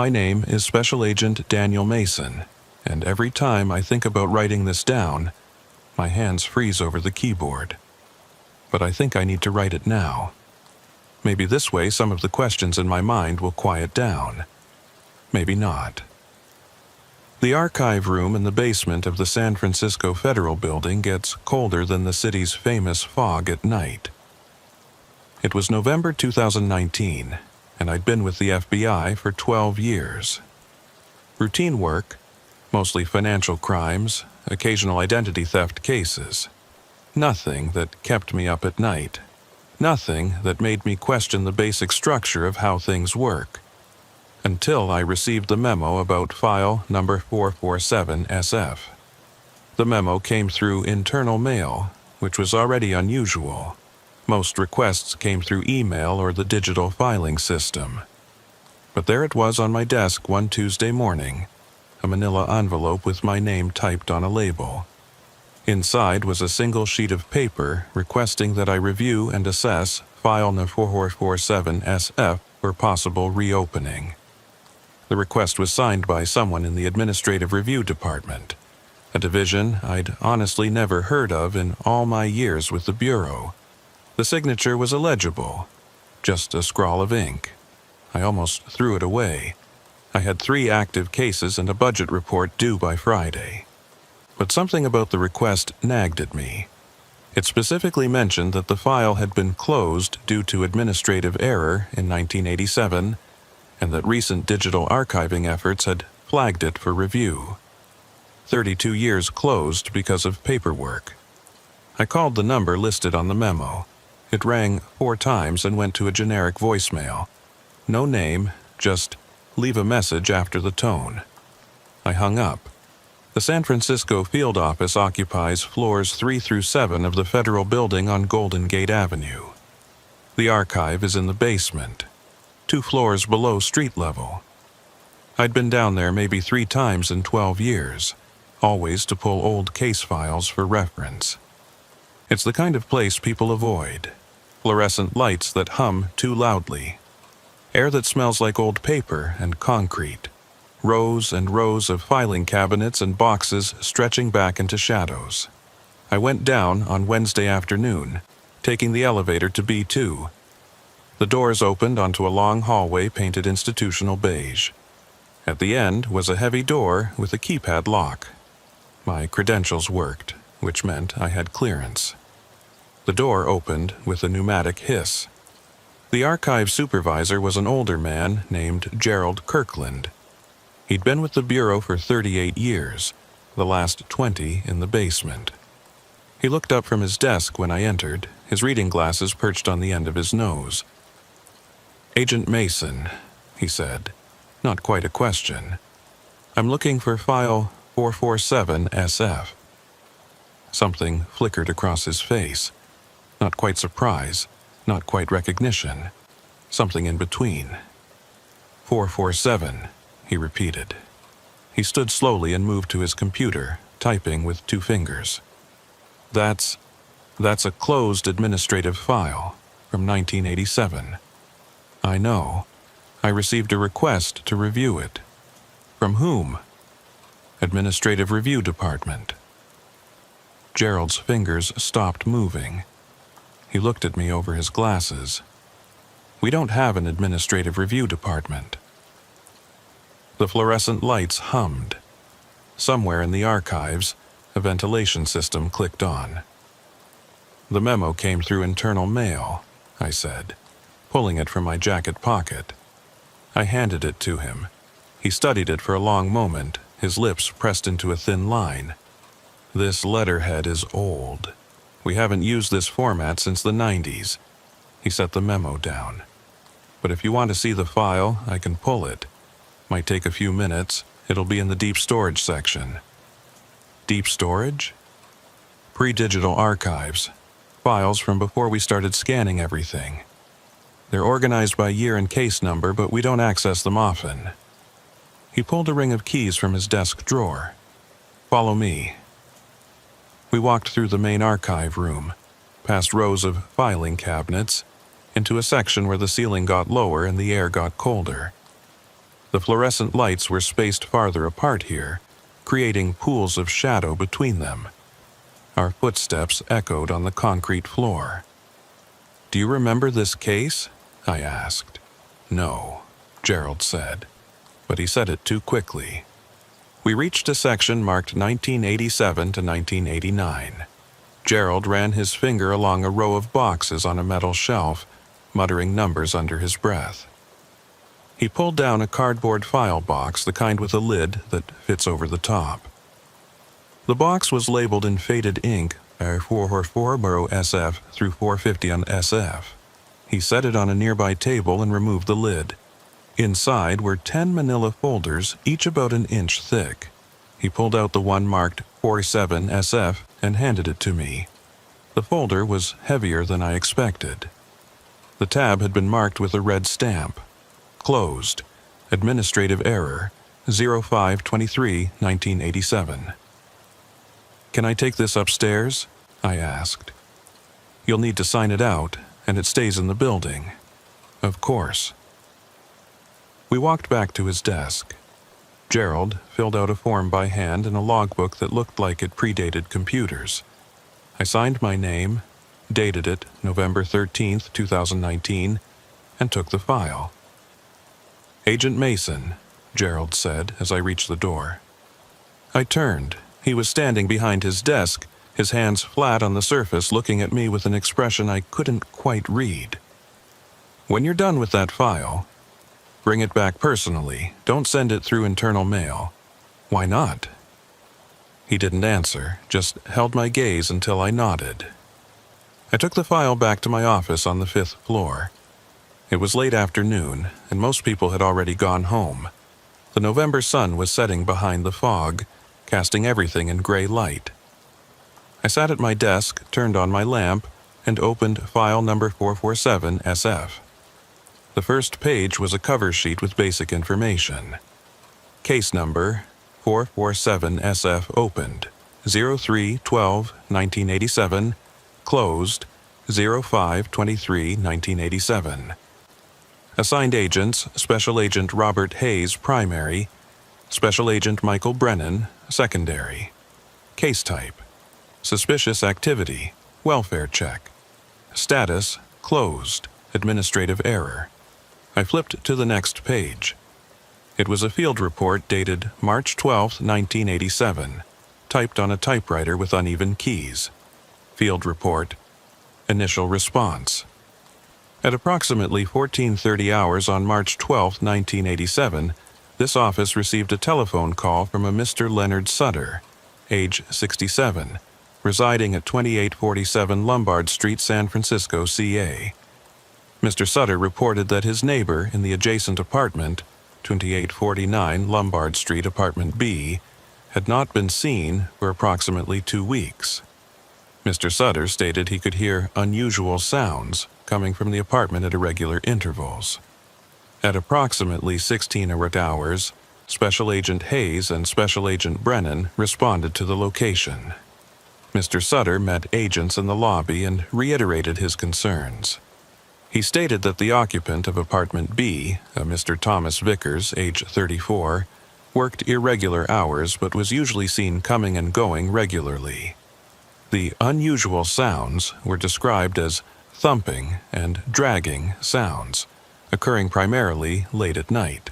My name is Special Agent Daniel Mason, and every time I think about writing this down, my hands freeze over the keyboard. But I think I need to write it now. Maybe this way some of the questions in my mind will quiet down. Maybe not. The archive room in the basement of the San Francisco Federal Building gets colder than the city's famous fog at night. It was November 2019, and I'd been with the FBI for 12 years. Routine work, mostly financial crimes, occasional identity theft cases. Nothing that kept me up at night. Nothing that made me question the basic structure of how things work. Until I received the memo about file number 447SF. The memo came through internal mail, which was already unusual. Most requests came through email or the digital filing system. But there it was on my desk one Tuesday morning, a manila envelope with my name typed on a label. Inside was a single sheet of paper requesting that I review and assess file number 447SF for possible reopening. The request was signed by someone in the Administrative Review Department, a division I'd honestly never heard of in all my years with the Bureau. The signature was illegible, just a scrawl of ink. I almost threw it away. I had 3 active cases and a budget report due by Friday. But something about the request nagged at me. It specifically mentioned that the file had been closed due to administrative error in 1987, and that recent digital archiving efforts had flagged it for review. 32 years closed because of paperwork. I called the number listed on the memo. It rang 4 times and went to a generic voicemail. No name, just leave a message after the tone. I hung up. The San Francisco field office occupies floors 3 through 7 of the federal building on Golden Gate Avenue. The archive is in the basement, 2 floors below street level. I'd been down there maybe 3 times in 12 years, always to pull old case files for reference. It's the kind of place people avoid. Fluorescent lights that hum too loudly. Air that smells like old paper and concrete. Rows and rows of filing cabinets and boxes stretching back into shadows. I went down on Wednesday afternoon, taking the elevator to B2. The doors opened onto a long hallway painted institutional beige. At the end was a heavy door with a keypad lock. My credentials worked, which meant I had clearance. The door opened with a pneumatic hiss. The archive supervisor was an older man named Gerald Kirkland. He'd been with the Bureau for 38 years, the last 20 in the basement. He looked up from his desk when I entered, his reading glasses perched on the end of his nose. "Agent Mason," he said, not quite a question. "I'm looking for file 447SF. Something flickered across his face. Not quite surprise, not quite recognition. Something in between. 447, he repeated. He stood slowly and moved to his computer, typing with 2 fingers. That's a closed administrative file from 1987. I know. I received a request to review it. From whom? Administrative Review Department. Gerald's fingers stopped moving. He looked at me over his glasses. We don't have an administrative review department. The fluorescent lights hummed. Somewhere in the archives, a ventilation system clicked on. The memo came through internal mail, I said, pulling it from my jacket pocket. I handed it to him. He studied it for a long moment, his lips pressed into a thin line. This letterhead is old. We haven't used this format since the 90s. He set the memo down. But if you want to see the file, I can pull it. Might take a few minutes. It'll be in the deep storage section. Deep storage? Pre-digital archives. Files from before we started scanning everything. They're organized by year and case number, but we don't access them often. He pulled a ring of keys from his desk drawer. Follow me. We walked through the main archive room, past rows of filing cabinets, into a section where the ceiling got lower and the air got colder. The fluorescent lights were spaced farther apart here, creating pools of shadow between them. Our footsteps echoed on the concrete floor. "Do you remember this case?" I asked. "No," Gerald said, but he said it too quickly. We reached a section marked 1987 to 1989. Gerald ran his finger along a row of boxes on a metal shelf, muttering numbers under his breath. He pulled down a cardboard file box, the kind with a lid that fits over the top. The box was labeled in faded ink 444 SF through 450 on SF. He set it on a nearby table and removed the lid. Inside were 10 manila folders, each about an inch thick. He pulled out the one marked 47 SF and handed it to me. The folder was heavier than I expected. The tab had been marked with a red stamp. Closed. Administrative error. 05/23/1987. "Can I take this upstairs?" I asked. "You'll need to sign it out, and it stays in the building." "Of course." We walked back to his desk. Gerald filled out a form by hand in a logbook that looked like it predated computers. I signed my name, dated it November 13th, 2019, and took the file. "Agent Mason," Gerald said as I reached the door. I turned. He was standing behind his desk, his hands flat on the surface, looking at me with an expression I couldn't quite read. "When you're done with that file, bring it back personally. Don't send it through internal mail." "Why not?" He didn't answer, just held my gaze until I nodded. I took the file back to my office on the 5th floor. It was late afternoon, and most people had already gone home. The November sun was setting behind the fog, casting everything in gray light. I sat at my desk, turned on my lamp, and opened file number 447 SF. The first page was a cover sheet with basic information. Case number 447 SF opened 03/12/1987, closed 05/23/1987. Assigned agents: Special Agent Robert Hayes, primary; Special Agent Michael Brennan, secondary. Case type: suspicious activity, welfare check. Status: closed, administrative error. I flipped to the next page. It was a field report dated March 12, 1987, typed on a typewriter with uneven keys. Field report: initial response. At approximately 14:30 hours on March 12, 1987, this office received a telephone call from a Mr. Leonard Sutter, age 67, residing at 2847 Lombard Street, San Francisco, CA. Mr. Sutter reported that his neighbor in the adjacent apartment, 2849 Lombard Street, Apartment B, had not been seen for approximately 2 weeks. Mr. Sutter stated he could hear unusual sounds coming from the apartment at irregular intervals. At approximately 16 hours, Special Agent Hayes and Special Agent Brennan responded to the location. Mr. Sutter met agents in the lobby and reiterated his concerns. He stated that the occupant of Apartment B, a Mr. Thomas Vickers, age 34, worked irregular hours but was usually seen coming and going regularly. The unusual sounds were described as thumping and dragging sounds, occurring primarily late at night.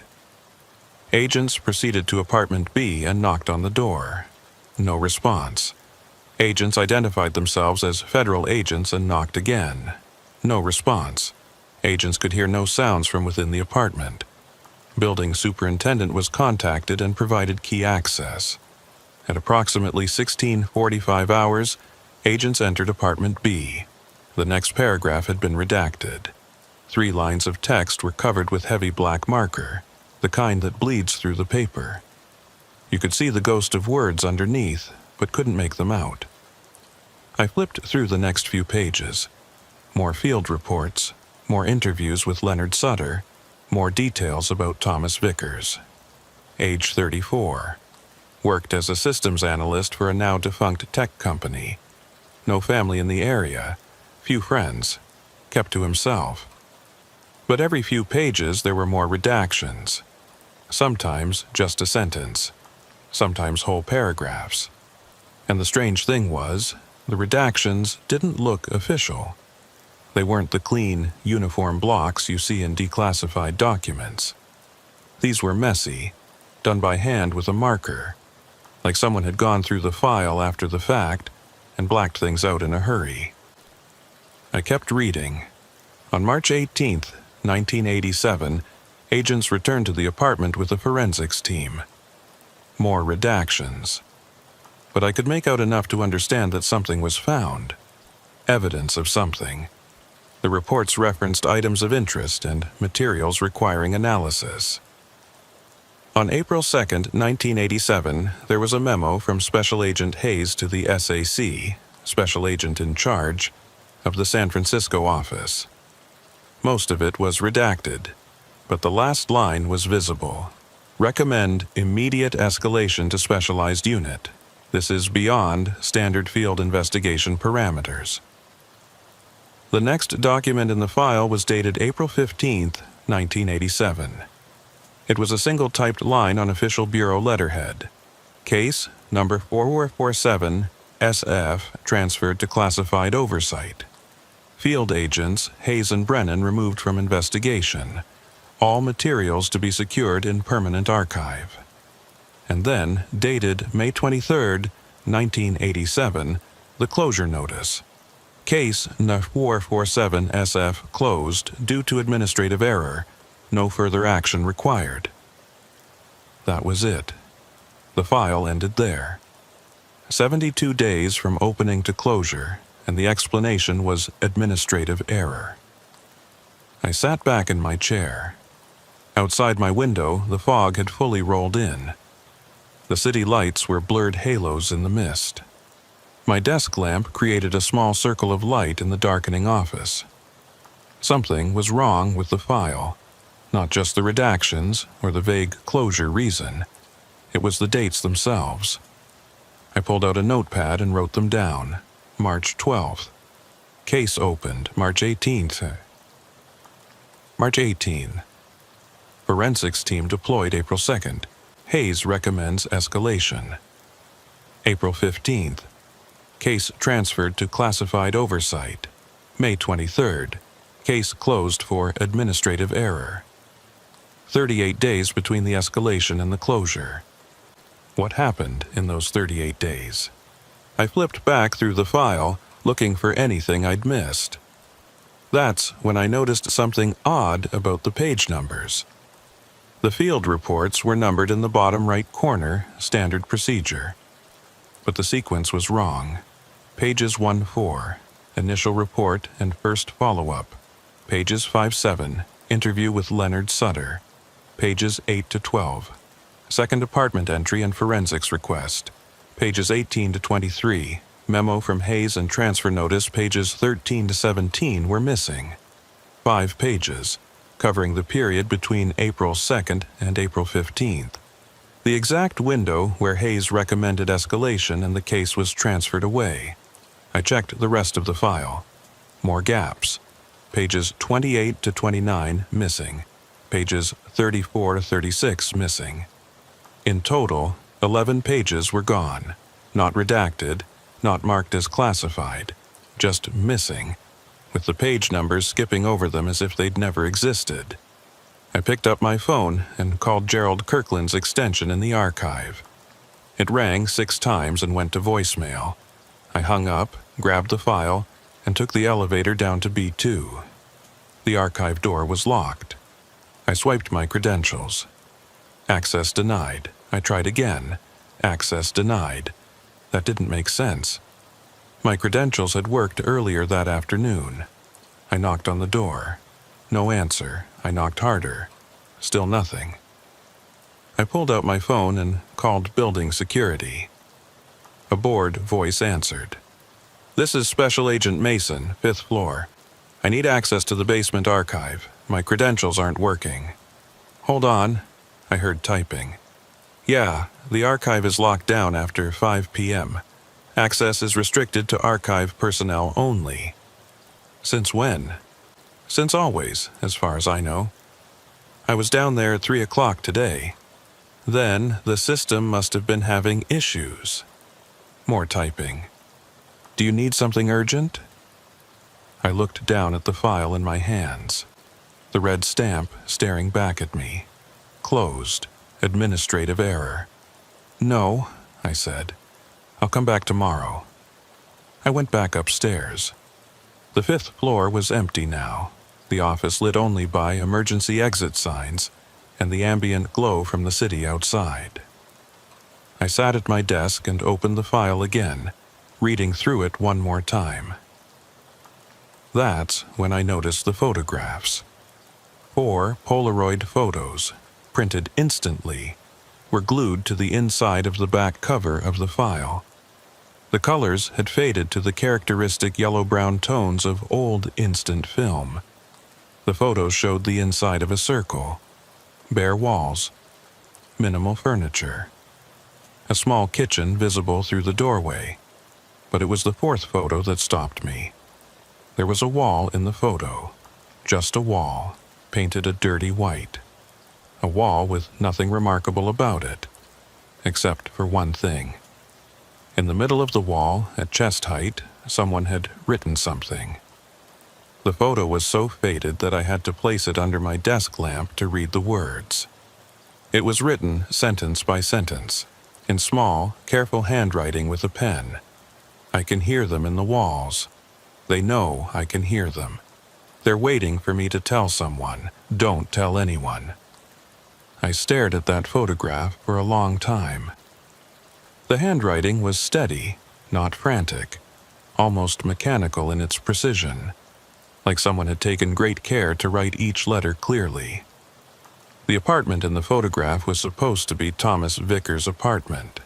Agents proceeded to Apartment B and knocked on the door. No response. Agents identified themselves as federal agents and knocked again. No response. Agents could hear no sounds from within the apartment. Building superintendent was contacted and provided key access. At approximately 16:45 hours, agents entered Apartment B. The next paragraph had been redacted. 3 lines of text were covered with heavy black marker, the kind that bleeds through the paper. You could see the ghost of words underneath, but couldn't make them out. I flipped through the next few pages. More field reports, more interviews with Leonard Sutter, more details about Thomas Vickers. Age 34. Worked as a systems analyst for a now-defunct tech company. No family in the area, few friends, kept to himself. But every few pages there were more redactions. Sometimes just a sentence, sometimes whole paragraphs. And the strange thing was, the redactions didn't look official. They weren't the clean, uniform blocks you see in declassified documents. These were messy, done by hand with a marker, like someone had gone through the file after the fact and blacked things out in a hurry. I kept reading. On March 18, 1987, agents returned to the apartment with a forensics team. More redactions. But I could make out enough to understand that something was found. Evidence of something. The reports referenced items of interest and materials requiring analysis. On April 2, 1987, there was a memo from Special Agent Hayes to the SAC, Special Agent in Charge, of the San Francisco office. Most of it was redacted, but the last line was visible. Recommend immediate escalation to specialized unit. This is beyond standard field investigation parameters. The next document in the file was dated April 15, 1987. It was a single-typed line on official bureau letterhead. Case number 4447 SF transferred to classified oversight. Field agents Hayes and Brennan removed from investigation. All materials to be secured in permanent archive. And then, dated May 23, 1987, the closure notice. Case number 4447 SF closed due to administrative error. No further action required. That was it. The file ended there. 72 days from opening to closure, and the explanation was administrative error. I sat back in my chair. Outside my window, the fog had fully rolled in. The city lights were blurred halos in the mist. My desk lamp created a small circle of light in the darkening office. Something was wrong with the file. Not just the redactions or the vague closure reason. It was the dates themselves. I pulled out a notepad and wrote them down. March 12th. Case opened March 18th. March 18. Forensics team deployed April 2nd. Hayes recommends escalation. April 15th. Case transferred to classified oversight. May 23rd. Case closed for administrative error. 38 days between the escalation and the closure. What happened in those 38 days? I flipped back through the file, looking for anything I'd missed. That's when I noticed something odd about the page numbers. The field reports were numbered in the bottom right corner, standard procedure. But the sequence was wrong. Pages 1-4, initial report and first follow-up. Pages 5-7, interview with Leonard Sutter. Pages 8-12, second apartment entry and forensics request. Pages 18-23, memo from Hayes and transfer notice. Pages 13-17 were missing. 5 pages, covering the period between April 2nd and April 15th. The exact window where Hayes recommended escalation and the case was transferred away. I checked the rest of the file. More gaps. Pages 28-29 missing. Pages 34-36 missing. In total, 11 pages were gone. Not redacted, not marked as classified. Just missing, with the page numbers skipping over them as if they'd never existed. I picked up my phone and called Gerald Kirkland's extension in the archive. It rang 6 times and went to voicemail. I hung up, grabbed the file, and took the elevator down to B2. The archive door was locked. I swiped my credentials. Access denied. I tried again. Access denied. That didn't make sense. My credentials had worked earlier that afternoon. I knocked on the door. No answer. I knocked harder. Still nothing. I pulled out my phone and called building security. A bored voice answered. "This is Special Agent Mason, 5th floor. I need access to the basement archive. My credentials aren't working." "Hold on," I heard typing. "Yeah, the archive is locked down after 5 p.m. Access is restricted to archive personnel only." "Since when?" "Since always, as far as I know. I was down there at 3 o'clock today. Then the system must have been having issues. More typing. Do you need something urgent? I looked down at the file in my hands. The red stamp staring back at me. Closed. Administrative error. No, I said. I'll come back tomorrow. I went back upstairs. The 5th floor was empty now, the office lit only by emergency exit signs and the ambient glow from the city outside. I sat at my desk and opened the file again, reading through it one more time. That's when I noticed the photographs. 4 Polaroid photos, printed instantly, were glued to the inside of the back cover of the file. The colors had faded to the characteristic yellow-brown tones of old instant film. The photos showed the inside of a circle, bare walls, minimal furniture. A small kitchen visible through the doorway, but it was the 4th photo that stopped me. There was a wall in the photo, just a wall, painted a dirty white. A wall with nothing remarkable about it, except for one thing. In the middle of the wall, at chest height, someone had written something. The photo was so faded that I had to place it under my desk lamp to read the words. It was written sentence by sentence, in small, careful handwriting with a pen. I can hear them in the walls. They know I can hear them. They're waiting for me to tell someone. Don't tell anyone. I stared at that photograph for a long time. The handwriting was steady, not frantic, almost mechanical in its precision, like someone had taken great care to write each letter clearly. The apartment in the photograph was supposed to be Thomas Vickers' apartment,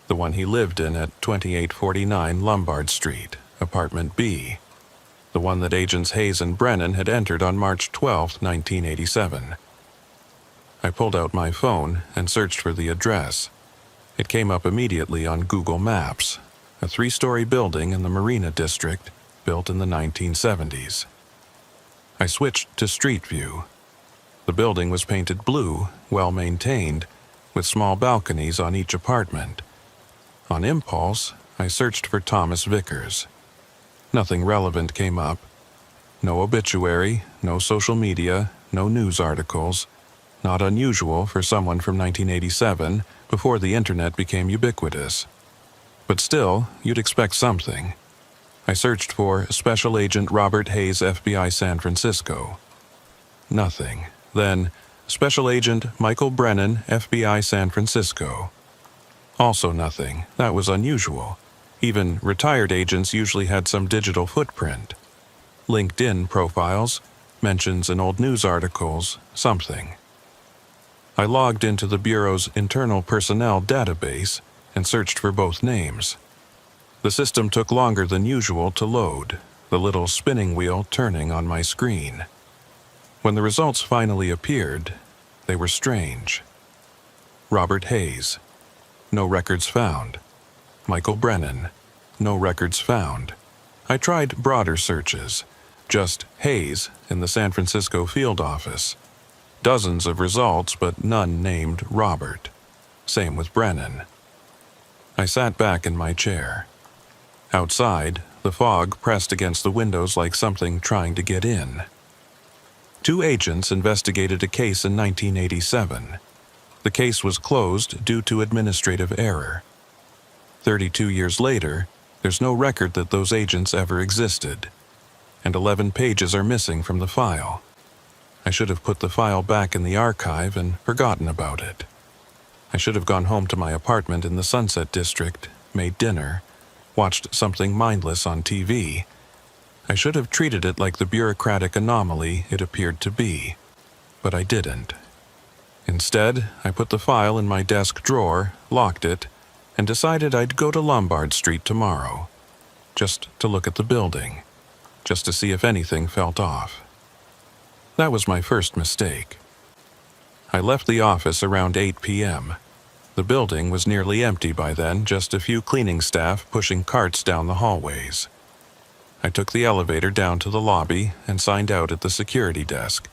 the one he lived in at 2849 Lombard Street, Apartment B, the one that Agents Hayes and Brennan had entered on March 12, 1987. I pulled out my phone and searched for the address. It came up immediately on Google Maps, a 3-story building in the Marina District, built in the 1970s. I switched to Street View. The building was painted blue, well-maintained, with small balconies on each apartment. On impulse, I searched for Thomas Vickers. Nothing relevant came up. No obituary, no social media, no news articles. Not unusual for someone from 1987, before the internet became ubiquitous. But still, you'd expect something. I searched for Special Agent Robert Hayes, FBI San Francisco. Nothing. Then, Special Agent Michael Brennan, FBI San Francisco. Also nothing. That was unusual. Even retired agents usually had some digital footprint. LinkedIn profiles, mentions in old news articles, something. I logged into the Bureau's internal personnel database and searched for both names. The system took longer than usual to load, the little spinning wheel turning on my screen. When the results finally appeared, they were strange. Robert Hayes. No records found. Michael Brennan. No records found. I tried broader searches. Just Hayes in the San Francisco field office. Dozens of results, but none named Robert. Same with Brennan. I sat back in my chair. Outside, the fog pressed against the windows like something trying to get in. 2 agents investigated a case in 1987. The case was closed due to administrative error. 32 years later, there's no record that those agents ever existed, and 11 pages are missing from the file. I should have put the file back in the archive and forgotten about it. I should have gone home to my apartment in the Sunset District, made dinner, watched something mindless on TV. I should have treated it like the bureaucratic anomaly it appeared to be, but I didn't. Instead, I put the file in my desk drawer, locked it, and decided I'd go to Lombard Street tomorrow, just to look at the building, just to see if anything felt off. That was my first mistake. I left the office around 8 p.m. The building was nearly empty by then, just a few cleaning staff pushing carts down the hallways. I took the elevator down to the lobby and signed out at the security desk.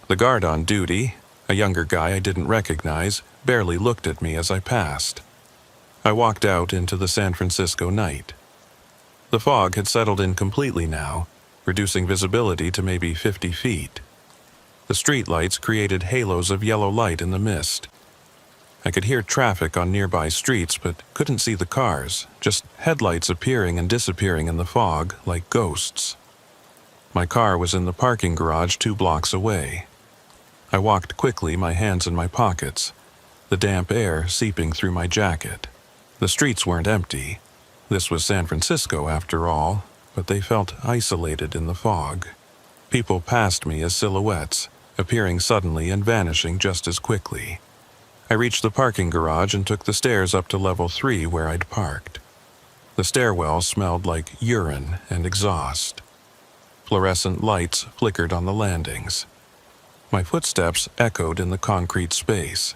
The guard on duty, A younger guy I didn't recognize barely looked at me as I passed. I walked out into the San Francisco night. The fog had settled in completely now, reducing visibility to maybe 50 feet. The streetlights created halos of yellow light in the mist. I could hear traffic on nearby streets but couldn't see the cars, just headlights appearing and disappearing in the fog like ghosts. My car was in the parking garage 2 blocks away. I walked quickly, my hands in my pockets, the damp air seeping through my jacket. The streets weren't empty. This was San Francisco after all, but they felt isolated in the fog. People passed me as silhouettes, appearing suddenly and vanishing just as quickly. I reached the parking garage and took the stairs up to level 3 where I'd parked. The stairwell smelled like urine and exhaust. Fluorescent lights flickered on the landings. My footsteps echoed in the concrete space.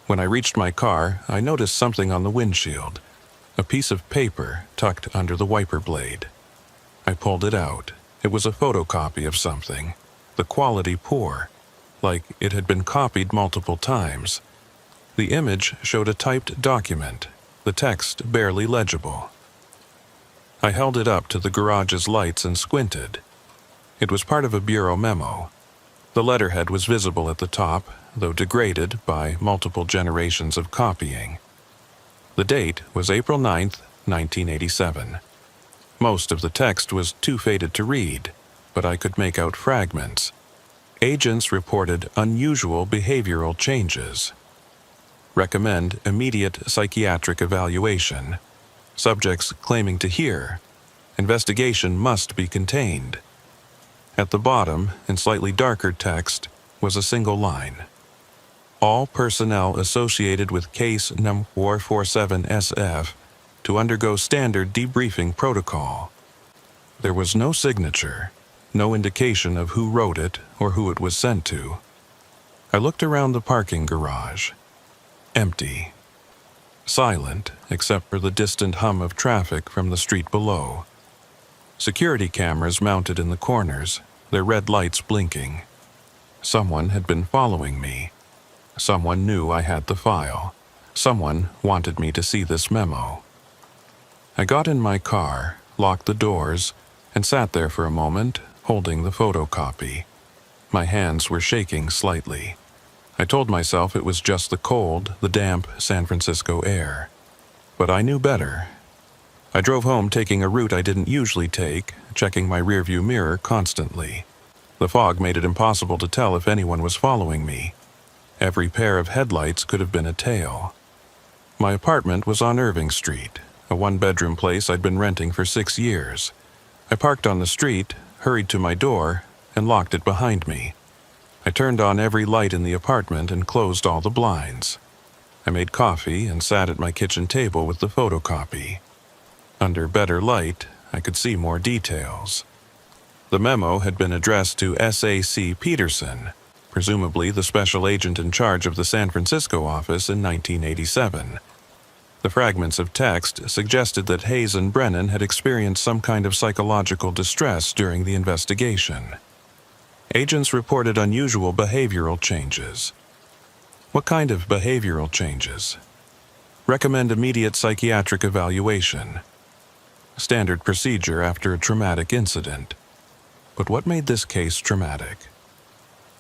When I reached my car, I noticed something on the windshield, a piece of paper tucked under the wiper blade. I pulled it out. It was a photocopy of something, the quality poor, like it had been copied multiple times. The image showed a typed document, the text barely legible. I held it up to the garage's lights and squinted. It was part of a bureau memo. The letterhead was visible at the top, though degraded by multiple generations of copying. The date was April 9th, 1987. Most of the text was too faded to read, but I could make out fragments. Agents reported unusual behavioral changes. Recommend immediate psychiatric evaluation. Subjects claiming to hear. Investigation must be contained. At the bottom, in slightly darker text, was a single line. All personnel associated with case num 447SF to undergo standard debriefing protocol. There was no signature, no indication of who wrote it or who it was sent to. I looked around the parking garage. Empty. Silent, except for the distant hum of traffic from the street below. Security cameras mounted in the corners, their red lights blinking. Someone had been following me. Someone knew I had the file. Someone wanted me to see this memo. I got in my car, locked the doors, and sat there for a moment, holding the photocopy. My hands were shaking slightly. I told myself it was just the cold, the damp San Francisco air. But I knew better. I drove home taking a route I didn't usually take, checking my rearview mirror constantly. The fog made it impossible to tell if anyone was following me. Every pair of headlights could have been a tail. My apartment was on Irving Street, a one-bedroom place I'd been renting for 6 years. I parked on the street, hurried to my door, and locked it behind me. I turned on every light in the apartment and closed all the blinds. I made coffee and sat at my kitchen table with the photocopy. Under better light, I could see more details. The memo had been addressed to S.A.C. Peterson, presumably the special agent in charge of the San Francisco office in 1987. The fragments of text suggested that Hayes and Brennan had experienced some kind of psychological distress during the investigation. Agents reported unusual behavioral changes. What kind of behavioral changes? Recommend immediate psychiatric evaluation. Standard procedure after a traumatic incident. But what made this case traumatic?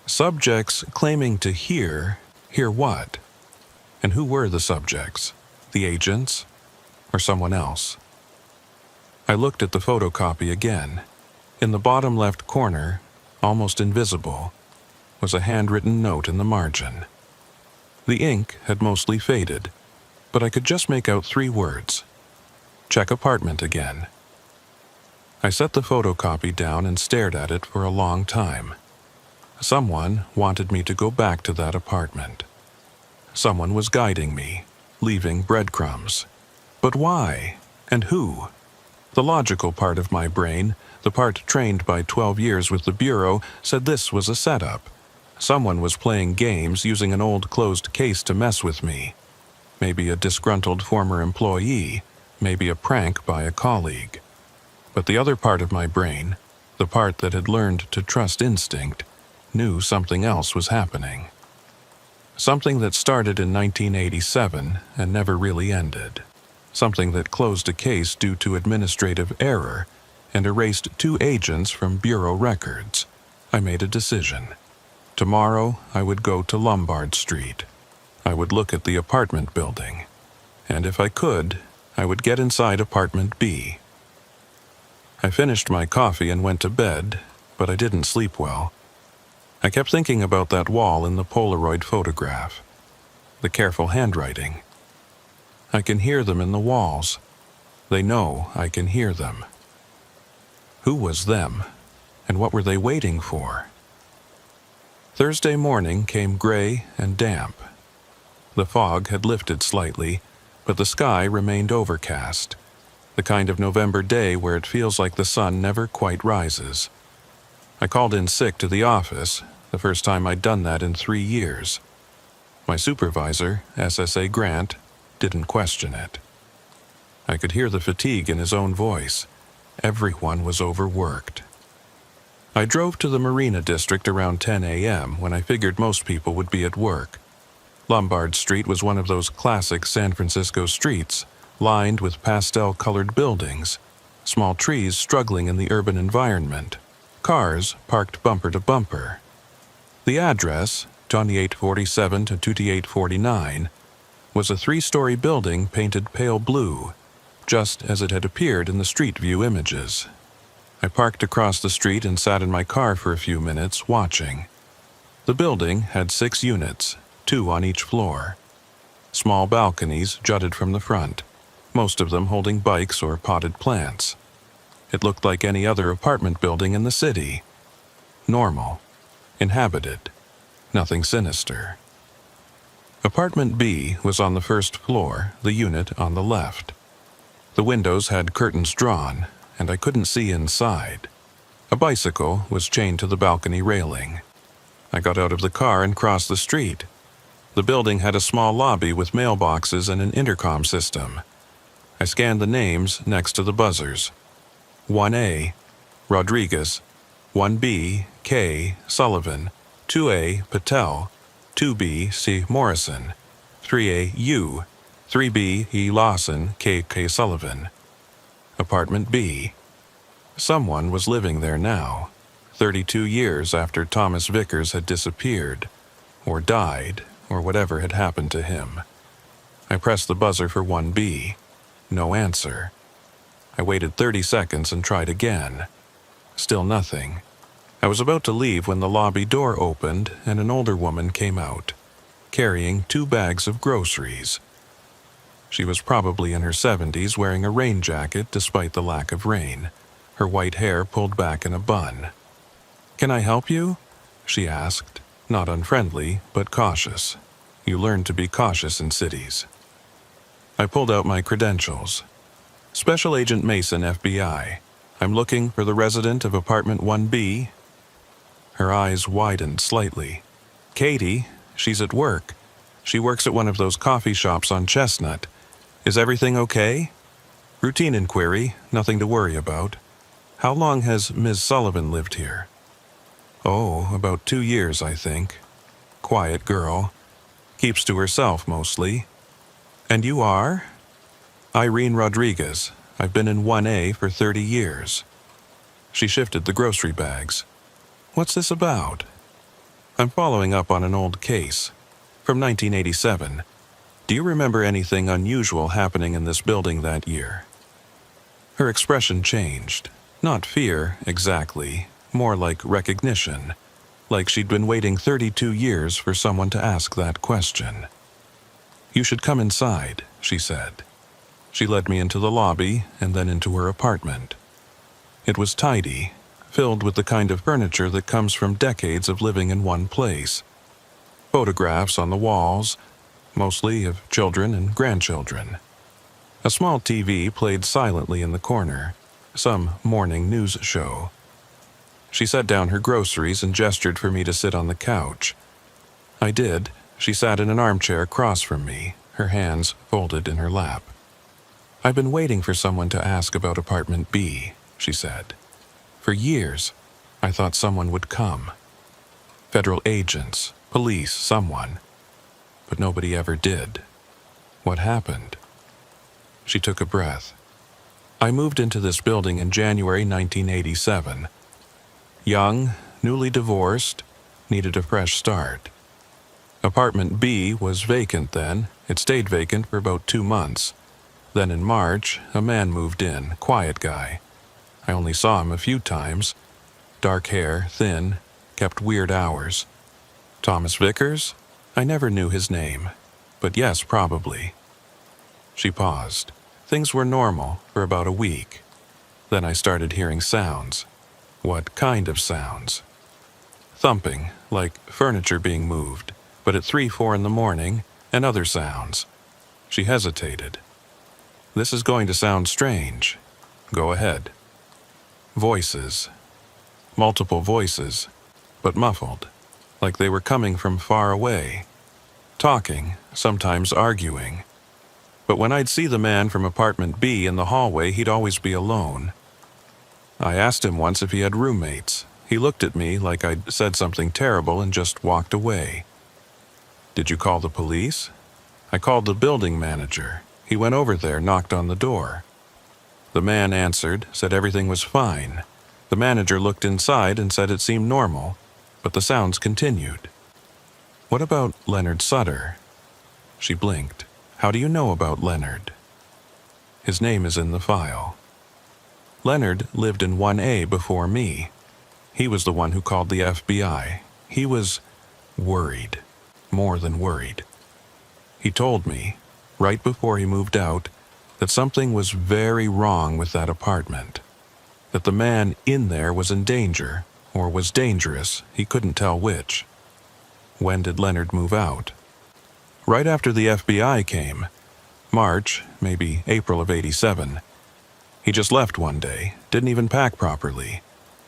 Subjects claiming to hear what? And who were the subjects? The agents? Or someone else? I looked at the photocopy again. In the bottom left corner, almost invisible, was a handwritten note in the margin. The ink had mostly faded, but I could just make out 3 words. Check apartment again. I set the photocopy down and stared at it for a long time. Someone wanted me to go back to that apartment. Someone was guiding me, leaving breadcrumbs. But why? And who? The logical part of my brain, the part trained by 12 years with the Bureau, said this was a setup. Someone was playing games using an old closed case to mess with me. Maybe a disgruntled former employee, maybe a prank by a colleague. But the other part of my brain, the part that had learned to trust instinct, knew something else was happening. Something that started in 1987 and never really ended. Something that closed a case due to administrative error and erased 2 agents from bureau records. I made a decision. Tomorrow, I would go to Lombard Street. I would look at the apartment building. And if I could, I would get inside apartment B. I finished my coffee and went to bed, but I didn't sleep well. I kept thinking about that wall in the Polaroid photograph. The careful handwriting. I can hear them in the walls. They know I can hear them. Who was them, and what were they waiting for? Thursday morning came gray and damp. The fog had lifted slightly, but the sky remained overcast, the kind of November day where it feels like the sun never quite rises. I called in sick to the office, the first time I'd done that in 3 years. My supervisor, SSA Grant, didn't question it. I could hear the fatigue in his own voice. Everyone was overworked. I drove to the Marina District around 10 a.m. when I figured most people would be at work. Lombard Street was one of those classic San Francisco streets, lined with pastel-colored buildings, small trees struggling in the urban environment, cars parked bumper to bumper. The address, 2847 to 2849, was a 3-story building painted pale blue, just as it had appeared in the street view images. I parked across the street and sat in my car for a few minutes, watching. The building had 6 units, 2 on each floor. Small balconies jutted from the front, most of them holding bikes or potted plants. It looked like any other apartment building in the city. Normal. Inhabited. Nothing sinister. Apartment B was on the first floor, the unit on the left. The windows had curtains drawn, and I couldn't see inside. A bicycle was chained to the balcony railing. I got out of the car and crossed the street. The building had a small lobby with mailboxes and an intercom system. I scanned the names next to the buzzers. 1A, Rodriguez. 1B, K, Sullivan. 2A, Patel. 2B, C, Morrison. 3A, U. 3B, E. Lawson, K. Sullivan. Apartment B. Someone was living there now, 32 years after Thomas Vickers had disappeared, or died, or whatever had happened to him. I pressed the buzzer for 1B. No answer. I waited 30 seconds and tried again. Still nothing. I was about to leave when the lobby door opened and an older woman came out, carrying 2 bags of groceries. She was probably in her 70s, wearing a rain jacket despite the lack of rain, her white hair pulled back in a bun. "Can I help you?" she asked, not unfriendly, but cautious. You learn to be cautious in cities. I pulled out my credentials. Special Agent Mason, FBI. I'm looking for the resident of apartment 1B. Her eyes widened slightly. "Katie, she's at work. She works at one of those coffee shops on Chestnut. Is everything okay?" "Routine inquiry, nothing to worry about. How long has Ms. Sullivan lived here?" "Oh, about 2 years, I think. Quiet girl. Keeps to herself mostly." "And you are?" "Irene Rodriguez. I've been in 1A for 30 years. She shifted the grocery bags. "What's this about?" "I'm following up on an old case. From 1987. Do you remember anything unusual happening in this building that year?" Her expression changed. Not fear, exactly. More like recognition. Like she'd been waiting 32 years for someone to ask that question. "You should come inside," she said. She led me into the lobby and then into her apartment. It was tidy, filled with the kind of furniture that comes from decades of living in one place. Photographs on the walls, mostly of children and grandchildren. A small TV played silently in the corner, some morning news show. She set down her groceries and gestured for me to sit on the couch. I did. She sat in an armchair across from me, her hands folded in her lap. "I've been waiting for someone to ask about apartment B," she said. "For years, I thought someone would come. Federal agents, police, someone. but nobody ever did. What happened? She took a breath. I moved into this building in January 1987. Young, newly divorced, needed a fresh start. Apartment B was vacant then. It stayed vacant for about 2 months. Then in March, a man moved in, quiet guy. I only saw him a few times. Dark hair, thin, kept weird hours. Thomas Vickers? I never knew his name, but yes, probably. She paused. Things were normal for about a week. Then I started hearing sounds. What kind of sounds? Thumping, like furniture being moved, but at 3-4 in the morning, and other sounds. She hesitated. This is going to sound strange. Go ahead. Voices. Multiple voices, but muffled, like they were coming from far away. Talking, sometimes arguing. But when I'd see the man from apartment B in the hallway, he'd always be alone. I asked him once if he had roommates. He looked at me like I'd said something terrible and just walked away. Did you call the police? I called the building manager. He went over there, knocked on the door. The man answered, said everything was fine. The manager looked inside and said it seemed normal, but the sounds continued. What about Leonard Sutter? She blinked. How do you know about Leonard? His name is in the file. Leonard lived in 1A before me. He was the one who called the FBI. He was worried, more than worried. He told me, right before he moved out, that something was very wrong with that apartment. That the man in there was in danger, or was dangerous, he couldn't tell which. When did Leonard move out? Right after the FBI came. March, maybe April of '87. He just left one day, didn't even pack properly.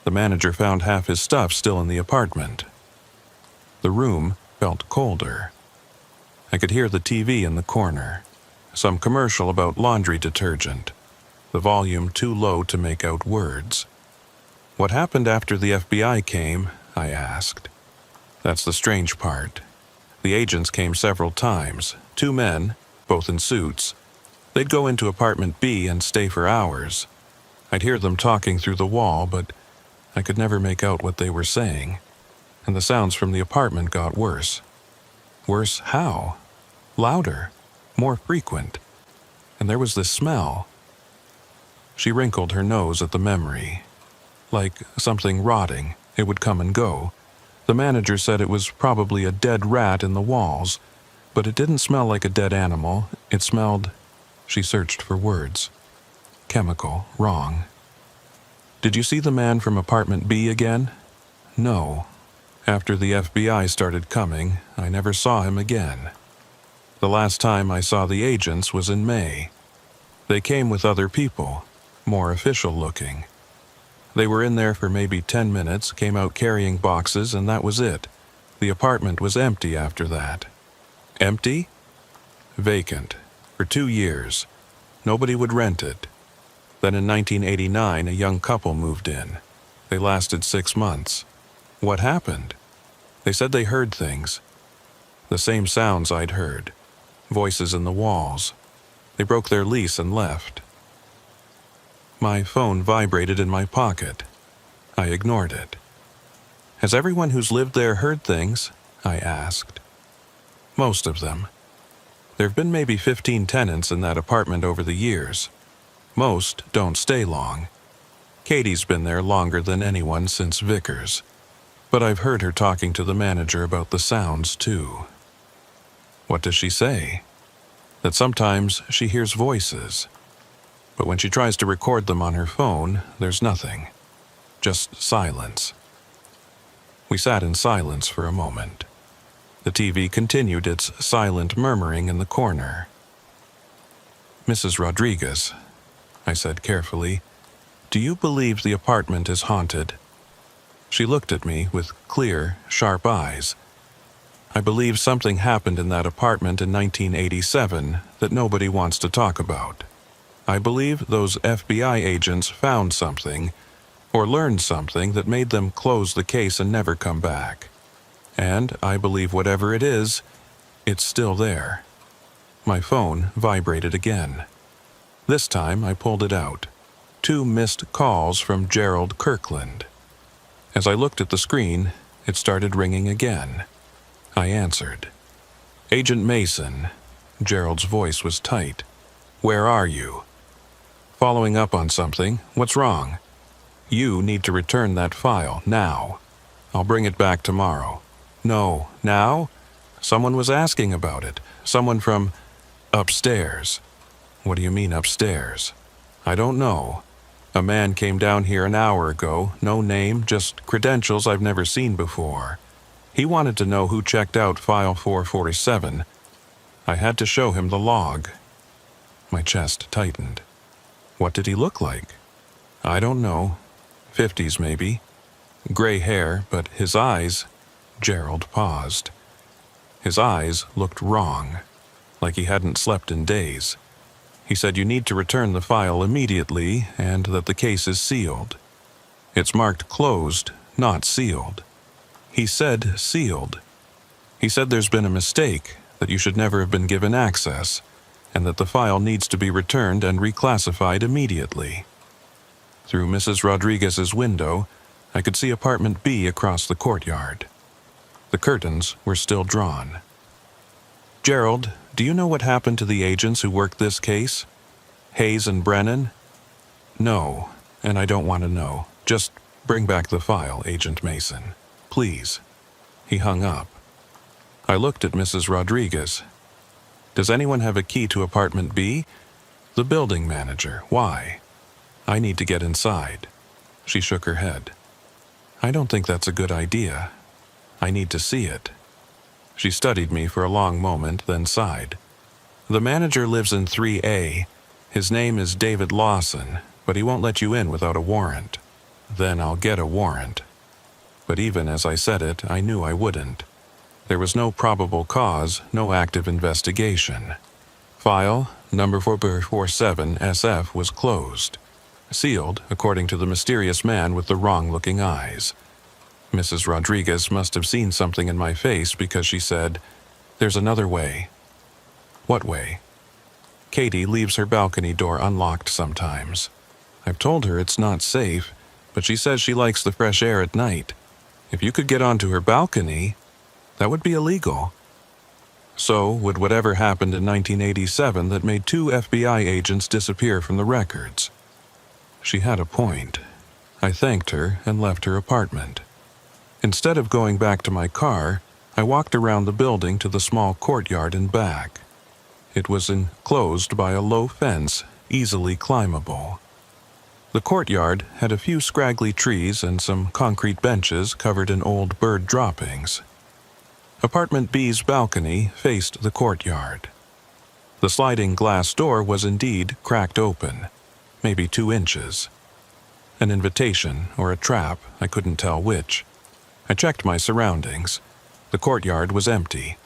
The manager found half his stuff still in the apartment. The room felt colder. I could hear the TV in the corner. Some commercial about laundry detergent. The volume too low to make out words. What happened after the FBI came? I asked. That's the strange part. The agents came several times, 2 men, both in suits. They'd go into apartment B and stay for hours. I'd hear them talking through the wall, but I could never make out what they were saying. And the sounds from the apartment got worse. Worse how? Louder, more frequent. And there was this smell. She wrinkled her nose at the memory. Like something rotting, it would come and go. The manager said it was probably a dead rat in the walls, but it didn't smell like a dead animal. It smelled... She searched for words. Chemical, wrong. Did you see the man from apartment B again? No. After the FBI started coming, I never saw him again. The last time I saw the agents was in May. They came with other people, more official looking. They were in there for maybe 10 minutes, came out carrying boxes, and that was it. The apartment was empty after that. Empty? Vacant. For 2 years. Nobody would rent it. Then in 1989, a young couple moved in. They lasted 6 months. What happened? They said they heard things. The same sounds I'd heard. Voices in the walls. They broke their lease and left. My phone vibrated in my pocket. I ignored it. Has everyone who's lived there heard things? I asked. Most of them. There've been maybe 15 tenants in that apartment over the years. Most don't stay long. Katie's been there longer than anyone since Vickers. But I've heard her talking to the manager about the sounds, too. What does she say? That sometimes she hears voices. But when she tries to record them on her phone, there's nothing. Just silence. We sat in silence for a moment. The TV continued its silent murmuring in the corner. Mrs. Rodriguez, I said carefully, do you believe the apartment is haunted? She looked at me with clear, sharp eyes. I believe something happened in that apartment in 1987 that nobody wants to talk about. I believe those FBI agents found something, or learned something that made them close the case and never come back. And I believe whatever it is It's still there. My phone vibrated again. This time I pulled it out. 2 missed calls from Gerald Kirkland. As I looked at the screen, it started ringing again. I answered. "Agent Mason." Gerald's voice was tight. "Where are you?" "Following up on something. What's wrong?" "You need to return that file, now." "I'll bring it back tomorrow." "No, now?" "Someone was asking about it. Someone from upstairs." "What do you mean upstairs?" "I don't know. A man came down here an hour ago, no name, just credentials I've never seen before. He wanted to know who checked out file 447. I had to show him the log." My chest tightened. "What did he look like?" "I don't know. 50s maybe. Gray hair, but his eyes—" Gerald paused. His eyes looked wrong, like he hadn't slept in days. He said you need to return the file immediately and that the case is sealed. It's marked closed, not sealed. He said sealed. He said there's been a mistake, that you should never have been given access, and that the file needs to be returned and reclassified immediately. Through Mrs. Rodriguez's window, I could see apartment B across the courtyard. The curtains were still drawn. "Gerald, do you know what happened to the agents who worked this case? Hayes and Brennan?" "No, and I don't want to know. Just bring back the file, Agent Mason. Please." He hung up. I looked at Mrs. Rodriguez. "Does anyone have a key to apartment B?" "The building manager. Why?" "I need to get inside." She shook her head. "I don't think that's a good idea. I need to see it." She studied me for a long moment, then sighed. "The manager lives in 3A. His name is David Lawson, but he won't let you in without a warrant." "Then I'll get a warrant." But even as I said it, I knew I wouldn't. There was no probable cause, no active investigation. File number 447 SF was closed. Sealed, according to the mysterious man with the wrong-looking eyes. Mrs. Rodriguez must have seen something in my face because she said, "There's another way." "What way?" "Katie leaves her balcony door unlocked sometimes. I've told her it's not safe, but she says she likes the fresh air at night. If you could get onto her balcony, that would be illegal." So would whatever happened in 1987 that made 2 FBI agents disappear from the records. She had a point. I thanked her and left her apartment. Instead of going back to my car, I walked around the building to the small courtyard and back. It was enclosed by a low fence, easily climbable. The courtyard had a few scraggly trees and some concrete benches covered in old bird droppings. Apartment B's balcony faced the courtyard. The sliding glass door was indeed cracked open, maybe 2 inches. An invitation or a trap, I couldn't tell which. I checked my surroundings. The courtyard was empty.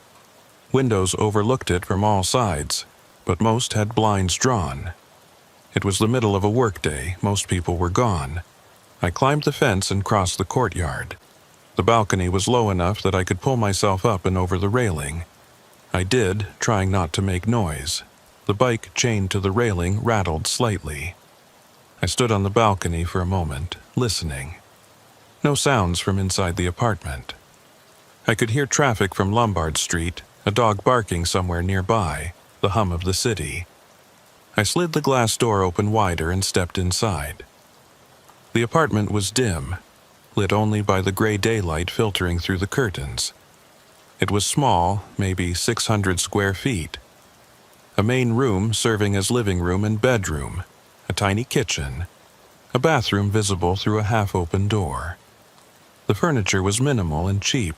Windows overlooked it from all sides, but most had blinds drawn. It was the middle of a workday, most people were gone. I climbed the fence and crossed the courtyard. The balcony was low enough that I could pull myself up and over the railing. I did, trying not to make noise. The bike chained to the railing rattled slightly. I stood on the balcony for a moment, listening. No sounds from inside the apartment. I could hear traffic from Lombard Street, a dog barking somewhere nearby, the hum of the city. I slid the glass door open wider and stepped inside. The apartment was dim, lit only by the gray daylight filtering through the curtains. It was small, maybe 600 square feet. A main room serving as living room and bedroom, a tiny kitchen, a bathroom visible through a half-open door. The furniture was minimal and cheap.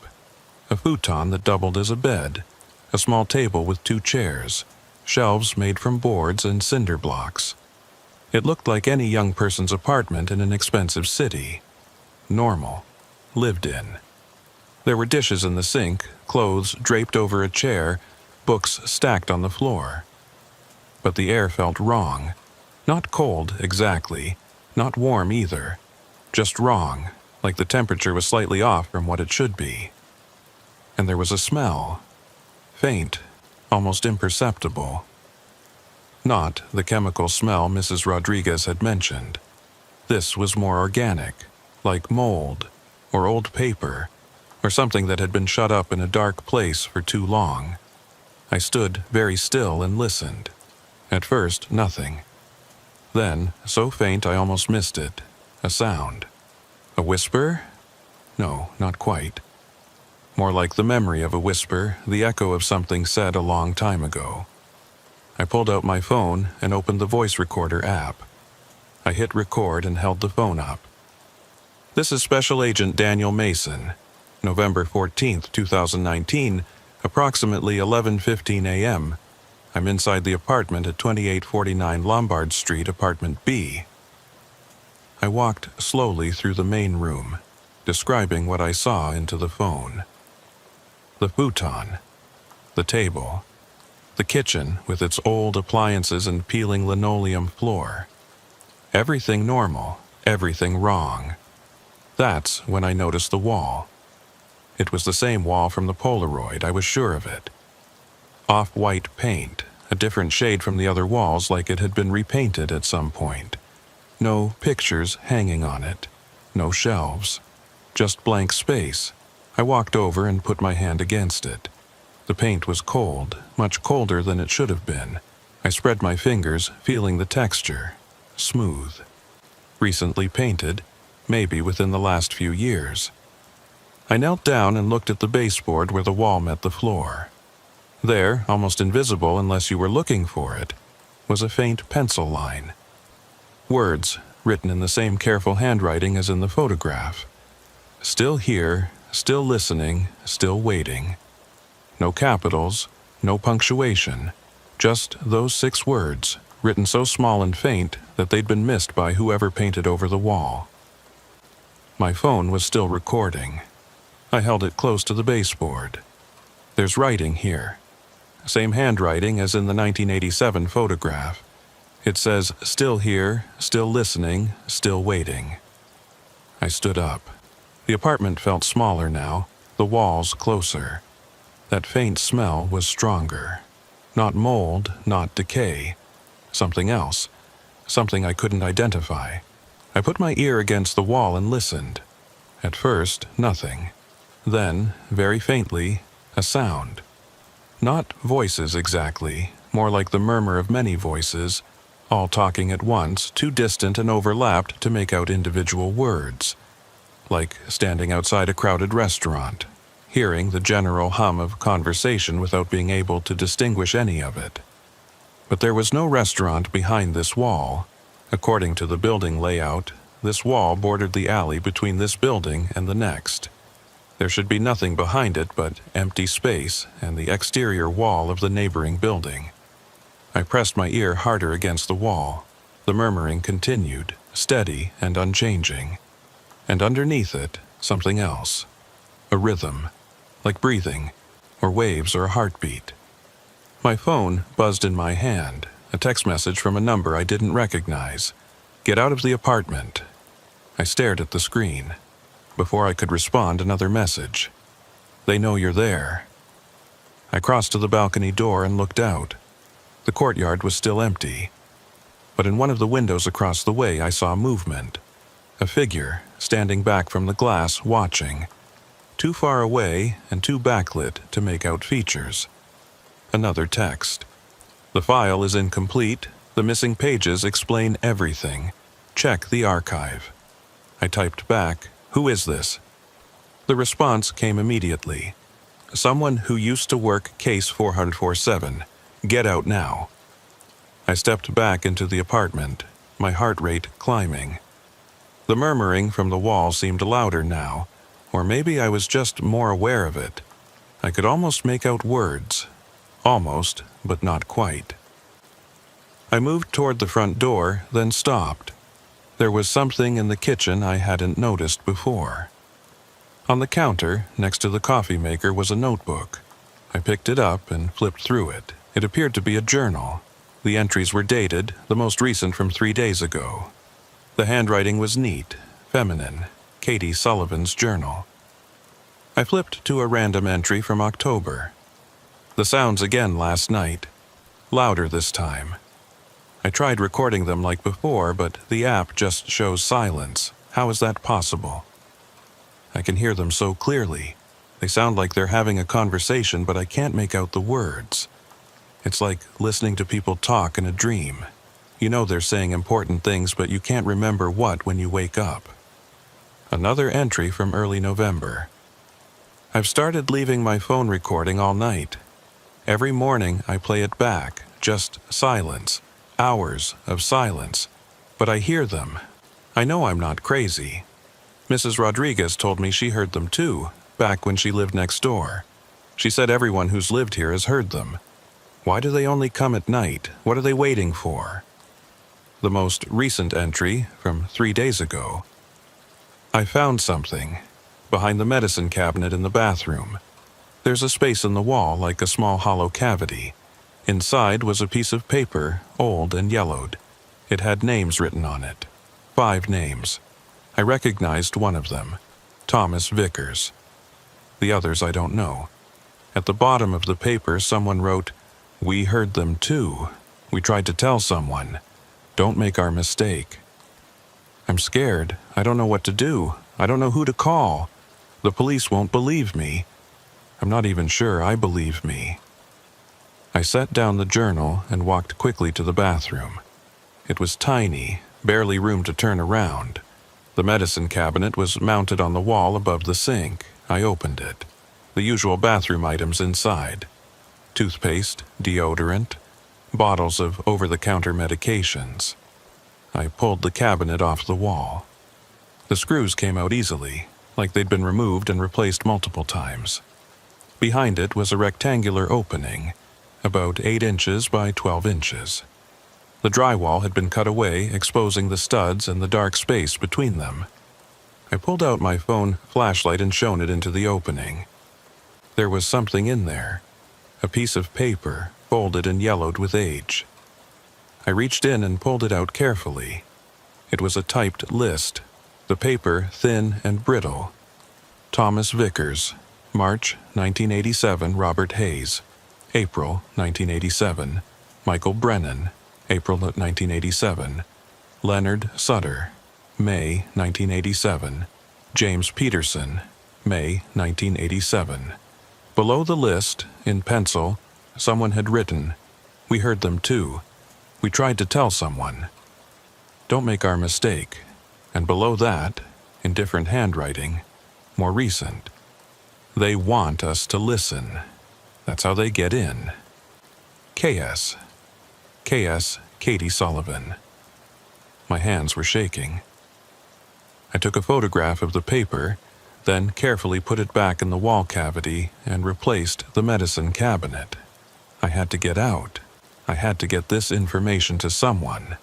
A futon that doubled as a bed, a small table with 2 chairs, shelves made from boards and cinder blocks. It looked like any young person's apartment in an expensive city. Normal. Lived in. There were dishes in the sink, clothes draped over a chair, books stacked on the floor. But the air felt wrong. Not cold, exactly. Not warm either. Just wrong, like the temperature was slightly off from what it should be. And there was a smell. faint, almost imperceptible. Not the chemical smell Mrs. Rodriguez had mentioned. This was more organic, like mold, or old paper, or something that had been shut up in a dark place for too long. I stood very still and listened. At first, nothing. Then, so faint I almost missed it, a sound. A whisper? No, not quite. More like the memory of a whisper, the echo of something said a long time ago. I pulled out my phone and opened the voice recorder app. I hit record and held the phone up. This is Special Agent Daniel Mason. November 14th, 2019, approximately 11:15 a.m. I'm inside the apartment at 2849 Lombard Street, Apartment B. I walked slowly through the main room, describing what I saw into the phone. The futon, the table, the kitchen with its old appliances and peeling linoleum floor. Everything normal, everything wrong. That's when I noticed the wall. It was the same wall from the Polaroid, I was sure of it. Off-white paint, a different shade from the other walls, like it had been repainted at some point. No pictures hanging on it, no shelves, just blank space. I walked over and put my hand against it. The paint was cold, much colder than it should have been. I spread my fingers, feeling the texture, smooth. Recently painted, maybe within the last few years. I knelt down and looked at the baseboard where the wall met the floor. There, almost invisible unless you were looking for it, was a faint pencil line. Words, written in the same careful handwriting as in the photograph. Still here, still listening, still waiting. No capitals, no punctuation, just those 6 words, written so small and faint that they'd been missed by whoever painted over the wall. My phone was still recording. I held it close to the baseboard. There's writing here. Same handwriting as in the 1987 photograph. It says, "Still here, still listening, still waiting." I stood up. The apartment felt smaller now, the walls closer. That faint smell was stronger. Not mold, not decay. Something else. Something I couldn't identify. I put my ear against the wall and listened. At first, nothing. Then, very faintly, a sound. Not voices exactly, more like the murmur of many voices, all talking at once, too distant and overlapped to make out individual words. Like standing outside a crowded restaurant, hearing the general hum of conversation without being able to distinguish any of it. But there was no restaurant behind this wall. According to the building layout, this wall bordered the alley between this building and the next. There should be nothing behind it but empty space and the exterior wall of the neighboring building. I pressed my ear harder against the wall. The murmuring continued, steady and unchanging. And underneath it, something else. A rhythm, like breathing, or waves or a heartbeat. My phone buzzed in my hand, a text message from a number I didn't recognize. "Get out of the apartment." I stared at the screen. Before I could respond, another message. "They know you're there." I crossed to the balcony door and looked out. The courtyard was still empty. But in one of the windows across the way I saw movement. A figure, standing back from the glass, watching. Too far away and too backlit to make out features. Another text. "The file is incomplete. The missing pages explain everything. Check the archive." I typed back, "Who is this?" The response came immediately. "Someone who used to work case 447. Get out now." I stepped back into the apartment, my heart rate climbing. The murmuring from the wall seemed louder now, or maybe I was just more aware of it. I could almost make out words. Almost, but not quite. I moved toward the front door, then stopped. There was something in the kitchen I hadn't noticed before. On the counter, next to the coffee maker, was a notebook. I picked it up and flipped through it. It appeared to be a journal. The entries were dated, the most recent from 3 days ago. The handwriting was neat, feminine, Katie Sullivan's journal. I flipped to a random entry from October. The sounds again last night, louder this time. I tried recording them like before, but the app just shows silence. How is that possible? I can hear them so clearly. They sound like they're having a conversation, but I can't make out the words. It's like listening to people talk in a dream. You know they're saying important things, but you can't remember what when you wake up. Another entry from early November. I've started leaving my phone recording all night. Every morning I play it back, just silence, hours of silence. But I hear them. I know I'm not crazy. Mrs. Rodriguez told me she heard them too, back when she lived next door. She said everyone who's lived here has heard them. Why do they only come at night? What are they waiting for? The most recent entry, from 3 days ago. I found something behind the medicine cabinet in the bathroom. There's a space in the wall like a small hollow cavity. Inside was a piece of paper, old and yellowed. It had names written on it. 5 names. I recognized one of them, Thomas Vickers. The others I don't know. At the bottom of the paper someone wrote, "We heard them too. We tried to tell someone. Don't make our mistake." I'm scared. I don't know what to do. I don't know who to call. The police won't believe me. I'm not even sure I believe me. I set down the journal and walked quickly to the bathroom. It was tiny, barely room to turn around. The medicine cabinet was mounted on the wall above the sink. I opened it. The usual bathroom items inside. Toothpaste, deodorant, bottles of over-the-counter medications. I pulled the cabinet off the wall. The screws came out easily, like they'd been removed and replaced multiple times. Behind it was a rectangular opening, about 8 inches by 12 inches. The drywall had been cut away, exposing the studs and the dark space between them. I pulled out my phone flashlight and shone it into the opening. There was something in there, a piece of paper, folded and yellowed with age. I reached in and pulled it out carefully. It was a typed list, the paper thin and brittle. Thomas Vickers, March 1987, Robert Hayes. April 1987, Michael Brennan. April 1987, Leonard Sutter. May 1987, James Peterson. May 1987. Below the list, in pencil, someone had written, "We heard them too. We tried to tell someone. Don't make our mistake." And below that, in different handwriting, more recent, "They want us to listen. That's how they get in. KS. KS Katie Sullivan." My hands were shaking. I took a photograph of the paper, then carefully put it back in the wall cavity and replaced the medicine cabinet. I had to get out. I had to get this information to someone.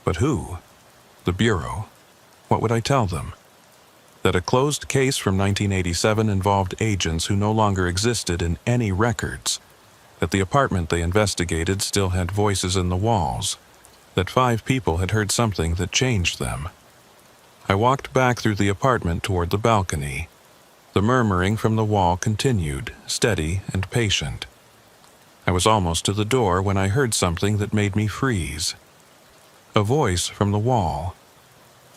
But who? The Bureau. What would I tell them? That a closed case from 1987 involved agents who no longer existed in any records. That the apartment they investigated still had voices in the walls. That 5 people had heard something that changed them. I walked back through the apartment toward the balcony. The murmuring from the wall continued, steady and patient. I was almost to the door when I heard something that made me freeze. A voice from the wall.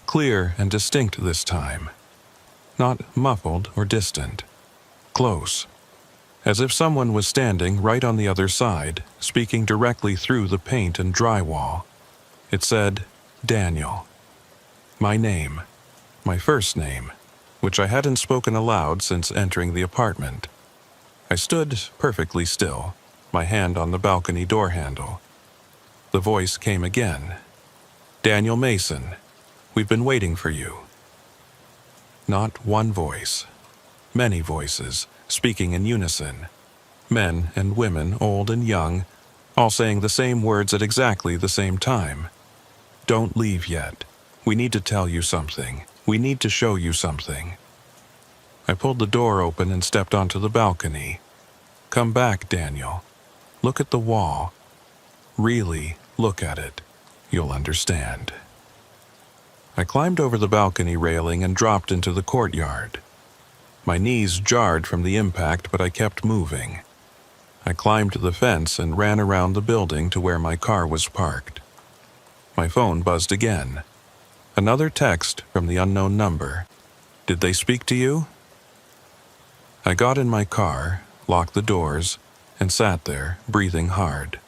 Clear and distinct this time. Not muffled or distant. Close. As if someone was standing right on the other side, speaking directly through the paint and drywall. It said, "Daniel." My name. My first name, which I hadn't spoken aloud since entering the apartment. I stood perfectly still, my hand on the balcony door handle. The voice came again. "Daniel Mason, we've been waiting for you." Not one voice. Many voices, speaking in unison. Men and women, old and young, all saying the same words at exactly the same time. "Don't leave yet. We need to tell you something. We need to show you something." I pulled the door open and stepped onto the balcony. "Come back, Daniel. Look at the wall. Really look at it. You'll understand." I climbed over the balcony railing and dropped into the courtyard. My knees jarred from the impact, but I kept moving. I climbed the fence and ran around the building to where my car was parked. My phone buzzed again. Another text from the unknown number. Did they speak to you? I got in my car, locked the doors, and sat there, breathing hard.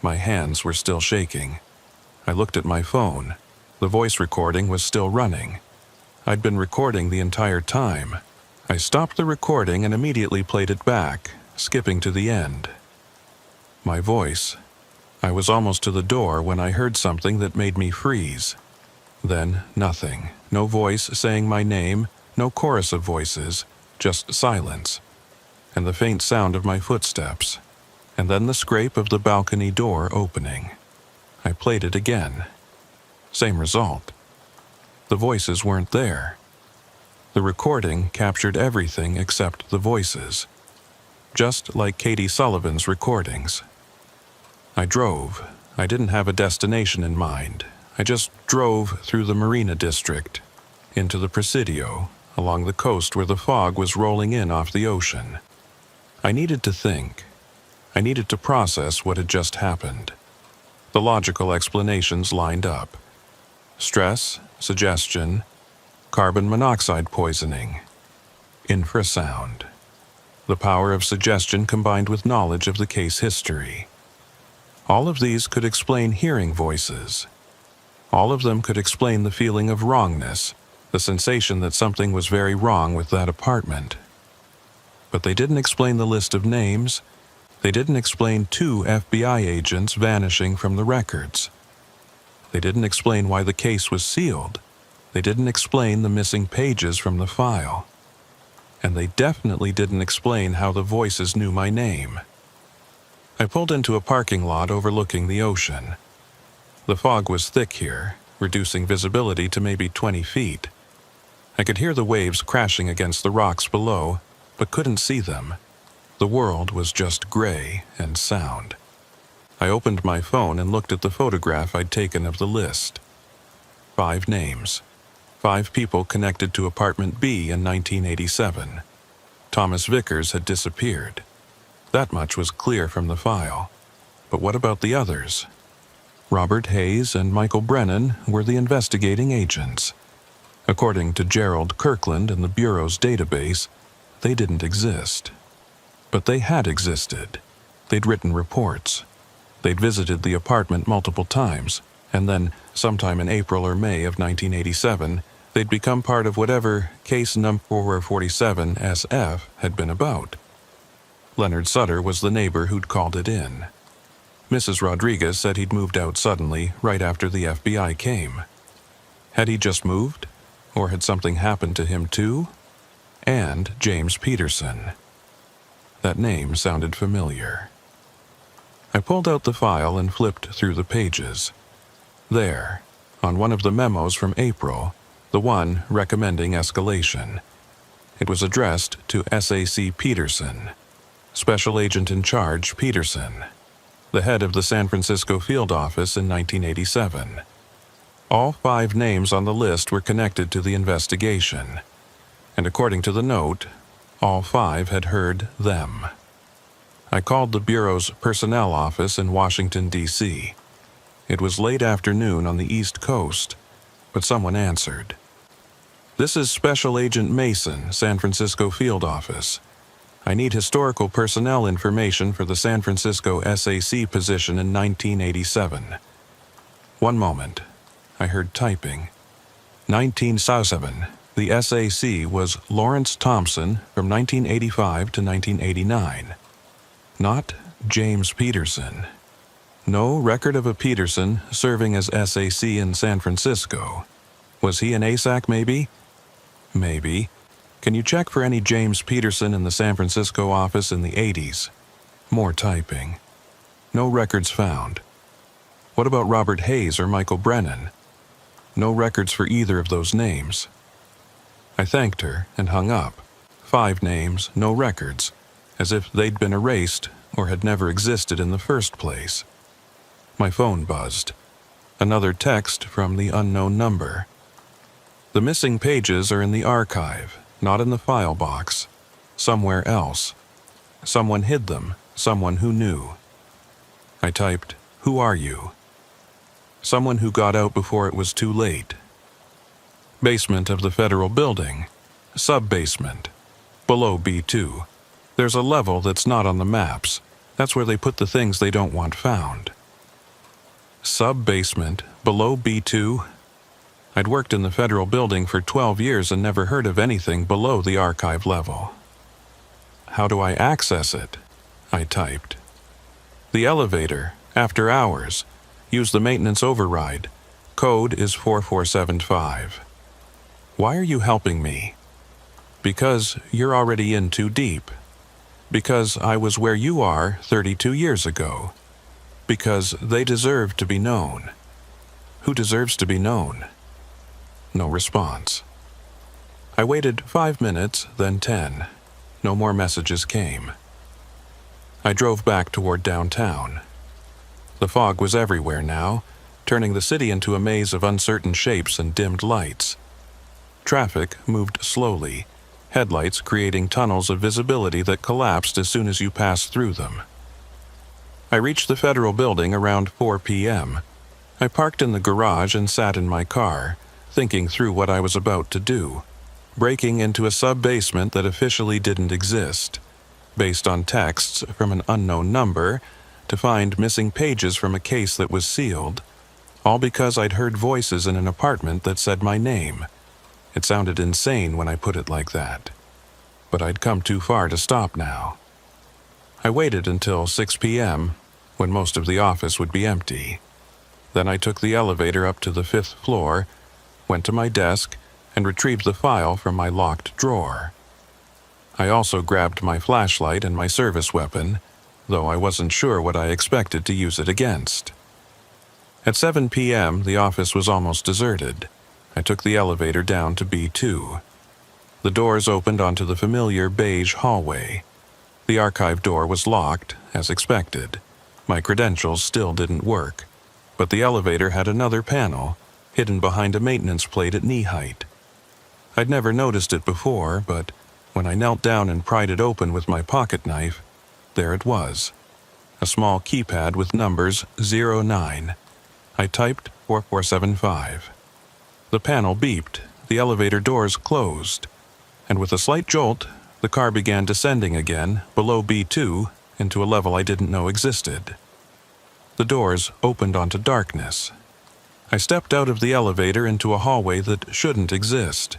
My hands were still shaking. I looked at my phone. The voice recording was still running. I'd been recording the entire time. I stopped the recording and immediately played it back, skipping to the end. My voice. I was almost to the door when I heard something that made me freeze. Then nothing. No voice saying my name, no chorus of voices, just silence. And the faint sound of my footsteps. And then the scrape of the balcony door opening. I played it again. Same result. The voices weren't there. The recording captured everything except the voices. Just like Katie Sullivan's recordings. I drove. I didn't have a destination in mind. I just drove through the Marina District, into the Presidio, along the coast where the fog was rolling in off the ocean. I needed to think. I needed to process what had just happened. The logical explanations lined up. Stress, suggestion, carbon monoxide poisoning, infrasound. The power of suggestion combined with knowledge of the case history. All of these could explain hearing voices. All of them could explain the feeling of wrongness, the sensation that something was very wrong with that apartment. But they didn't explain the list of names. They didn't explain 2 FBI agents vanishing from the records. They didn't explain why the case was sealed. They didn't explain the missing pages from the file. And they definitely didn't explain how the voices knew my name. I pulled into a parking lot overlooking the ocean. The fog was thick here, reducing visibility to maybe 20 feet. I could hear the waves crashing against the rocks below, but couldn't see them. The world was just gray and sound. I opened my phone and looked at the photograph I'd taken of the list. 5 names. 5 people connected to apartment B in 1987. Thomas Vickers had disappeared. That much was clear from the file. But what about the others? Robert Hayes and Michael Brennan were the investigating agents. According to Gerald Kirkland and the Bureau's database, they didn't exist. But they had existed. They'd written reports. They'd visited the apartment multiple times, and then, sometime in April or May of 1987, they'd become part of whatever case number 47 SF had been about. Leonard Sutter was the neighbor who'd called it in. Mrs. Rodriguez said he'd moved out suddenly right after the FBI came. Had he just moved? Or had something happened to him too? And James Peterson. That name sounded familiar. I pulled out the file and flipped through the pages. There, on one of the memos from April, the one recommending escalation. It was addressed to SAC Peterson, Special Agent in Charge Peterson, the head of the San Francisco field office in 1987. All 5 names on the list were connected to the investigation, and according to the note, all 5 had heard them. I called the Bureau's personnel office in Washington, D.C. It was late afternoon on the East Coast, but someone answered. This is Special Agent Mason, San Francisco field office. I need historical personnel information for the San Francisco SAC position in 1987. One moment. I heard typing. 1977. The SAC was Lawrence Thompson from 1985 to 1989. Not James Peterson. No record of a Peterson serving as SAC in San Francisco. Was he an ASAC maybe? Maybe. Can you check for any James Peterson in the San Francisco office in the 80s? More typing. No records found. What about Robert Hayes or Michael Brennan? No records for either of those names. I thanked her and hung up. 5 names, no records, as if they'd been erased or had never existed in the first place. My phone buzzed. Another text from the unknown number. The missing pages are in the archive, not in the file box. Somewhere else. Someone hid them, Someone who knew. I typed, "Who are you?" Someone who got out before it was too late. Basement of the federal building. Sub-basement. Below B2. There's a level that's not on the maps. That's where they put the things they don't want found. Sub-basement, below B2? I'd worked in the federal building for 12 years and never heard of anything below the archive level. How do I access it? I typed. The elevator, after hours. Use the maintenance override. Code is 4475. Why are you helping me? Because you're already in too deep. Because I was where you are 32 years ago. Because they deserve to be known. Who deserves to be known? No response. I waited 5 minutes, then 10. No more messages came. I drove back toward downtown. The fog was everywhere now, turning the city into a maze of uncertain shapes and dimmed lights. Traffic moved slowly, headlights creating tunnels of visibility that collapsed as soon as you passed through them. I reached the federal building around 4 p.m. I parked in the garage and sat in my car, thinking through what I was about to do, breaking into a sub-basement that officially didn't exist, based on texts from an unknown number, to find missing pages from a case that was sealed, all because I'd heard voices in an apartment that said my name. It sounded insane when I put it like that, but I'd come too far to stop now. I waited until 6 p.m., when most of the office would be empty. Then I took the elevator up to the 5th floor, went to my desk, and retrieved the file from my locked drawer. I also grabbed my flashlight and my service weapon, though I wasn't sure what I expected to use it against. At 7 p.m., the office was almost deserted. I took the elevator down to B2. The doors opened onto the familiar beige hallway. The archive door was locked, as expected. My credentials still didn't work, but the elevator had another panel, hidden behind a maintenance plate at knee height. I'd never noticed it before, but when I knelt down and pried it open with my pocket knife, there it was. A small keypad with numbers 09. I typed 4475. The panel beeped, the elevator doors closed, and with a slight jolt, the car began descending again, below B2, into a level I didn't know existed. The doors opened onto darkness. I stepped out of the elevator into a hallway that shouldn't exist.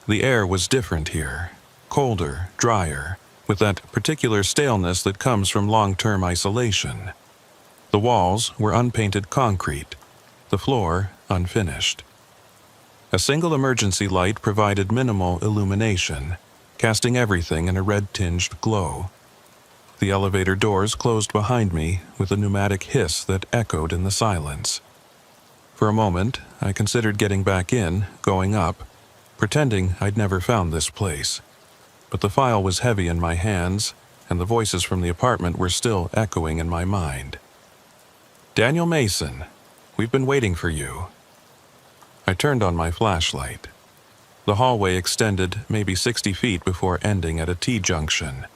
The air was different here, colder, drier, with that particular staleness that comes from long-term isolation. The walls were unpainted concrete, the floor unfinished. A single emergency light provided minimal illumination, casting everything in a red-tinged glow. The elevator doors closed behind me with a pneumatic hiss that echoed in the silence. For a moment, I considered getting back in, going up, pretending I'd never found this place. But the file was heavy in my hands, and the voices from the apartment were still echoing in my mind. "Daniel Mason, we've been waiting for you." I turned on my flashlight. The hallway extended maybe 60 feet before ending at a T-junction.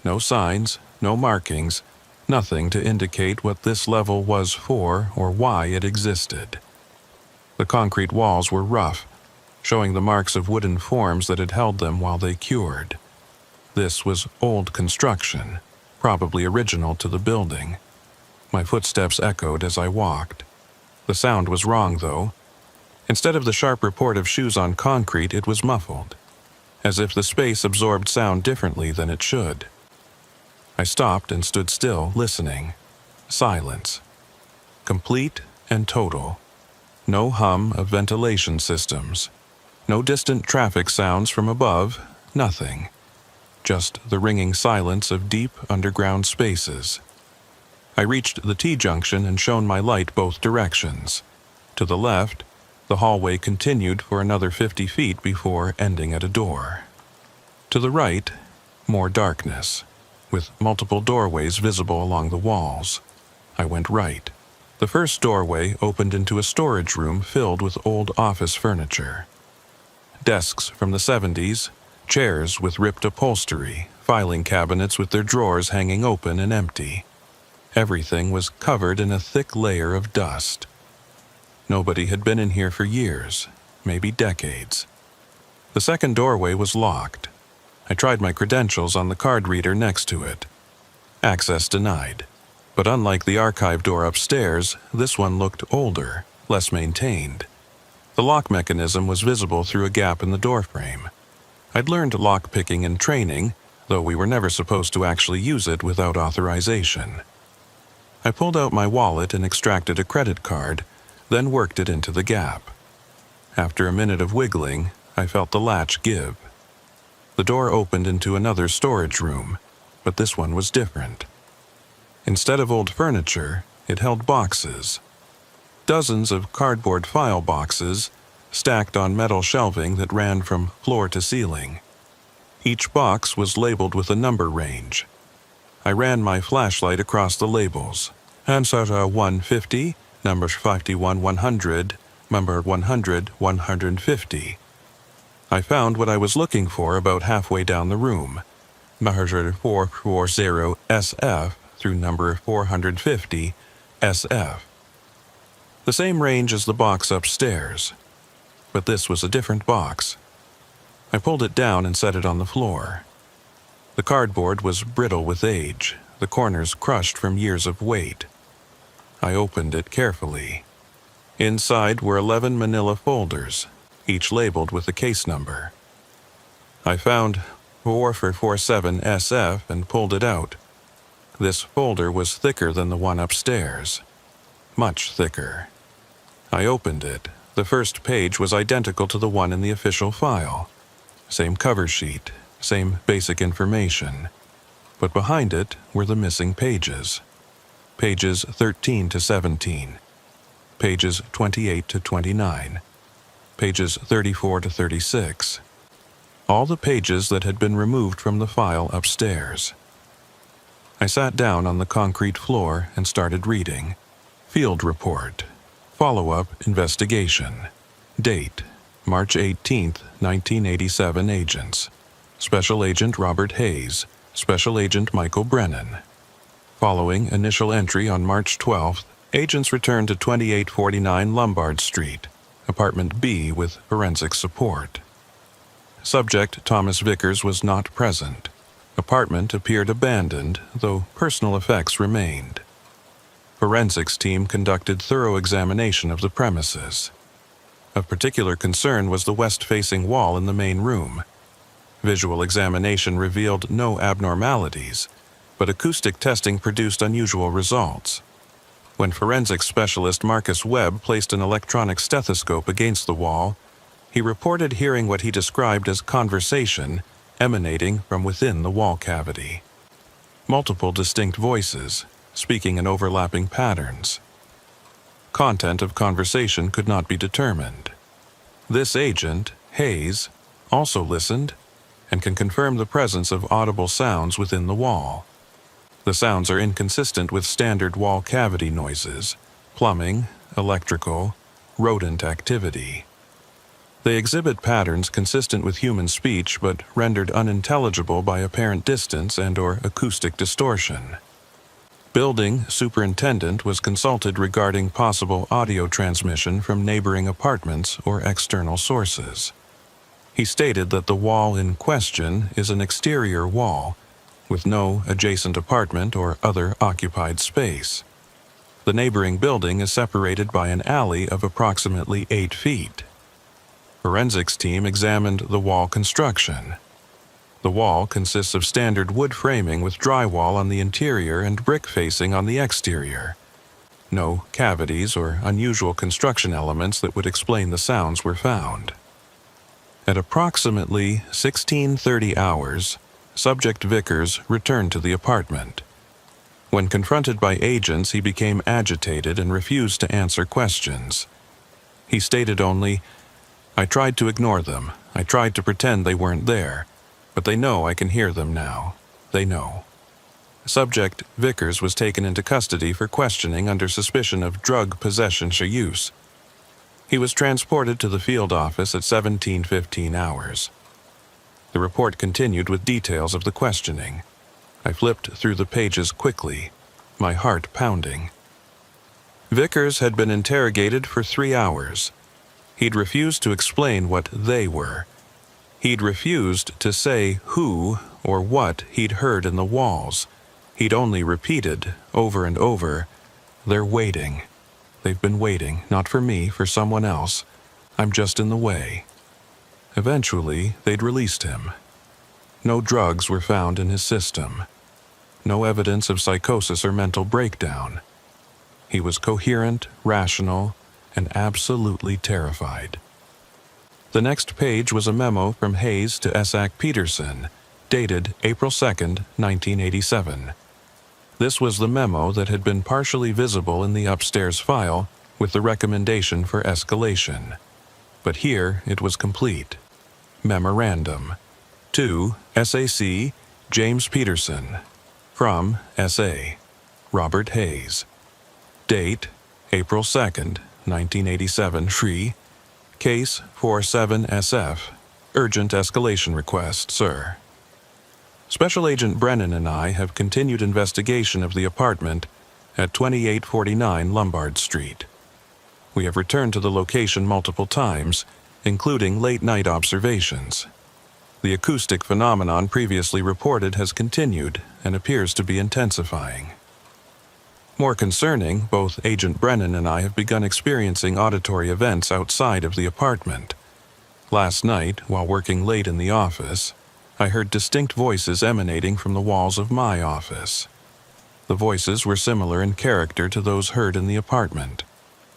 No signs, no markings, nothing to indicate what this level was for or why it existed. The concrete walls were rough, showing the marks of wooden forms that had held them while they cured. This was old construction, probably original to the building. My footsteps echoed as I walked. The sound was wrong, though. Instead of the sharp report of shoes on concrete, it was muffled, as if the space absorbed sound differently than it should. I stopped and stood still, listening. Silence. Complete and total. No hum of ventilation systems. No distant traffic sounds from above, nothing. Just the ringing silence of deep underground spaces. I reached the T-junction and shone my light both directions. To the left, the hallway continued for another 50 feet before ending at a door. To the right, more darkness, with multiple doorways visible along the walls. I went right. The first doorway opened into a storage room filled with old office furniture. Desks from the 70s, chairs with ripped upholstery, filing cabinets with their drawers hanging open and empty. Everything was covered in a thick layer of dust. Nobody had been in here for years, maybe decades. The second doorway was locked. I tried my credentials on the card reader next to it. Access denied. But unlike the archive door upstairs, this one looked older, less maintained. The lock mechanism was visible through a gap in the doorframe. I'd learned lock-picking in training, though we were never supposed to actually use it without authorization. I pulled out my wallet and extracted a credit card, then worked it into the gap. After a minute of wiggling, I felt the latch give. The door opened into another storage room, but this one was different. Instead of old furniture, it held boxes. Dozens of cardboard file boxes stacked on metal shelving that ran from floor to ceiling. Each box was labeled with a number range. I ran my flashlight across the labels. Answer 150, number 51 100, number 100 150. I found what I was looking for about halfway down the room. Number 440 SF through number 450 SF. The same range as the box upstairs, but this was a different box. I pulled it down and set it on the floor. The cardboard was brittle with age, the corners crushed from years of weight. I opened it carefully. Inside were 11 manila folders, each labeled with a case number. I found 447 SF and pulled it out. This folder was thicker than the one upstairs. Much thicker. I opened it. The first page was identical to the one in the official file. Same cover sheet, same basic information. But behind it were the missing pages. Pages 13 to 17. Pages 28 to 29. Pages 34 to 36. All the pages that had been removed from the file upstairs. I sat down on the concrete floor and started reading. Field report. Follow-up investigation. Date: March 18, 1987 agents. Special Agent Robert Hayes, Special Agent Michael Brennan. Following initial entry on March 12th, agents returned to 2849 Lombard Street, Apartment B with forensic support. Subject Thomas Vickers was not present. Apartment appeared abandoned, though personal effects remained. Forensics team conducted thorough examination of the premises. Of particular concern was the west-facing wall in the main room. Visual examination revealed no abnormalities, but acoustic testing produced unusual results. When forensics specialist Marcus Webb placed an electronic stethoscope against the wall, he reported hearing what he described as conversation emanating from within the wall cavity. Multiple distinct voices, speaking in overlapping patterns. Content of conversation could not be determined. This agent, Hayes, also listened and can confirm the presence of audible sounds within the wall. The sounds are inconsistent with standard wall cavity noises, plumbing, electrical, rodent activity. They exhibit patterns consistent with human speech but rendered unintelligible by apparent distance and/or acoustic distortion. Building superintendent was consulted regarding possible audio transmission from neighboring apartments or external sources. He stated that the wall in question is an exterior wall with no adjacent apartment or other occupied space. The neighboring building is separated by an alley of approximately 8 feet. Forensics team examined the wall construction. The wall consists of standard wood framing with drywall on the interior and brick facing on the exterior. No cavities or unusual construction elements that would explain the sounds were found. At approximately 16:30 hours, Subject Vickers returned to the apartment. When confronted by agents, he became agitated and refused to answer questions. He stated only, "I tried to ignore them. I tried to pretend they weren't there. But they know I can hear them now. They know." Subject Vickers was taken into custody for questioning under suspicion of drug possession or use. He was transported to the field office at 17:15 hours. The report continued with details of the questioning. I flipped through the pages quickly, my heart pounding. Vickers had been interrogated for 3 hours. He'd refused to explain what they were. He'd refused to say who or what he'd heard in the walls. He'd only repeated, over and over, "They're waiting. They've been waiting, not for me, for someone else. I'm just in the way." Eventually, they'd released him. No drugs were found in his system. No evidence of psychosis or mental breakdown. He was coherent, rational, and absolutely terrified. The next page was a memo from Hayes to Isaac Peterson, dated April 2nd, 1987. This was the memo that had been partially visible in the upstairs file with the recommendation for escalation. But here it was complete. Memorandum. To SAC James Peterson. From SA Robert Hayes. Date April 2nd, 1987. Free. Case 47SF. Urgent escalation request, sir. Special Agent Brennan and I have continued investigation of the apartment at 2849 Lombard Street. We have returned to the location multiple times, including late-night observations. The acoustic phenomenon previously reported has continued and appears to be intensifying. More concerning, both Agent Brennan and I have begun experiencing auditory events outside of the apartment. Last night, while working late in the office, I heard distinct voices emanating from the walls of my office. The voices were similar in character to those heard in the apartment.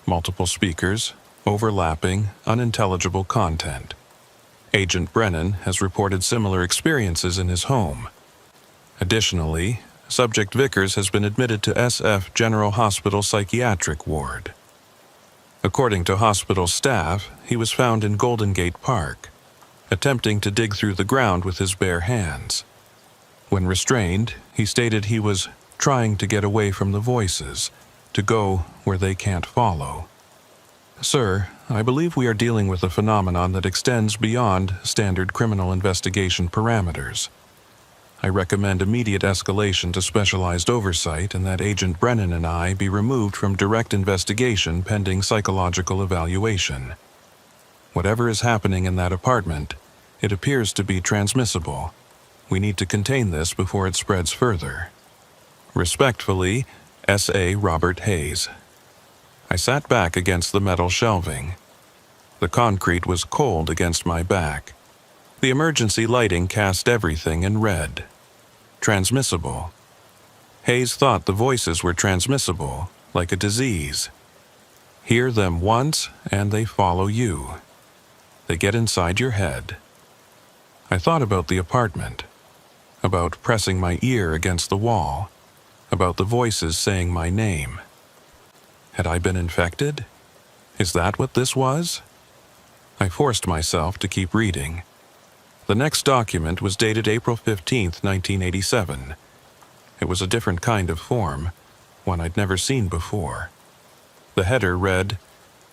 Multiple speakers, overlapping, unintelligible content. Agent Brennan has reported similar experiences in his home. Additionally, Subject Vickers has been admitted to SF General Hospital Psychiatric Ward. According to hospital staff, he was found in Golden Gate Park, attempting to dig through the ground with his bare hands. When restrained, he stated he was trying to get away from the voices, to go where they can't follow. Sir, I believe we are dealing with a phenomenon that extends beyond standard criminal investigation parameters. I recommend immediate escalation to specialized oversight and that Agent Brennan and I be removed from direct investigation pending psychological evaluation. Whatever is happening in that apartment, it appears to be transmissible. We need to contain this before it spreads further. Respectfully, S.A. Robert Hayes. I sat back against the metal shelving. The concrete was cold against my back. The emergency lighting cast everything in red. Transmissible. Hayes thought the voices were transmissible, like a disease. Hear them once, and they follow you. They get inside your head. I thought about the apartment, about pressing my ear against the wall, about the voices saying my name. Had I been infected? Is that what this was? I forced myself to keep reading. The next document was dated April 15th, 1987. It was a different kind of form, one I'd never seen before. The header read,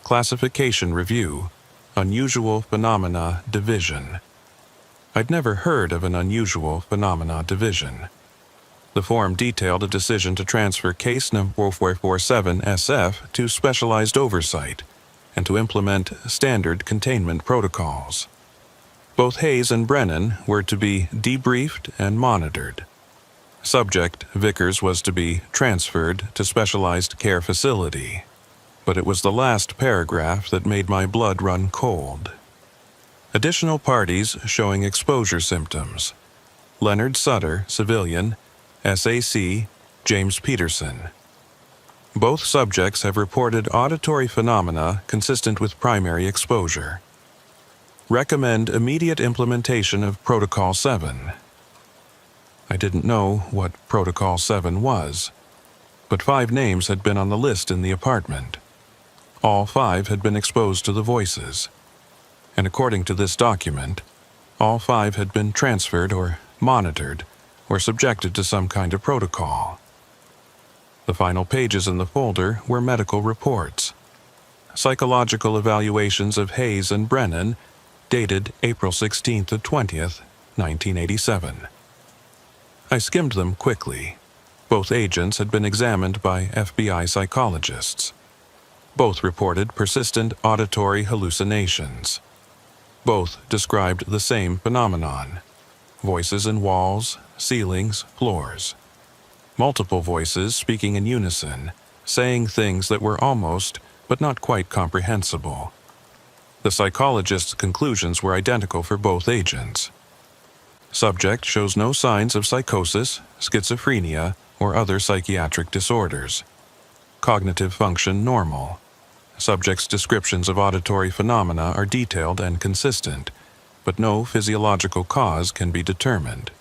Classification Review, Unusual Phenomena Division. I'd never heard of an Unusual Phenomena Division. The form detailed a decision to transfer case number 4447 SF to specialized oversight and to implement standard containment protocols. Both Hayes and Brennan were to be debriefed and monitored. Subject Vickers was to be transferred to specialized care facility. But it was the last paragraph that made my blood run cold. Additional parties showing exposure symptoms. Leonard Sutter, civilian, SAC, James Peterson. Both subjects have reported auditory phenomena consistent with primary exposure. Recommend immediate implementation of Protocol 7. I didn't know what Protocol 7 was, but 5 names had been on the list in the apartment. All 5 had been exposed to the voices, and according to this document, all 5 had been transferred or monitored or subjected to some kind of protocol. The final pages in the folder were medical reports. Psychological evaluations of Hayes and Brennan, dated April 16th to 20th, 1987. I skimmed them quickly. Both agents had been examined by FBI psychologists. Both reported persistent auditory hallucinations. Both described the same phenomenon: voices in walls, ceilings, floors. Multiple voices speaking in unison, saying things that were almost, but not quite comprehensible. The psychologist's conclusions were identical for both agents. Subject shows no signs of psychosis, schizophrenia, or other psychiatric disorders. Cognitive function normal. Subject's descriptions of auditory phenomena are detailed and consistent, but no physiological cause can be determined.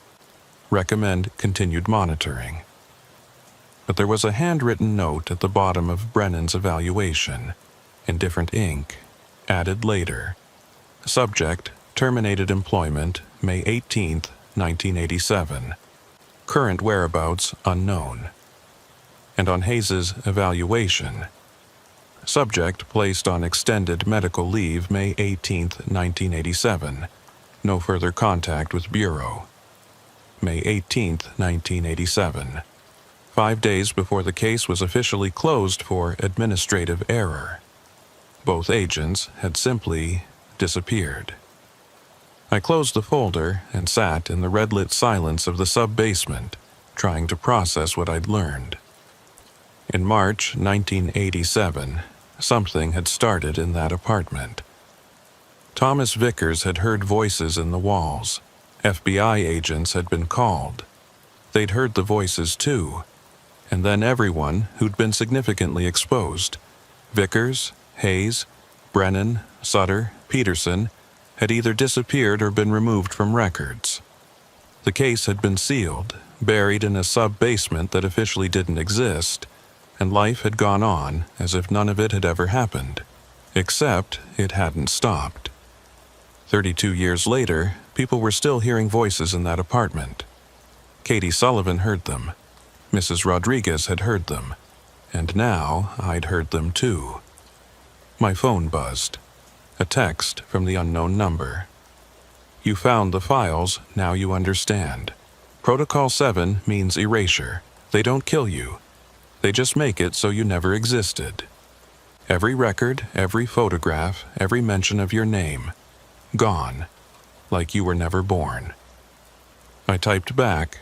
Recommend continued monitoring. But there was a handwritten note at the bottom of Brennan's evaluation, in different ink, added later. Subject, terminated employment, May 18, 1987. Current whereabouts unknown. And on Hayes's evaluation, subject placed on extended medical leave May 18, 1987. No further contact with Bureau. May 18, 1987. 5 days before the case was officially closed for administrative error. Both agents had simply disappeared. I closed the folder and sat in the red-lit silence of the sub-basement, trying to process what I'd learned. In March 1987, something had started in that apartment. Thomas Vickers had heard voices in the walls. FBI agents had been called. They'd heard the voices too. And then everyone who'd been significantly exposed, Vickers, Hayes, Brennan, Sutter, Peterson, had either disappeared or been removed from records. The case had been sealed, buried in a sub-basement that officially didn't exist, and life had gone on as if none of it had ever happened, except it hadn't stopped. 32 years later, people were still hearing voices in that apartment. Katie Sullivan heard them. Mrs. Rodriguez had heard them. And now I'd heard them too. My phone buzzed. A text from the unknown number. You found the files, now you understand. Protocol 7 means erasure. They don't kill you. They just make it so you never existed. Every record, every photograph, every mention of your name. Gone. Like you were never born. I typed back,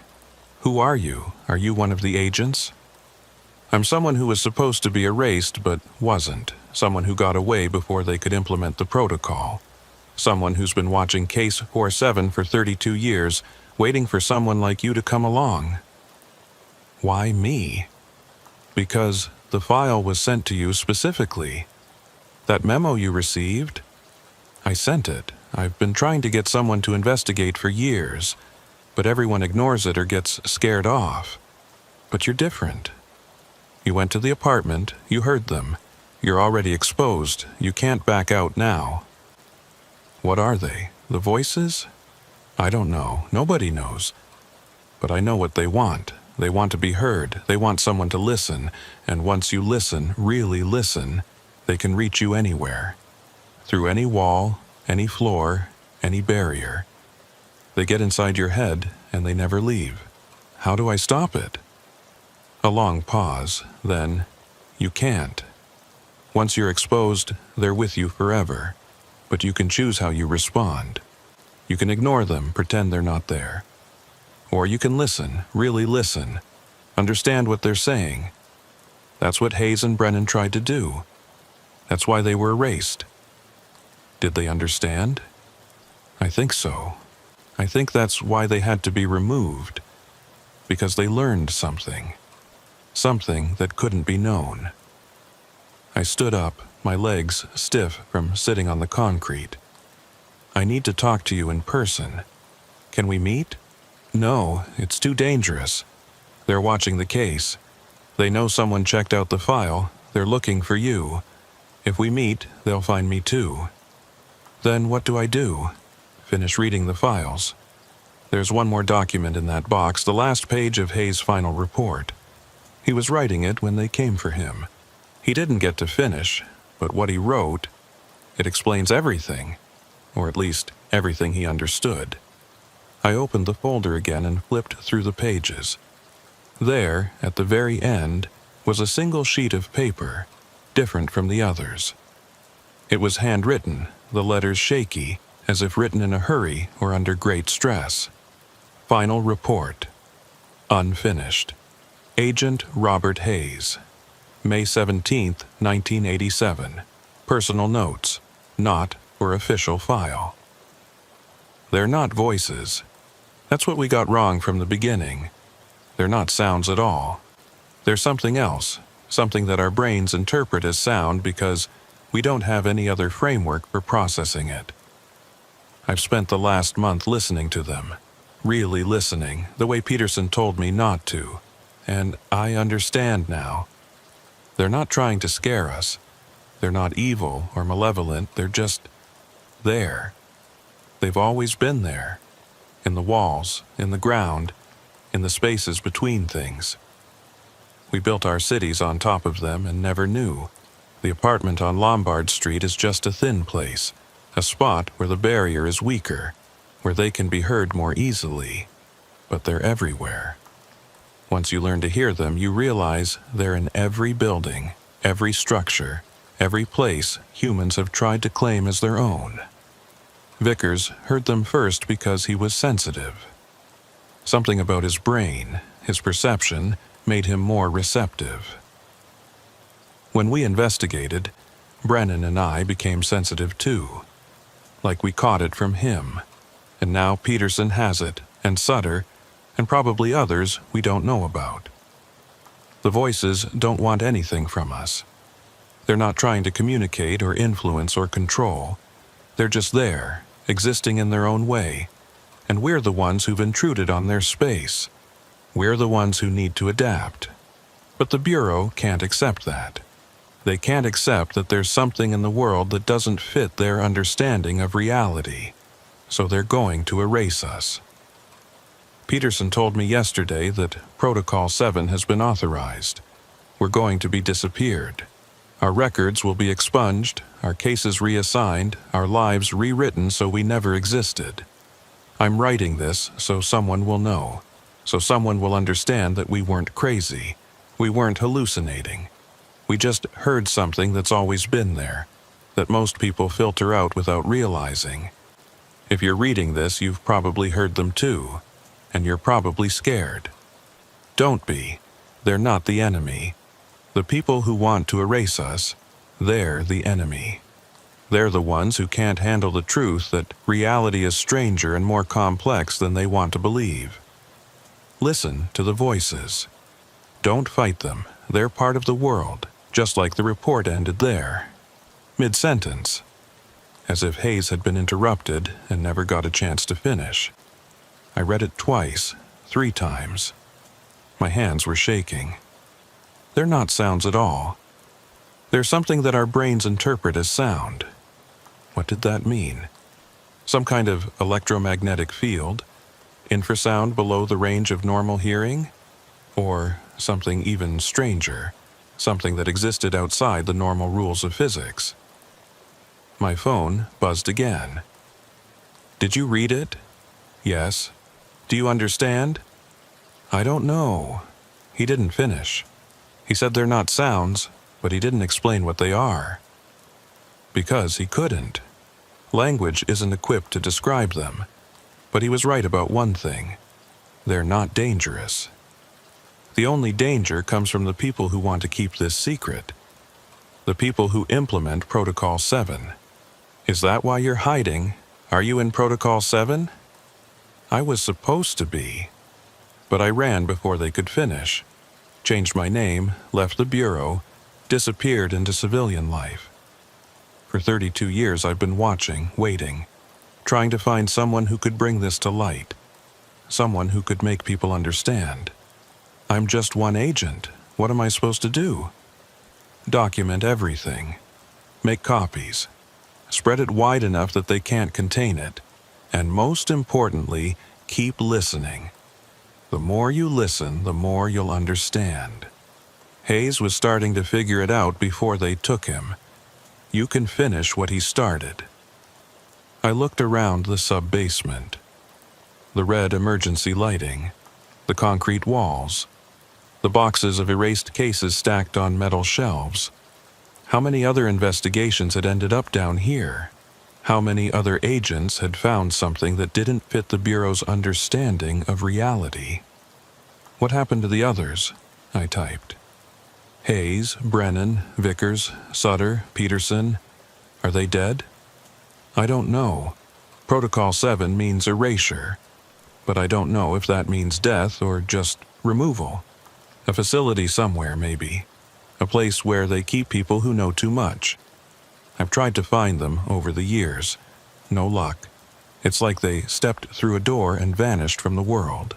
"Who are you? Are you one of the agents?" "I'm someone who was supposed to be erased but wasn't. Someone who got away before they could implement the protocol. Someone who's been watching Case 47 for 32 years, waiting for someone like you to come along." "Why me?" "Because the file was sent to you specifically. That memo you received?" "I sent it. I've been trying to get someone to investigate for years, but everyone ignores it or gets scared off. But you're different. You went to the apartment, you heard them. You're already exposed. You can't back out now." "What are they? The voices?" "I don't know. Nobody knows. But I know what they want. They want to be heard. They want someone to listen. And once you listen, really listen, they can reach you anywhere. Through any wall, any floor, any barrier. They get inside your head and they never leave. How do I stop it?" A long pause, then, "You can't. Once you're exposed, they're with you forever. But you can choose how you respond. You can ignore them, pretend they're not there. Or you can listen, really listen. Understand what they're saying. That's what Hayes and Brennan tried to do. That's why they were erased." "Did they understand?" "I think so. I think that's why they had to be removed. Because they learned something. Something that couldn't be known." I stood up, my legs stiff from sitting on the concrete. "I need to talk to you in person. Can we meet?" "No, it's too dangerous. They're watching the case. They know someone checked out the file. They're looking for you. If we meet, they'll find me too." "Then what do I do?" "Finish reading the files. There's one more document in that box, the last page of Hayes' final report. He was writing it when they came for him. He didn't get to finish, but what he wrote, it explains everything, or at least everything he understood. I opened the folder again and flipped through the pages. There, at the very end, was a single sheet of paper, different from the others. It was handwritten, the letters shaky, as if written in a hurry or under great stress. Final report. Unfinished. Agent Robert Hayes. May 17, 1987. Personal notes. Not for official file. They're not voices. That's what we got wrong from the beginning. They're not sounds at all. They're something else, something that our brains interpret as sound because we don't have any other framework for processing it. I've spent the last month listening to them, really listening, the way Peterson told me not to, and I understand now. They're not trying to scare us. They're not evil or malevolent, they're just there. They've always been there, in the walls, in the ground, in the spaces between things. We built our cities on top of them and never knew. The apartment on Lombard Street is just a thin place, a spot where the barrier is weaker, where they can be heard more easily, but they're everywhere. Once you learn to hear them, you realize they're in every building, every structure, every place humans have tried to claim as their own. Vickers heard them first because he was sensitive. Something about his brain, his perception, made him more receptive. When we investigated, Brennan and I became sensitive too. Like we caught it from him. And now Peterson has it, and Sutter, and probably others we don't know about. The voices don't want anything from us. They're not trying to communicate or influence or control. They're just there, existing in their own way, and we're the ones who've intruded on their space. We're the ones who need to adapt. But the Bureau can't accept that. They can't accept that there's something in the world that doesn't fit their understanding of reality, so they're going to erase us. Peterson told me yesterday that Protocol 7 has been authorized. We're going to be disappeared. Our records will be expunged, our cases reassigned, our lives rewritten so we never existed. I'm writing this so someone will know, so someone will understand that we weren't crazy, we weren't hallucinating. We just heard something that's always been there, that most people filter out without realizing. If you're reading this, you've probably heard them too, and you're probably scared. Don't be. They're not the enemy. The people who want to erase us, they're the enemy. They're the ones who can't handle the truth that reality is stranger and more complex than they want to believe. Listen to the voices. Don't fight them. They're part of the world, just like the report ended there. Mid-sentence. As if Hayes had been interrupted and never got a chance to finish. I read it twice, 3 times. My hands were shaking. They're not sounds at all. They're something that our brains interpret as sound. What did that mean? Some kind of electromagnetic field? Infrasound below the range of normal hearing? Or something even stranger, something that existed outside the normal rules of physics? My phone buzzed again. Did you read it? Yes. Do you understand? I don't know. He didn't finish. He said they're not sounds, but he didn't explain what they are. Because he couldn't. Language isn't equipped to describe them. But he was right about one thing. They're not dangerous. The only danger comes from the people who want to keep this secret. The people who implement Protocol 7. Is that why you're hiding? Are you in Protocol 7? I was supposed to be. But I ran before they could finish. Changed my name, left the Bureau, disappeared into civilian life. For 32 years I've been watching, waiting, trying to find someone who could bring this to light, someone who could make people understand. I'm just one agent. What am I supposed to do? Document everything. Make copies. Spread it wide enough that they can't contain it. And most importantly, keep listening. The more you listen, the more you'll understand. Hayes was starting to figure it out before they took him. You can finish what he started. I looked around the sub-basement. the red emergency lighting, the concrete walls, the boxes of erased cases stacked on metal shelves. How many other investigations had ended up down here? How many other agents had found something that didn't fit the Bureau's understanding of reality? What happened to the others? I typed. Hayes, Brennan, Vickers, Sutter, Peterson. Are they dead? I don't know. Protocol 7 means erasure, but I don't know if that means death or just removal. A facility somewhere, maybe. A place where they keep people who know too much. I've tried to find them over the years. No luck. It's like they stepped through a door and vanished from the world.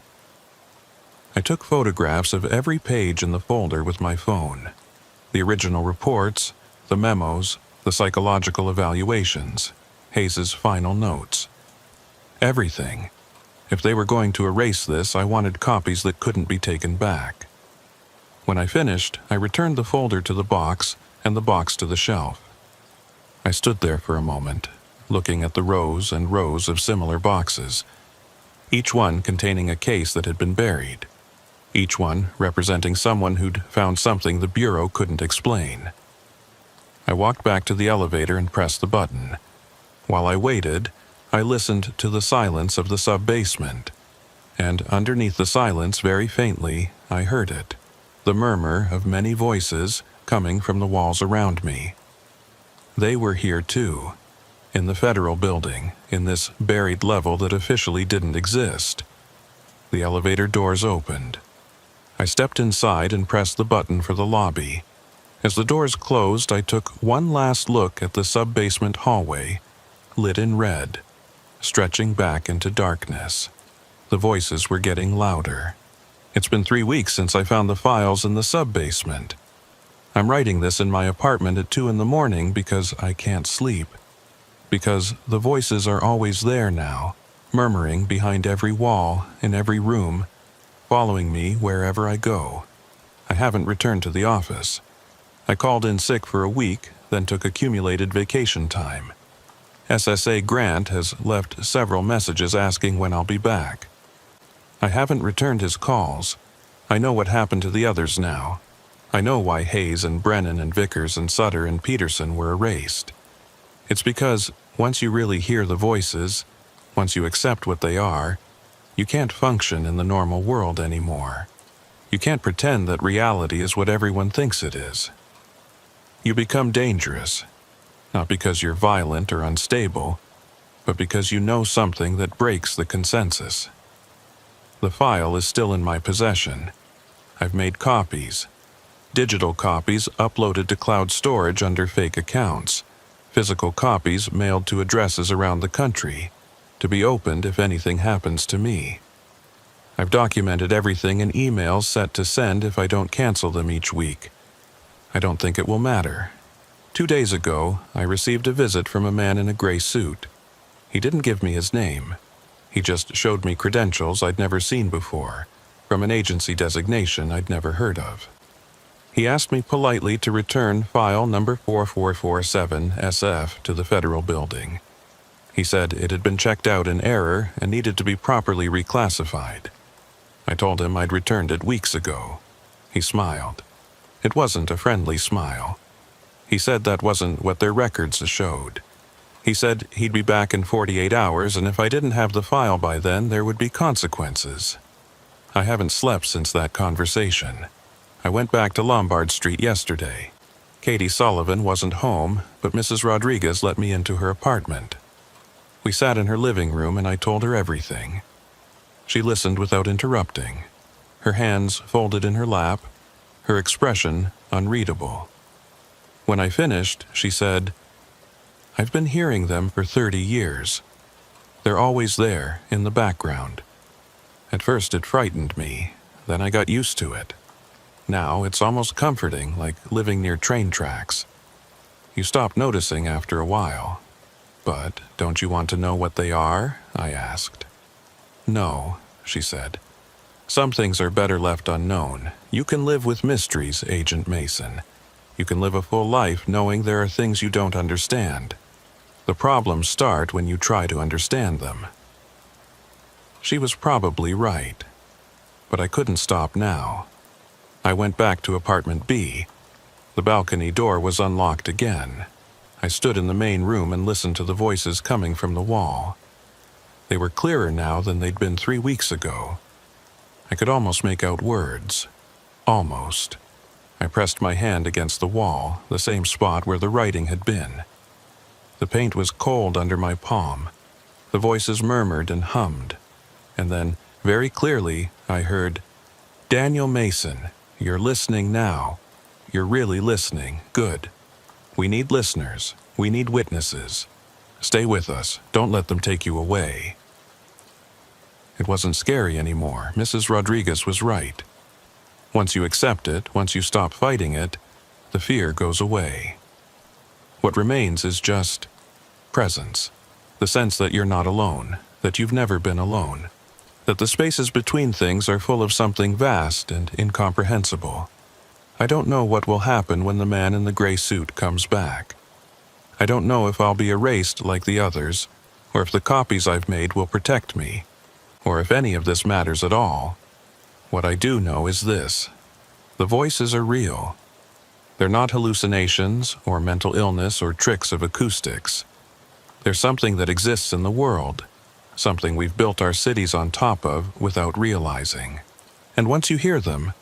I took photographs of every page in the folder with my phone. The original reports, the memos, the psychological evaluations, Hayes's final notes. Everything. If they were going to erase this, I wanted copies that couldn't be taken back. When I finished, I returned the folder to the box and the box to the shelf. I stood there for a moment, looking at the rows and rows of similar boxes, each one containing a case that had been buried, each one representing someone who'd found something the Bureau couldn't explain. I walked back to the elevator and pressed the button. While I waited, I listened to the silence of the sub-basement, and underneath the silence, very faintly, I heard it, the murmur of many voices coming from the walls around me. They were here too, in the federal building, in this buried level that officially didn't exist. The elevator doors opened. I stepped inside and pressed the button for the lobby. As the doors closed, I took one last look at the sub-basement hallway, lit in red, stretching back into darkness. The voices were getting louder. It's been 3 weeks since I found the files in the sub-basement. I'm writing this in my apartment at 2 a.m. because I can't sleep. Because the voices are always there now, murmuring behind every wall, in every room, following me wherever I go. I haven't returned to the office. I called in sick for a week, then took accumulated vacation time. SSA Grant has left several messages asking when I'll be back. I haven't returned his calls. I know what happened to the others now. I know why Hayes and Brennan and Vickers and Sutter and Peterson were erased. It's because once you really hear the voices, once you accept what they are, you can't function in the normal world anymore. You can't pretend that reality is what everyone thinks it is. You become dangerous, not because you're violent or unstable, but because you know something that breaks the consensus. The file is still in my possession. I've made copies. Digital copies uploaded to cloud storage under fake accounts. Physical copies mailed to addresses around the country, to be opened if anything happens to me. I've documented everything in emails set to send if I don't cancel them each week. I don't think it will matter. 2 days ago, I received a visit from a man in a gray suit. He didn't give me his name. He just showed me credentials I'd never seen before, from an agency designation I'd never heard of. He asked me politely to return file number 4447 SF to the federal building. He said it had been checked out in error and needed to be properly reclassified. I told him I'd returned it weeks ago. He smiled. It wasn't a friendly smile. He said that wasn't what their records showed. He said he'd be back in 48 hours, and if I didn't have the file by then, there would be consequences. I haven't slept since that conversation. I went back to Lombard Street yesterday. Katie Sullivan wasn't home, but Mrs. Rodriguez let me into her apartment. We sat in her living room and I told her everything. She listened without interrupting, her hands folded in her lap, her expression unreadable. When I finished, she said, "I've been hearing them for 30 years. They're always there, in the background. At first it frightened me, then I got used to it. Now it's almost comforting, like living near train tracks. You stop noticing after a while. But don't you want to know what they are?" I asked. "No," she said. "Some things are better left unknown. You can live with mysteries, Agent Mason. You can live a full life knowing there are things you don't understand. The problems start when you try to understand them." She was probably right. But I couldn't stop now. I went back to apartment B. The balcony door was unlocked again. I stood in the main room and listened to the voices coming from the wall. They were clearer now than they'd been 3 weeks ago. I could almost make out words. Almost. I pressed my hand against the wall, the same spot where the writing had been. The paint was cold under my palm. The voices murmured and hummed. And then, very clearly, I heard, "Daniel Mason, you're listening now. You're really listening. Good. We need listeners. We need witnesses. Stay with us. Don't let them take you away." It wasn't scary anymore. Mrs. Rodriguez was right. Once you accept it, once you stop fighting it, the fear goes away. What remains is just presence. The sense that you're not alone, that you've never been alone, that the spaces between things are full of something vast and incomprehensible. I don't know what will happen when the man in the gray suit comes back. I don't know if I'll be erased like the others, or if the copies I've made will protect me, or if any of this matters at all. What I do know is this: the voices are real. They're not hallucinations or mental illness or tricks of acoustics. They're something that exists in the world, something we've built our cities on top of without realizing. And once you hear them,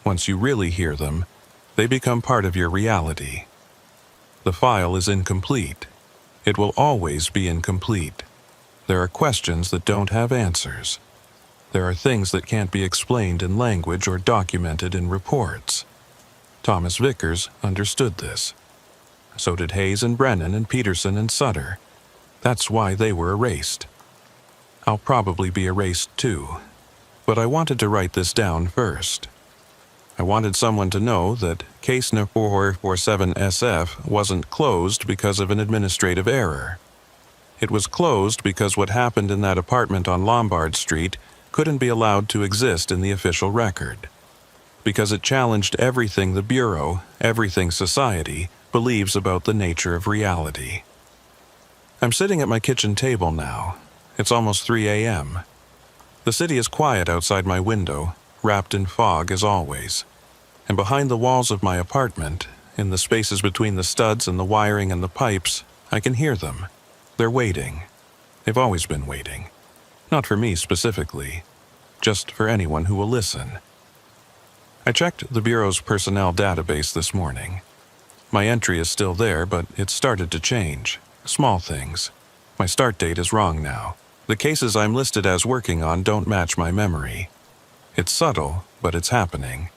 once you really hear them, they become part of your reality. The file is incomplete. It will always be incomplete. There are questions that don't have answers. There are things that can't be explained in language or documented in reports. Thomas Vickers understood this. So did Hayes and Brennan and Peterson and Sutter. That's why they were erased. I'll probably be erased too, but I wanted to write this down first. I wanted someone to know that case number 447SF wasn't closed because of an administrative error. It was closed because what happened in that apartment on Lombard Street couldn't be allowed to exist in the official record. Because it challenged everything the Bureau, everything society, believes about the nature of reality. I'm sitting at my kitchen table now. It's almost 3 a.m. The city is quiet outside my window, wrapped in fog as always. And behind the walls of my apartment, in the spaces between the studs and the wiring and the pipes, I can hear them. They're waiting. They've always been waiting. Not for me specifically, just for anyone who will listen. I checked the Bureau's personnel database this morning. My entry is still there, but it's started to change. Small things. My start date is wrong now. The cases I'm listed as working on don't match my memory. It's subtle, but it's happening.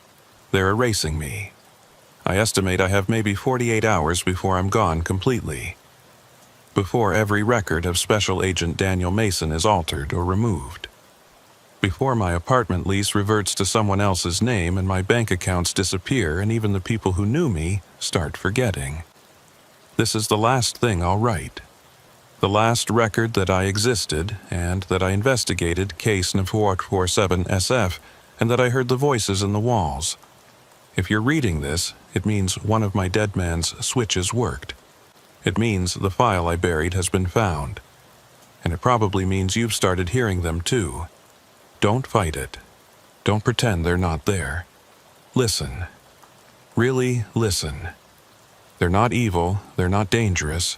They're erasing me. I estimate I have maybe 48 hours before I'm gone completely. Before every record of Special Agent Daniel Mason is altered or removed. Before my apartment lease reverts to someone else's name and my bank accounts disappear and even the people who knew me start forgetting. This is the last thing I'll write. The last record that I existed and that I investigated case number 447SF and that I heard the voices in the walls. If you're reading this, it means one of my dead man's switches worked. It means the file I buried has been found. And it probably means you've started hearing them too. Don't fight it. Don't pretend they're not there. Listen. Really listen. They're not evil, they're not dangerous.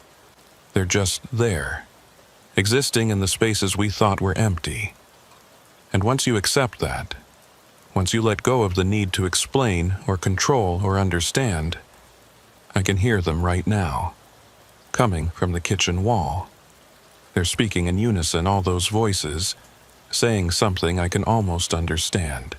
They're just there, existing in the spaces we thought were empty. And once you accept that, once you let go of the need to explain or control or understand, I can hear them right now, coming from the kitchen wall. They're speaking in unison, all those voices, saying something I can almost understand.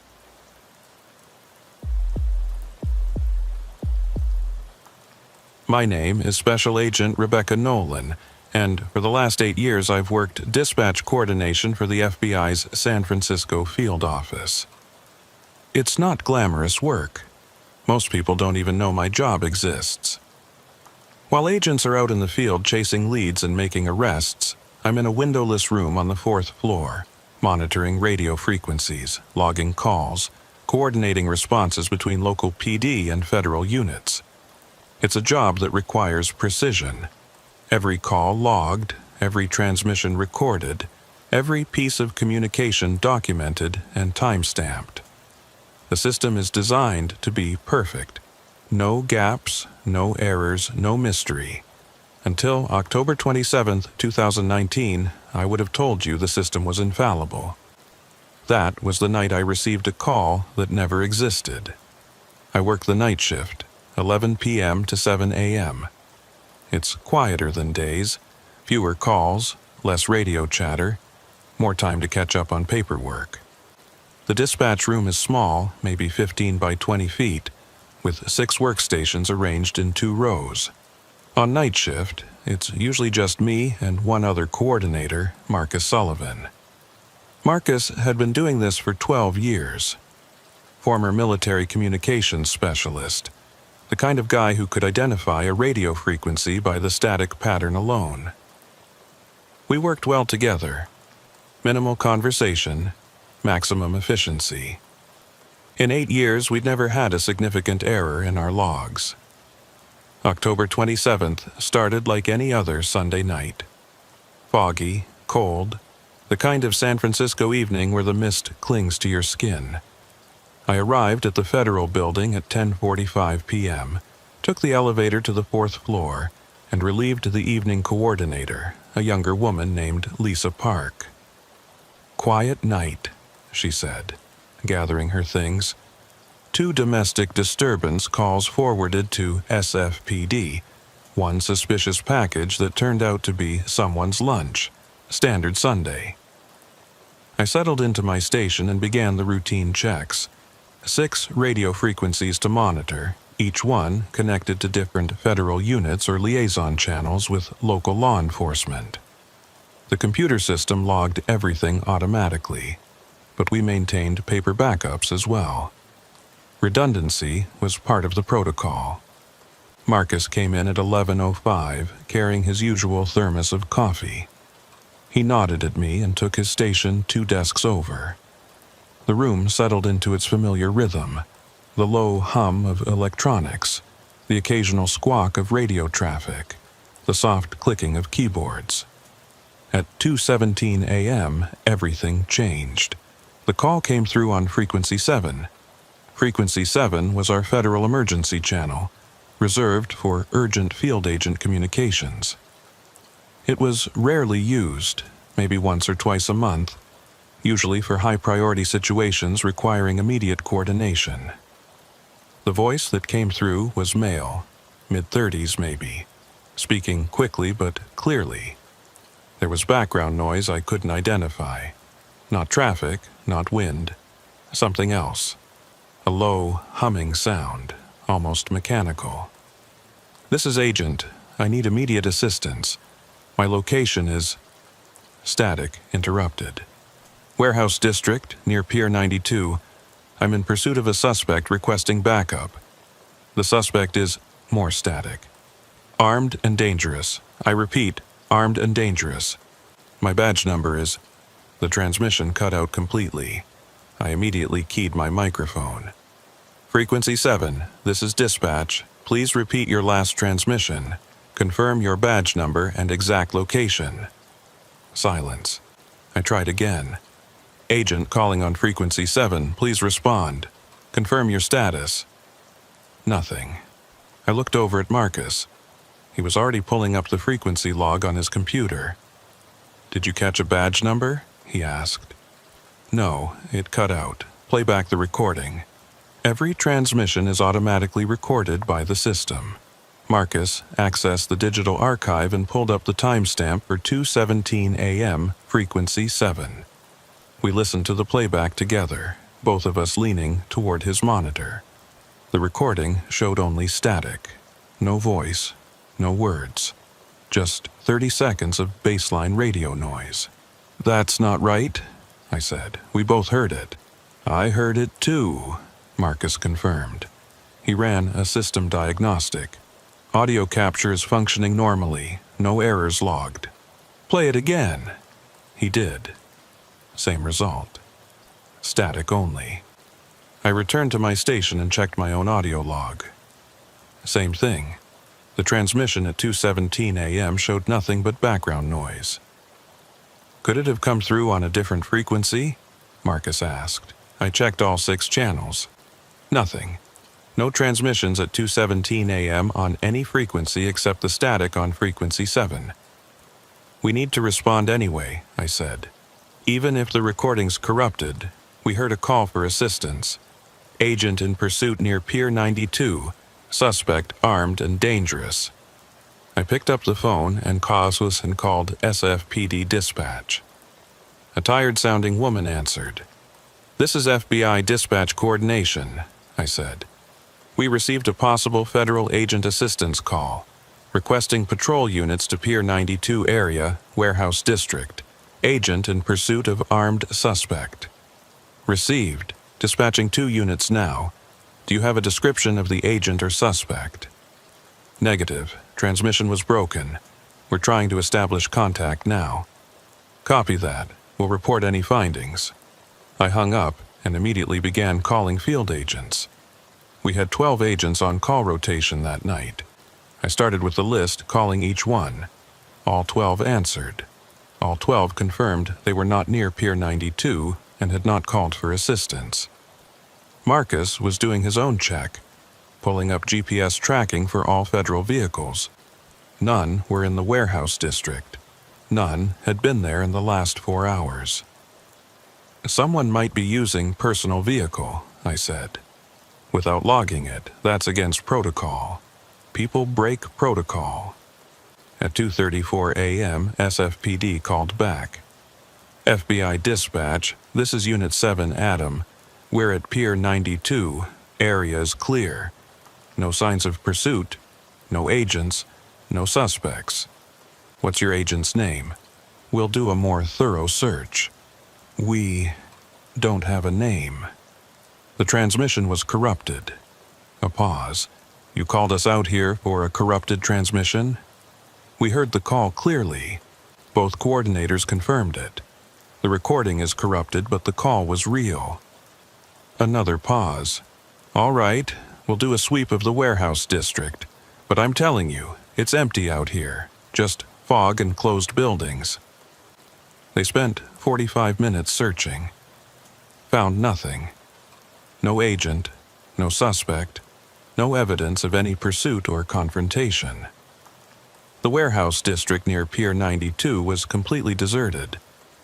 My name is Special Agent Rebecca Nolan, and for the last 8 years I've worked dispatch coordination for the FBI's San Francisco field office. It's not glamorous work. Most people don't even know my job exists. While agents are out in the field chasing leads and making arrests, I'm in a windowless room on the 4th floor, monitoring radio frequencies, logging calls, coordinating responses between local PD and federal units. It's a job that requires precision. Every call logged, every transmission recorded, Every piece of communication documented and time-stamped. The system is designed to be perfect. No gaps, no errors, no mystery. Until October 27, 2019, I would have told you the system was infallible. That was the night I received a call that never existed. I work the night shift, 11 p.m. to 7 a.m. It's quieter than days, fewer calls, less radio chatter, more time to catch up on paperwork. The dispatch room is small, maybe 15 by 20 feet, with 6 workstations arranged in 2 rows. On night shift, it's usually just me and one other coordinator, Marcus Sullivan. Marcus had been doing this for 12 years. Former military communications specialist, the kind of guy who could identify a radio frequency by the static pattern alone. We worked well together. Minimal conversation, maximum efficiency. In 8 years, we'd never had a significant error in our logs. October 27th started like any other Sunday night. Foggy, cold, the kind of San Francisco evening where the mist clings to your skin. I arrived at the Federal Building at 10:45 p.m., took the elevator to the 4th floor, and relieved the evening coordinator, a younger woman named Lisa Park. "Quiet night," she said, gathering her things. 2 domestic disturbance calls forwarded to SFPD, 1 suspicious package that turned out to be someone's lunch, standard Sunday. I settled into my station and began the routine checks. 6 radio frequencies to monitor, each one connected to different federal units or liaison channels with local law enforcement. The computer system logged everything automatically, but we maintained paper backups as well. Redundancy was part of the protocol. Marcus came in at 11:05, carrying his usual thermos of coffee. He nodded at me and took his station 2 desks over. The room settled into its familiar rhythm, the low hum of electronics, the occasional squawk of radio traffic, the soft clicking of keyboards. At 2:17 a.m., everything changed. The call came through on frequency 7. Frequency 7 was our federal emergency channel, reserved for urgent field agent communications. It was rarely used, maybe once or twice a month, usually for high-priority situations requiring immediate coordination. The voice that came through was male, mid-30s maybe, speaking quickly but clearly. There was background noise I couldn't identify. Not traffic, not wind, something else. A low, humming sound, almost mechanical. "This is Agent. I need immediate assistance. My location is..." Static interrupted. "Warehouse District, near Pier 92. I'm in pursuit of a suspect requesting backup. The suspect is..." More static. "Armed and dangerous. I repeat, armed and dangerous. My badge number is..." The transmission cut out completely. I immediately keyed my microphone. "Frequency 7, this is dispatch. Please repeat your last transmission. Confirm your badge number and exact location." Silence. I tried again. "Agent calling on frequency 7, please respond. Confirm your status." Nothing. I looked over at Marcus. He was already pulling up the frequency log on his computer. "Did you catch a badge number?" he asked. "No, it cut out. Play back the recording." Every transmission is automatically recorded by the system. Marcus accessed the digital archive and pulled up the timestamp for 2:17 a.m., frequency 7. We listened to the playback together, both of us leaning toward his monitor. The recording showed only static. No voice, no words. Just 30 seconds of baseline radio noise. "That's not right," I said. "We both heard it." "I heard it too," Marcus confirmed. He ran a system diagnostic. "Audio capture is functioning normally, no errors logged." "Play it again." He did. Same result. Static only. I returned to my station and checked my own audio log. Same thing. The transmission at 2:17 a.m. showed nothing but background noise. Could it have come through on a different frequency? Marcus asked. I checked all 6 channels. Nothing. No transmissions at 2:17 a.m. on any frequency except the static on frequency 7. We need to respond anyway, I said. Even if the recording's corrupted, we heard a call for assistance. Agent in pursuit near Pier 92. Suspect armed and dangerous. I picked up the phone and Coswas and called SFPD dispatch. A tired-sounding woman answered. This is FBI dispatch coordination, I said. We received a possible federal agent assistance call, requesting patrol units to Pier 92 area, Warehouse District. Agent in pursuit of armed suspect. Received. Dispatching 2 units now. Do you have a description of the agent or suspect? Negative. Transmission was broken. We're trying to establish contact now. Copy that. We'll report any findings. I hung up and immediately began calling field agents. We had 12 agents on call rotation that night. I started with the list, calling each one. All 12 answered. All 12 confirmed they were not near Pier 92 and had not called for assistance. Marcus was doing his own check, pulling up GPS tracking for all federal vehicles. None were in the Warehouse District. None had been there in the last 4 hours. Someone might be using personal vehicle, I said. Without logging it, that's against protocol. People break protocol. At 2:34 a.m., SFPD called back. FBI dispatch, this is Unit 7 Adam. We're at Pier 92. Area is clear. No signs of pursuit. No agents. No suspects. What's your agent's name? We'll do a more thorough search. We don't have a name. The transmission was corrupted. A pause. You called us out here for a corrupted transmission? We heard the call clearly. Both coordinators confirmed it. The recording is corrupted, but the call was real. Another pause. All right, we'll do a sweep of the Warehouse District. But I'm telling you, it's empty out here. Just fog and closed buildings. They spent 45 minutes searching. Found nothing. No agent, no suspect, no evidence of any pursuit or confrontation. The Warehouse District near Pier 92 was completely deserted.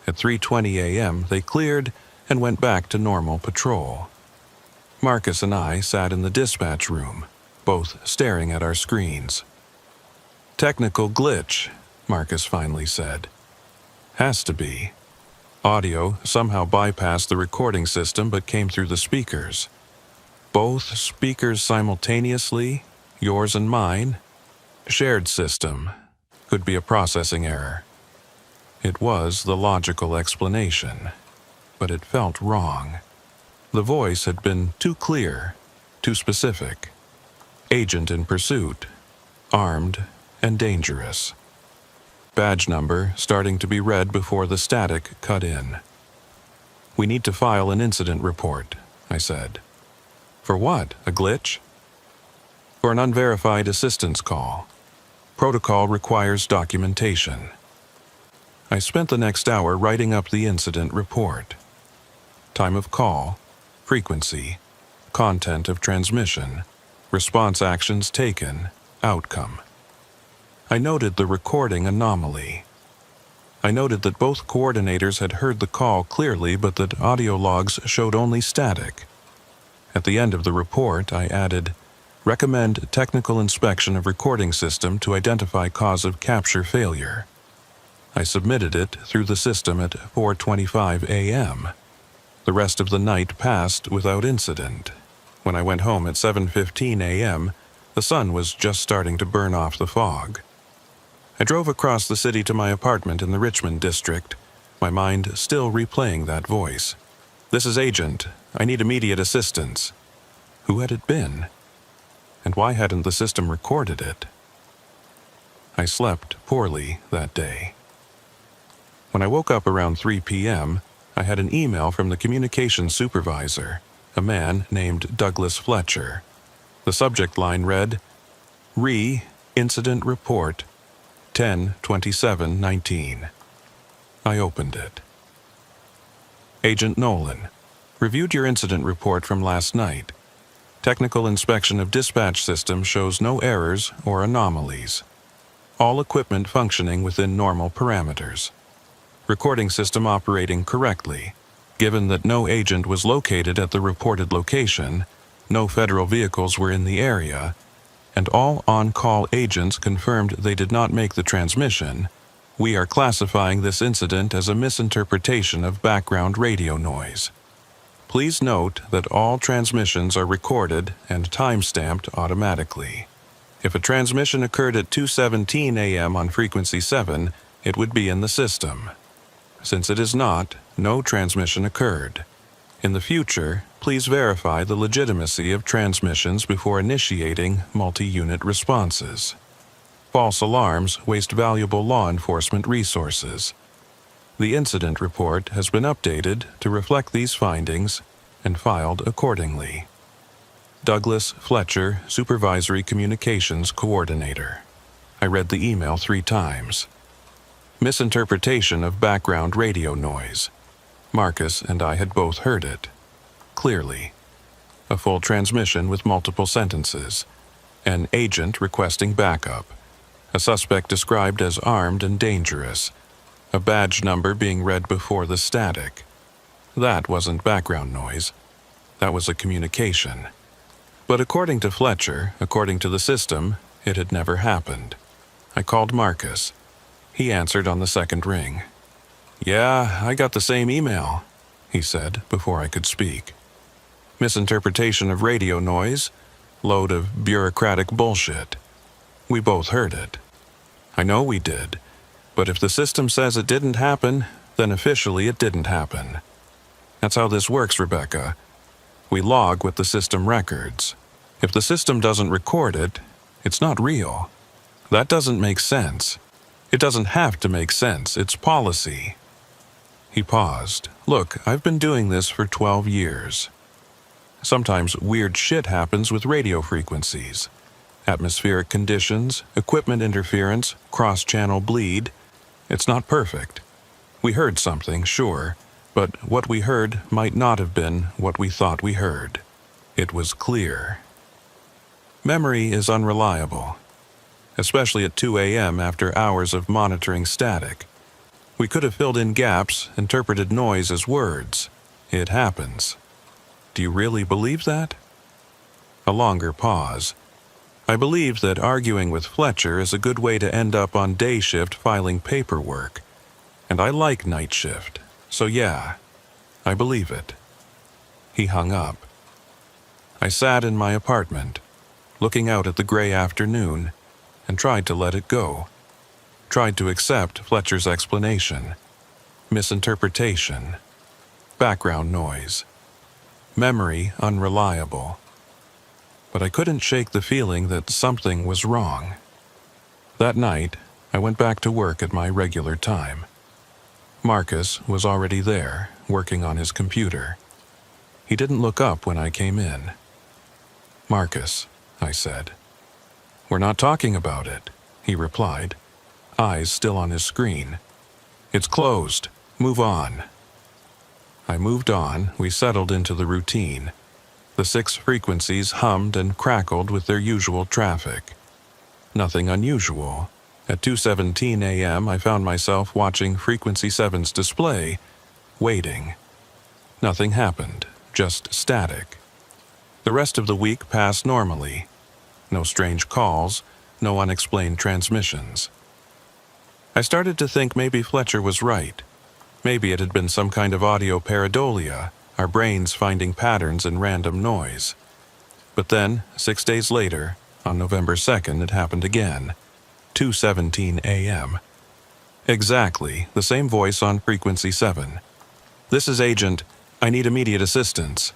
At 3:20 a.m., they cleared and went back to normal patrol. Marcus and I sat in the dispatch room, both staring at our screens. Technical glitch, Marcus finally said. Has to be. Audio somehow bypassed the recording system but came through the speakers. Both speakers simultaneously, yours and mine. Shared system. Could be a processing error. It was the logical explanation, but it felt wrong. The voice had been too clear, too specific. Agent in pursuit. Armed and dangerous. Badge number starting to be read before the static cut in. We need to file an incident report, I said. For what? A glitch? For an unverified assistance call. Protocol requires documentation. I spent the next hour writing up the incident report. Time of call, frequency, content of transmission, response actions taken, outcome. I noted the recording anomaly. I noted that both coordinators had heard the call clearly but that audio logs showed only static. At the end of the report, I added, recommend technical inspection of recording system to identify cause of capture failure. I submitted it through the system at 4:25 a.m. The rest of the night passed without incident. When I went home at 7:15 a.m., the sun was just starting to burn off the fog. I drove across the city to my apartment in the Richmond district, my mind still replaying that voice. This is Agent. I need immediate assistance. Who had it been? And why hadn't the system recorded it? I slept poorly that day. When I woke up around 3 p.m., I had an email from the communications supervisor, a man named Douglas Fletcher. The subject line read, Incident Report, 10/27/19. I opened it. Agent Nolan, reviewed your incident report from last night. Technical inspection of dispatch system shows no errors or anomalies. All equipment functioning within normal parameters. Recording system operating correctly. Given that no agent was located at the reported location, no federal vehicles were in the area, and all on-call agents confirmed they did not make the transmission, we are classifying this incident as a misinterpretation of background radio noise. Please note that all transmissions are recorded and time-stamped automatically. If a transmission occurred at 2:17 a.m. on frequency 7, it would be in the system. Since it is not, no transmission occurred. In the future, please verify the legitimacy of transmissions before initiating multi-unit responses. False alarms waste valuable law enforcement resources. The incident report has been updated to reflect these findings and filed accordingly. Douglas Fletcher, Supervisory Communications Coordinator. I read the email 3 times. Misinterpretation of background radio noise. Marcus and I had both heard it. Clearly. A full transmission with multiple sentences. An agent requesting backup. A suspect described as armed and dangerous. A badge number being read before the static. That wasn't background noise. That was a communication. But according to Fletcher, according to the system, it had never happened. I called Marcus. He answered on the second ring. "Yeah, I got the same email," he said before I could speak. Misinterpretation of radio noise, load of bureaucratic bullshit. We both heard it. I know we did, but if the system says it didn't happen, then officially it didn't happen. That's how this works, Rebecca. We log with the system records. If the system doesn't record it, it's not real. That doesn't make sense. It doesn't have to make sense. It's policy. He paused. Look, I've been doing this for 12 years. Sometimes weird shit happens with radio frequencies. Atmospheric conditions, equipment interference, cross-channel bleed. It's not perfect. We heard something, sure, but what we heard might not have been what we thought we heard. It was clear. Memory is unreliable, especially at 2 a.m. after hours of monitoring static. We could have filled in gaps, interpreted noise as words. It happens. Do you really believe that? A longer pause. I believe that arguing with Fletcher is a good way to end up on day shift filing paperwork. And I like night shift, so yeah, I believe it. He hung up. I sat in my apartment, looking out at the gray afternoon, and tried to let it go. Tried to accept Fletcher's explanation. Misinterpretation. Background noise. Memory unreliable. But I couldn't shake the feeling that something was wrong. That night, I went back to work at my regular time. Marcus was already there, working on his computer. He didn't look up when I came in. "Marcus," I said. "We're not talking about it," he replied, eyes still on his screen. "It's closed. Move on." I moved on. We settled into the routine. The 6 frequencies hummed and crackled with their usual traffic. Nothing unusual. At 2:17 a.m. I found myself watching frequency 7's display, waiting. Nothing happened, just static. The rest of the week passed normally. No strange calls, no unexplained transmissions. I started to think maybe Fletcher was right. Maybe it had been some kind of audio pareidolia, our brains finding patterns in random noise. But then, 6 days later, on November 2nd, it happened again. 2:17 a.m. Exactly, the same voice on frequency 7. "This is Agent. I need immediate assistance.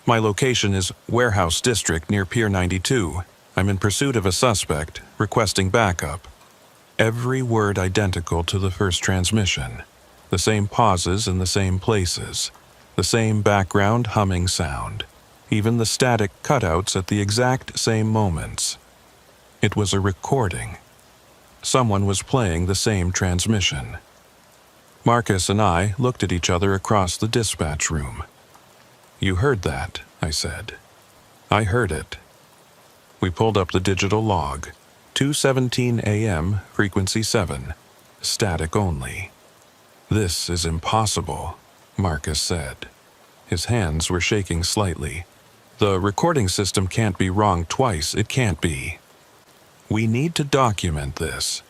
My location is Warehouse District near Pier 92. I'm in pursuit of a suspect, requesting backup." Every word identical to the first transmission. The same pauses in the same places. The same background humming sound. Even the static cutouts at the exact same moments. It was a recording. Someone was playing the same transmission. Marcus and I looked at each other across the dispatch room. "You heard that," I said. "I heard it." We pulled up the digital log. 2:17 a.m., frequency 7, static only. "This is impossible," Marcus said. His hands were shaking slightly. "The recording system can't be wrong twice, it can't be. We need to document this.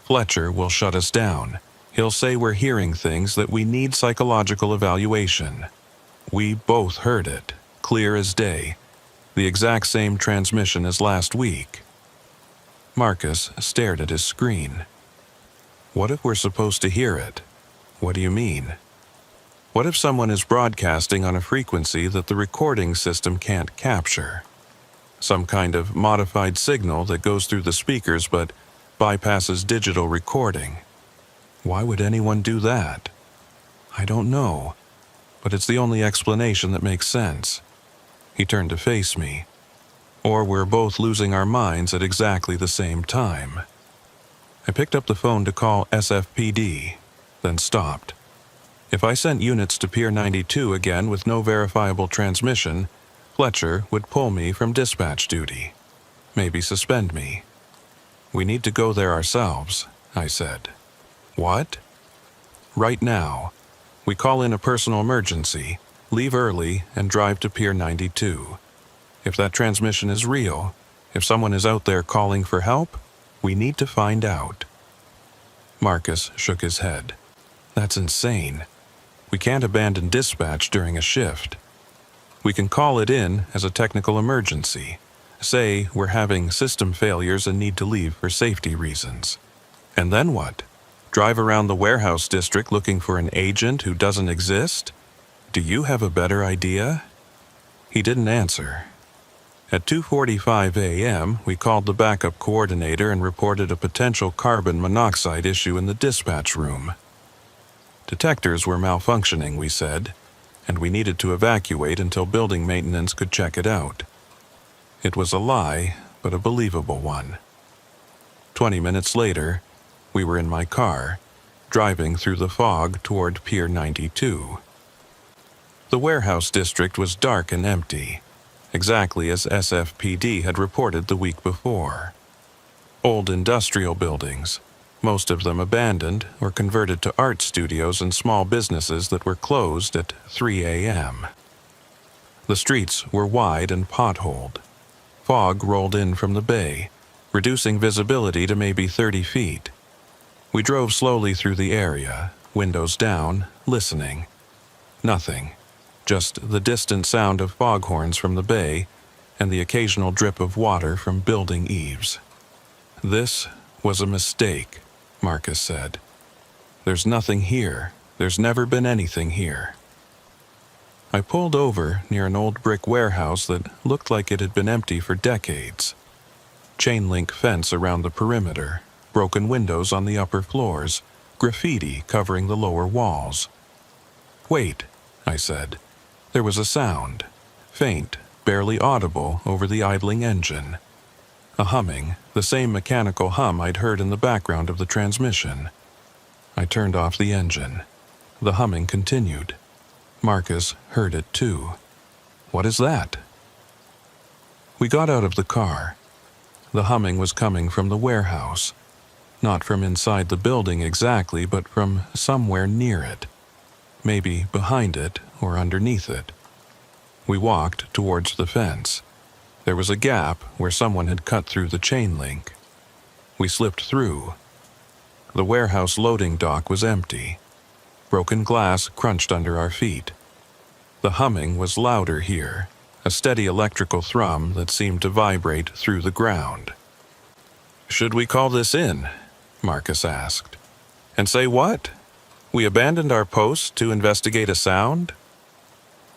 Fletcher will shut us down. He'll say we're hearing things that we need psychological evaluation. We both heard it, clear as day. The exact same transmission as last week." Marcus stared at his screen. "What if we're supposed to hear it?" "What do you mean?" "What if someone is broadcasting on a frequency that the recording system can't capture? Some kind of modified signal that goes through the speakers but bypasses digital recording. Why would anyone do that?" "I don't know, but it's the only explanation that makes sense." He turned to face me. "Or we're both losing our minds at exactly the same time." I picked up the phone to call SFPD, then stopped. If I sent units to Pier 92 again with no verifiable transmission, Fletcher would pull me from dispatch duty. Maybe suspend me. "We need to go there ourselves," I said. "What?" "Right now. We call in a personal emergency, leave early, and drive to Pier 92. If that transmission is real, if someone is out there calling for help, we need to find out." Marcus shook his head. "That's insane. We can't abandon dispatch during a shift. We can call it in as a technical emergency. Say we're having system failures and need to leave for safety reasons. And then what? Drive around the warehouse district looking for an agent who doesn't exist? Do you have a better idea?" He didn't answer. At 2:45 a.m., we called the backup coordinator and reported a potential carbon monoxide issue in the dispatch room. Detectors were malfunctioning, we said, and we needed to evacuate until building maintenance could check it out. It was a lie, but a believable one. 20 minutes later, we were in my car, driving through the fog toward Pier 92. The warehouse district was dark and empty, exactly as SFPD had reported the week before. Old industrial buildings, most of them abandoned or converted to art studios and small businesses that were closed at 3 a.m. The streets were wide and potholed. Fog rolled in from the bay, reducing visibility to maybe 30 feet. We drove slowly through the area, windows down, listening. Nothing. Just the distant sound of foghorns from the bay and the occasional drip of water from building eaves. "This was a mistake," Marcus said. "There's nothing here. There's never been anything here." I pulled over near an old brick warehouse that looked like it had been empty for decades. Chain link fence around the perimeter, broken windows on the upper floors, graffiti covering the lower walls. "Wait," I said. There was a sound, faint, barely audible over the idling engine. A humming, the same mechanical hum I'd heard in the background of the transmission. I turned off the engine. The humming continued. Marcus heard it too. "What is that?" We got out of the car. The humming was coming from the warehouse. Not from inside the building exactly, but from somewhere near it. Maybe behind it or underneath it. We walked towards the fence. There was a gap where someone had cut through the chain link. We slipped through. The warehouse loading dock was empty. Broken glass crunched under our feet. The humming was louder here, a steady electrical thrum that seemed to vibrate through the ground. "Should we call this in?" Marcus asked. "And say what? We abandoned our post to investigate a sound?"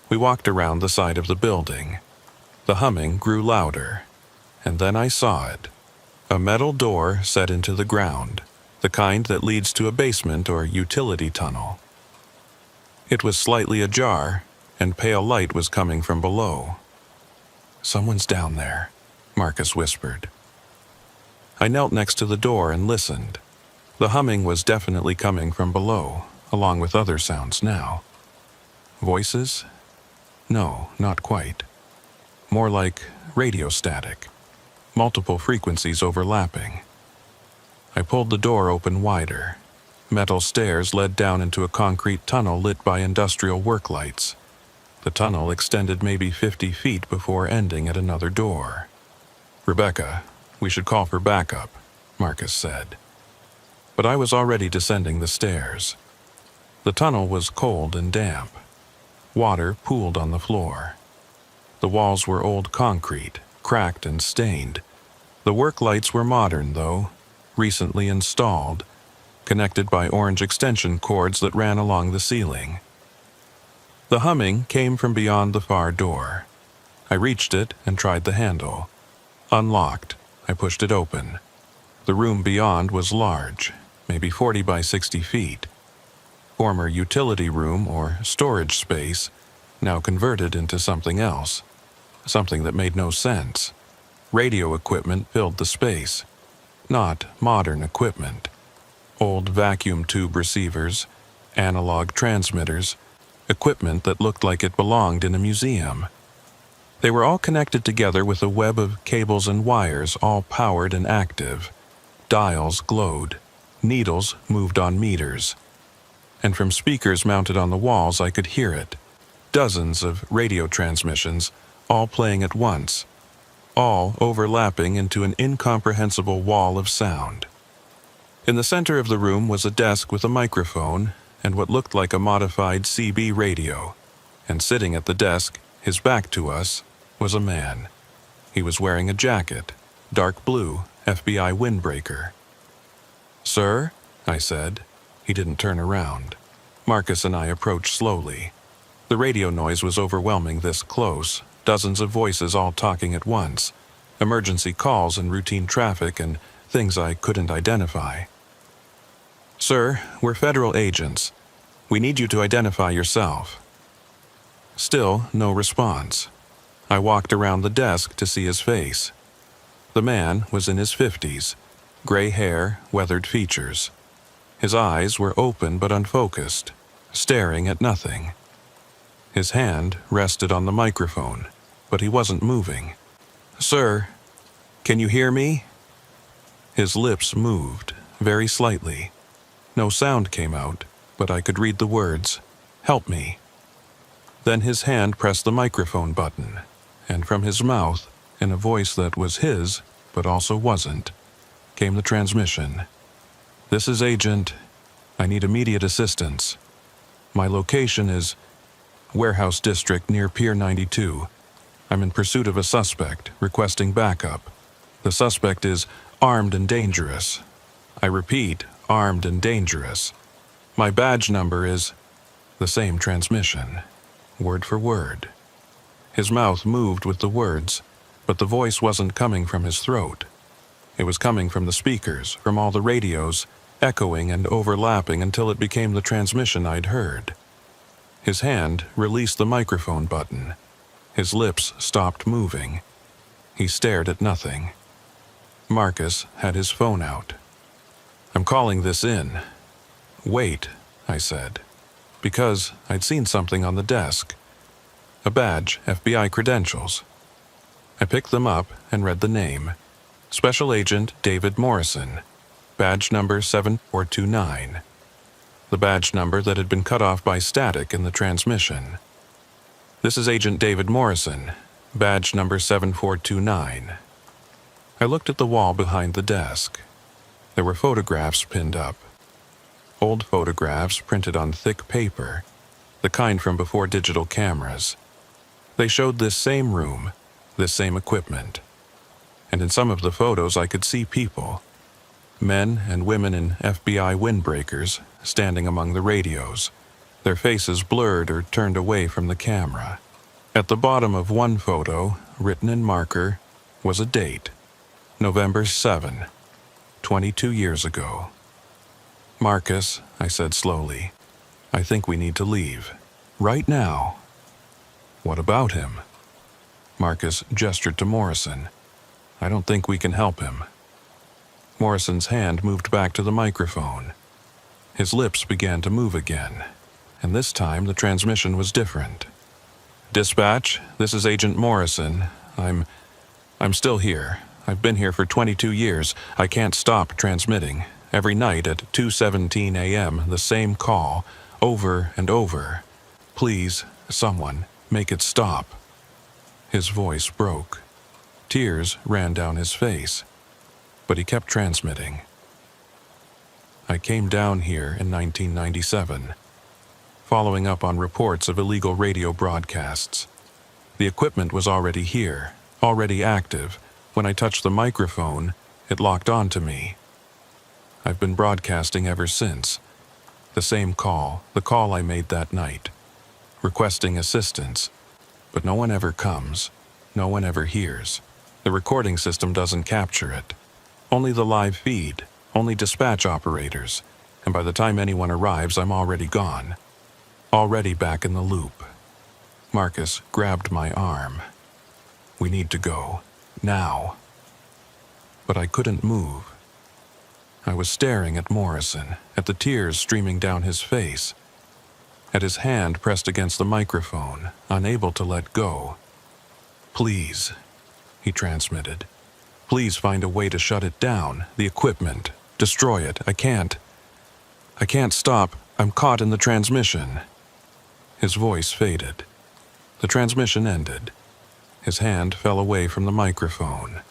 We walked around the side of the building. The humming grew louder, and then I saw it. A metal door set into the ground, the kind that leads to a basement or utility tunnel. It was slightly ajar, and pale light was coming from below. "Someone's down there," Marcus whispered. I knelt next to the door and listened. The humming was definitely coming from below, along with other sounds now. Voices? No, not quite. More like radio static, multiple frequencies overlapping. I pulled the door open wider. Metal stairs led down into a concrete tunnel lit by industrial work lights. The tunnel extended maybe 50 feet before ending at another door. "Rebecca, we should call for backup," Marcus said. But I was already descending the stairs. The tunnel was cold and damp. Water pooled on the floor. The walls were old concrete, cracked and stained. The work lights were modern, though, recently installed, connected by orange extension cords that ran along the ceiling. The humming came from beyond the far door. I reached it and tried the handle. Unlocked, I pushed it open. The room beyond was large, maybe 40 by 60 feet. Former utility room or storage space, now converted into something else. Something that made no sense. Radio equipment filled the space. Not modern equipment. Old vacuum tube receivers, analog transmitters, equipment that looked like it belonged in a museum. They were all connected together with a web of cables and wires, all powered and active. Dials glowed. Needles moved on meters. And from speakers mounted on the walls I could hear it. Dozens of radio transmissions, all playing at once, all overlapping into an incomprehensible wall of sound. In the center of the room was a desk with a microphone and what looked like a modified CB radio, and sitting at the desk, his back to us, was a man. He was wearing a jacket, dark blue, FBI windbreaker. "Sir?" I said. He didn't turn around. Marcus and I approached slowly. The radio noise was overwhelming this close, dozens of voices all talking at once, emergency calls and routine traffic and things I couldn't identify. "Sir, we're federal agents. We need you to identify yourself." Still no response. I walked around the desk to see his face. The man was in his 50s, gray hair, weathered features. His eyes were open but unfocused, staring at nothing. His hand rested on the microphone, but he wasn't moving. "Sir, can you hear me?" His lips moved, very slightly. No sound came out, but I could read the words, "Help me." Then his hand pressed the microphone button, and from his mouth, in a voice that was his, but also wasn't, came the transmission. "This is Agent. I need immediate assistance. My location is Warehouse District near Pier 92. I'm in pursuit of a suspect, requesting backup. The suspect is armed and dangerous. I repeat, armed and dangerous. My badge number is..." The same transmission, word for word. His mouth moved with the words, but the voice wasn't coming from his throat. It was coming from the speakers, from all the radios, echoing and overlapping until it became the transmission I'd heard. His hand released the microphone button. His lips stopped moving. He stared at nothing. Marcus had his phone out. "I'm calling this in." "Wait," I said, because I'd seen something on the desk. A badge, FBI credentials. I picked them up and read the name. Special Agent David Morrison, badge number 7429. The badge number that had been cut off by static in the transmission. "This is Agent David Morrison, badge number 7429. I looked at the wall behind the desk. There were photographs pinned up. Old photographs printed on thick paper, the kind from before digital cameras. They showed this same room, this same equipment. And in some of the photos I could see people. Men and women in FBI windbreakers standing among the radios, their faces blurred or turned away from the camera. At the bottom of one photo, written in marker, was a date. November 7, 22 years ago. "Marcus," I said slowly, "I think we need to leave. Right now." "What about him?" Marcus gestured to Morrison. "I don't think we can help him." Morrison's hand moved back to the microphone. His lips began to move again, and this time the transmission was different. "Dispatch, this is Agent Morrison. I'm still here. I've been here for 22 years. I can't stop transmitting. Every night at 2:17 a.m., the same call, over and over. Please, someone, make it stop." His voice broke. Tears ran down his face, but he kept transmitting. I came down here in 1997, following up on reports of illegal radio broadcasts. The equipment was already here, already active. When I touched the microphone, it locked onto me. I've been broadcasting ever since. The same call, the call I made that night, requesting assistance, but no one ever comes. No one ever hears. The recording system doesn't capture it. Only the live feed, only dispatch operators, and by the time anyone arrives, I'm already gone. Already back in the loop. Marcus grabbed my arm. "We need to go. Now." But I couldn't move. I was staring at Morrison, at the tears streaming down his face, at his hand pressed against the microphone, unable to let go. "Please," he transmitted. "Please find a way to shut it down, the equipment. Destroy it. I can't stop. I'm caught in the transmission." His voice faded. The transmission ended. His hand fell away from the microphone.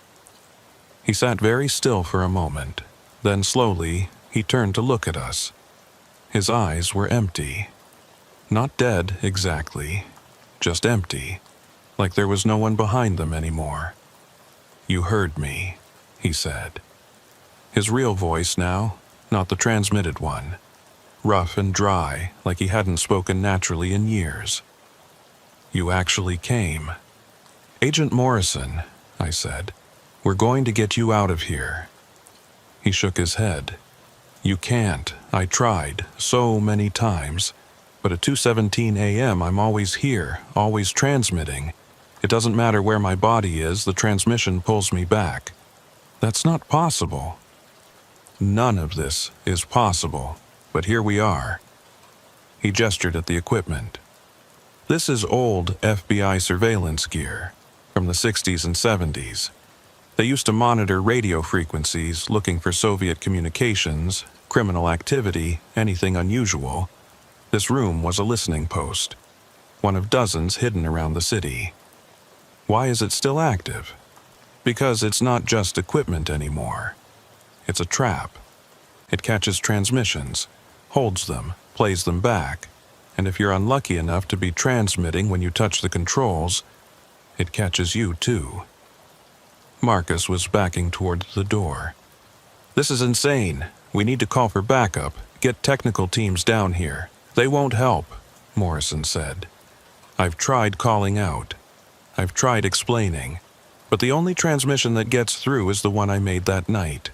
He sat very still for a moment. Then slowly, he turned to look at us. His eyes were empty. Not dead, exactly. Just empty. Like there was no one behind them anymore. "You heard me," he said. His real voice now, not the transmitted one. Rough and dry, like he hadn't spoken naturally in years. "You actually came." "Agent Morrison," I said, "we're going to get you out of here." He shook his head. "You can't. I tried, so many times. But at 2:17 a.m. I'm always here, always transmitting. It doesn't matter where my body is, the transmission pulls me back. That's not possible." "None of this is possible, but here we are." He gestured at the equipment. "This is old FBI surveillance gear from the 60s and 70s. They used to monitor radio frequencies, looking for Soviet communications, criminal activity, anything unusual. This room was a listening post, one of dozens hidden around the city. Why is it still active? Because it's not just equipment anymore. It's a trap. It catches transmissions, holds them, plays them back, and if you're unlucky enough to be transmitting when you touch the controls, it catches you too." Marcus was backing toward the door. "This is insane. We need to call for backup. Get technical teams down here. They won't help," Morrison said. "I've tried calling out. I've tried explaining. But the only transmission that gets through is the one I made that night.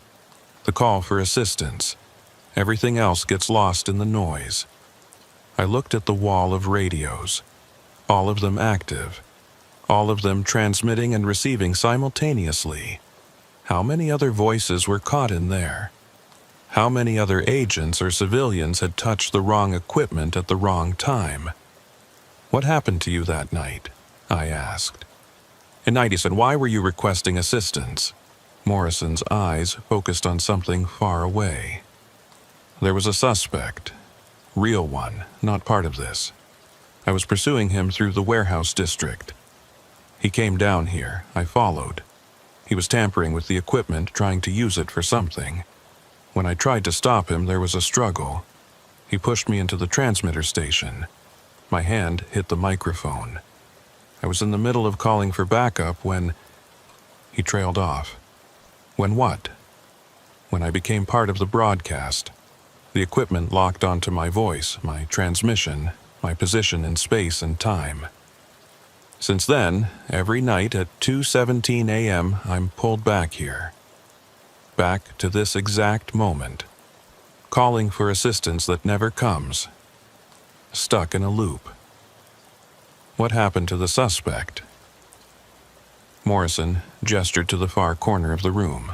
The call for assistance. Everything else gets lost in the noise." I looked at the wall of radios. All of them active. All of them transmitting and receiving simultaneously. How many other voices were caught in there? How many other agents or civilians had touched the wrong equipment at the wrong time? "What happened to you that night?" I asked. "In 97, why were you requesting assistance?" Morrison's eyes focused on something far away. "There was a suspect. Real one, not part of this. I was pursuing him through the warehouse district. He came down here. I followed. He was tampering with the equipment, trying to use it for something. When I tried to stop him, there was a struggle. He pushed me into the transmitter station. My hand hit the microphone. I was in the middle of calling for backup when..." He trailed off. "When what?" "When I became part of the broadcast. The equipment locked onto my voice, my transmission, my position in space and time. Since then, every night at 2:17 a.m., I'm pulled back here. Back to this exact moment. Calling for assistance that never comes. Stuck in a loop." "What happened to the suspect?" Morrison gestured to the far corner of the room.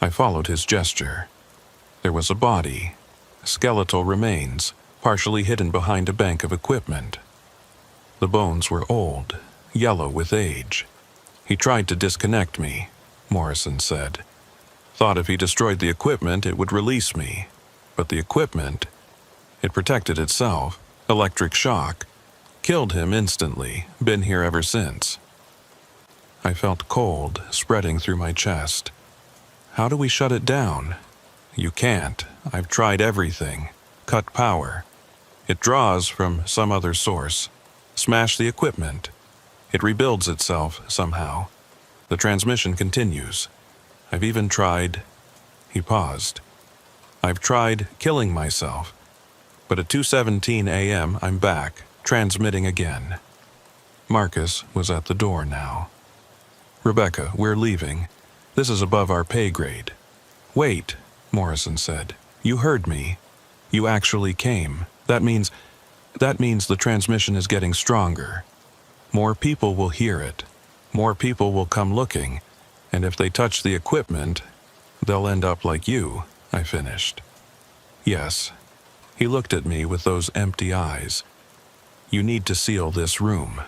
I followed his gesture. There was a body. skeletal remains, partially hidden behind a bank of equipment. The bones were old, yellow with age. He tried to disconnect me, Morrison said. Thought if he destroyed the equipment, it would release me. But the equipment, it protected itself. Electric shock. Killed him instantly. Been here ever since. I felt cold spreading through my chest. How do we shut it down? You can't. I've tried everything. Cut power. It draws from some other source. Smash the equipment. It rebuilds itself somehow. The transmission continues. I've even tried... He paused. I've tried killing myself. But at 2:17 a.m. I'm back, transmitting again. Marcus was at the door now. Rebecca, we're leaving. This is above our pay grade. Wait, Morrison said. You heard me. You actually came. That means the transmission is getting stronger. More people will hear it. More people will come looking. And if they touch the equipment, they'll end up like you, I finished. Yes. He looked at me with those empty eyes. You need to seal this room.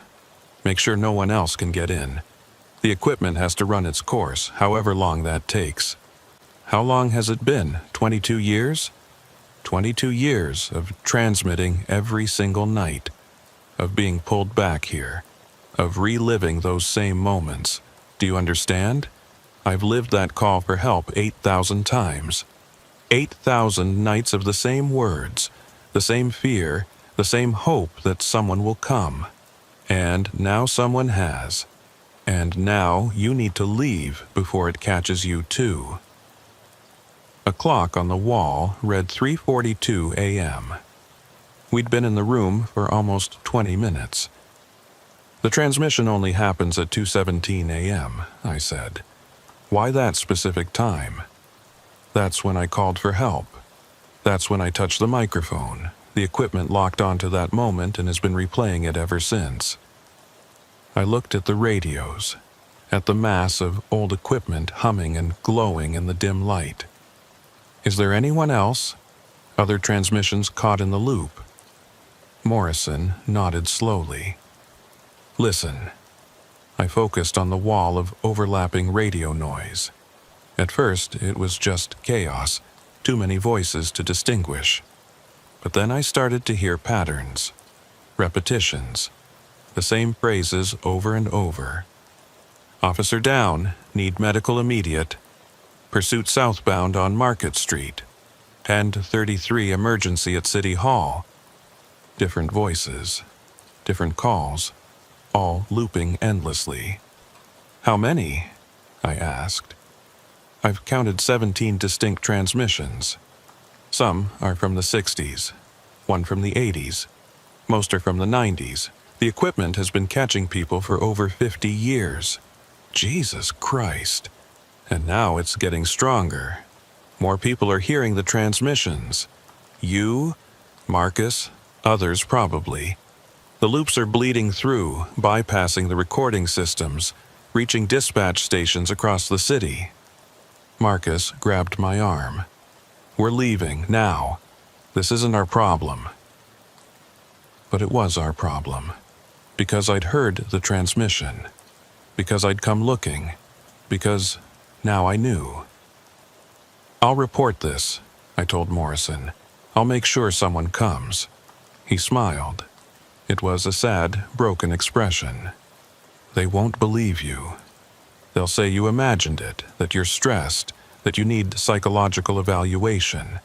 Make sure no one else can get in. The equipment has to run its course, however long that takes. How long has it been? 22 years? 22 years of transmitting every single night, of being pulled back here, of reliving those same moments. Do you understand? I've lived that call for help 8,000 times. 8,000 nights of the same words, the same fear, the same hope that someone will come. And now someone has. And now you need to leave before it catches you too. A clock on the wall read 3:42 a.m. We'd been in the room for almost 20 minutes. The transmission only happens at 2:17 a.m., I said. Why that specific time? That's when I called for help. That's when I touched the microphone. The equipment locked onto that moment and has been replaying it ever since. I looked at the radios, at the mass of old equipment humming and glowing in the dim light. Is there anyone else? Other transmissions caught in the loop? Morrison nodded slowly. Listen. I focused on the wall of overlapping radio noise. At first, it was just chaos, too many voices to distinguish. But then I started to hear patterns, repetitions, the same phrases over and over. Officer down, need medical immediate. Pursuit southbound on Market Street. And 33 emergency at City Hall. Different voices, different calls, all looping endlessly. How many? I asked. I've counted 17 distinct transmissions. Some are from the 60s, one from the 80s. Most are from the 90s. The equipment has been catching people for over 50 years. Jesus Christ. And now it's getting stronger. More people are hearing the transmissions. You, Marcus, others probably. The loops are bleeding through, bypassing the recording systems, reaching dispatch stations across the city. Marcus grabbed my arm. We're leaving, now. This isn't our problem. But it was our problem. Because I'd heard the transmission. Because I'd come looking. Because now I knew. I'll report this, I told Morrison. I'll make sure someone comes. He smiled. It was a sad, broken expression. They won't believe you. They'll say you imagined it, that you're stressed, that you need psychological evaluation.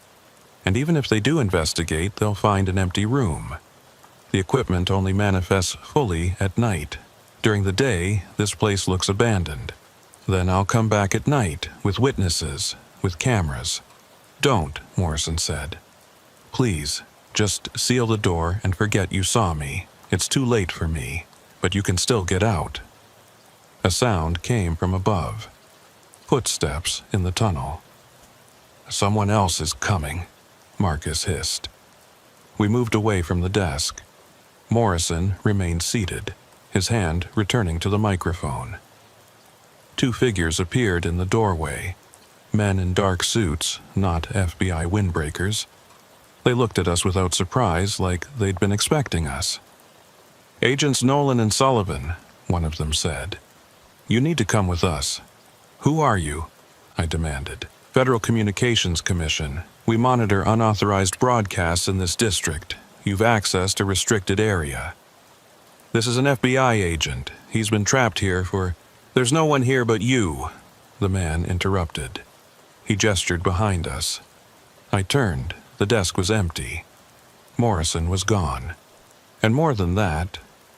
And even if they do investigate, they'll find an empty room. The equipment only manifests fully at night. During the day, this place looks abandoned. Then I'll come back at night, with witnesses, with cameras. Don't, Morrison said. Please, just seal the door and forget you saw me. It's too late for me, but you can still get out. A sound came from above. Footsteps in the tunnel. Someone else is coming, Marcus hissed. We moved away from the desk. Morrison remained seated, his hand returning to the microphone. Two figures appeared in the doorway. Men in dark suits, not FBI windbreakers. They looked at us without surprise, like they'd been expecting us. "Agents Nolan and Sullivan," one of them said. "You need to come with us." "Who are you?" I demanded. "Federal Communications Commission. We monitor unauthorized broadcasts in this district. You've access to restricted area." "This is an FBI agent. He's been trapped here for—" "There's no one here but you," the man interrupted. He gestured behind us. I turned. The desk was empty. Morrison was gone. And more than that,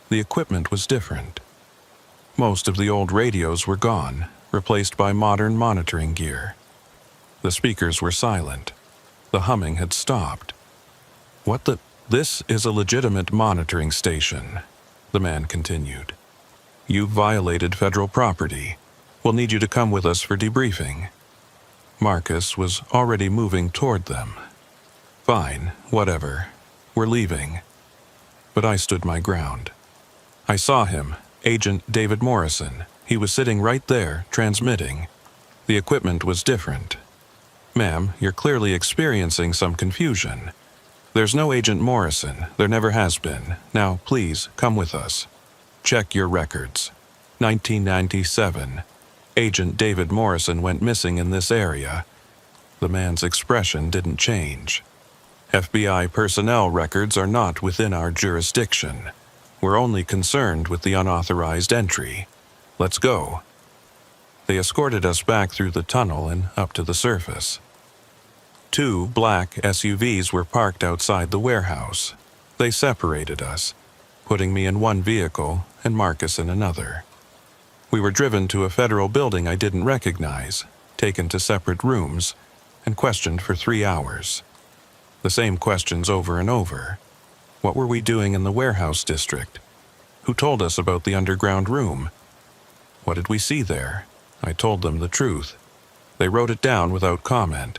the equipment was different. Most of the old radios were gone, replaced by modern monitoring gear. The speakers were silent. The humming had stopped. "What the— This is a legitimate monitoring station," the man continued. "You've violated federal property. We'll need you to come with us for debriefing." Marcus was already moving toward them. "Fine, whatever. We're leaving." But I stood my ground. I saw him, Agent David Morrison. He was sitting right there, transmitting. The equipment was different. "Ma'am, you're clearly experiencing some confusion. There's no Agent Morrison. There never has been. Now, please, come with us. Check your records. 1997. Agent David Morrison went missing in this area." The man's expression didn't change. "FBI personnel records are not within our jurisdiction. We're only concerned with the unauthorized entry. Let's go." They escorted us back through the tunnel and up to the surface. 2 black SUVs were parked outside the warehouse. They separated us, putting me in one vehicle and Marcus in another. We were driven to a federal building I didn't recognize, taken to separate rooms, and questioned for 3 hours. The same questions over and over. What were we doing in the warehouse district? Who told us about the underground room? What did we see there? I told them the truth. They wrote it down without comment.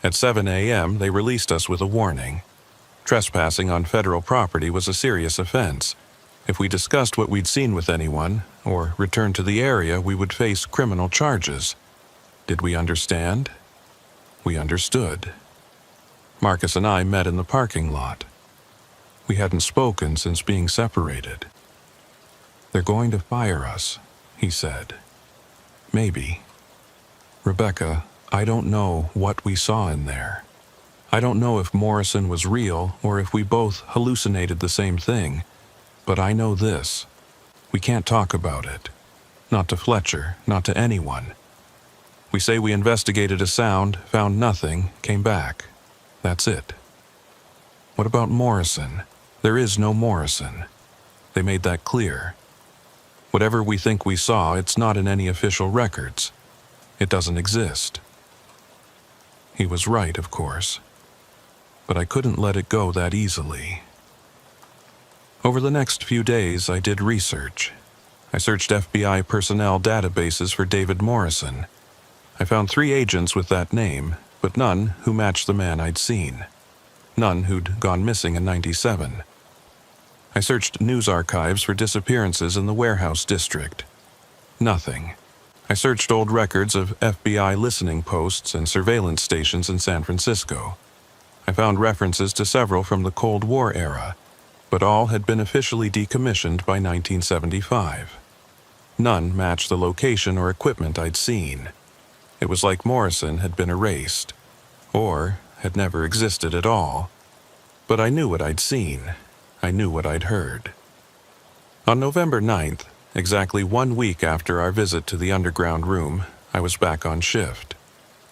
At 7 a.m., they released us with a warning. Trespassing on federal property was a serious offense. If we discussed what we'd seen with anyone, or returned to the area, we would face criminal charges. Did we understand? We understood. Marcus and I met in the parking lot. We hadn't spoken since being separated. "They're going to fire us," he said. "Maybe. Rebecca, I don't know what we saw in there. I don't know if Morrison was real or if we both hallucinated the same thing, but I know this. We can't talk about it. Not to Fletcher, not to anyone. We say we investigated a sound, found nothing, came back. That's it." "What about Morrison? There is no Morrison. They made that clear. Whatever we think we saw, it's not in any official records. It doesn't exist." He was right, of course. But I couldn't let it go that easily. Over the next few days, I did research. I searched FBI personnel databases for David Morrison. I found 3 agents with that name, but none who matched the man I'd seen. None who'd gone missing in '97. I searched news archives for disappearances in the warehouse district. Nothing. I searched old records of FBI listening posts and surveillance stations in San Francisco. I found references to several from the Cold War era, but all had been officially decommissioned by 1975. None matched the location or equipment I'd seen. It was like Morrison had been erased, or had never existed at all. But I knew what I'd seen. I knew what I'd heard. On November 9th, exactly 1 week after our visit to the underground room, I was back on shift.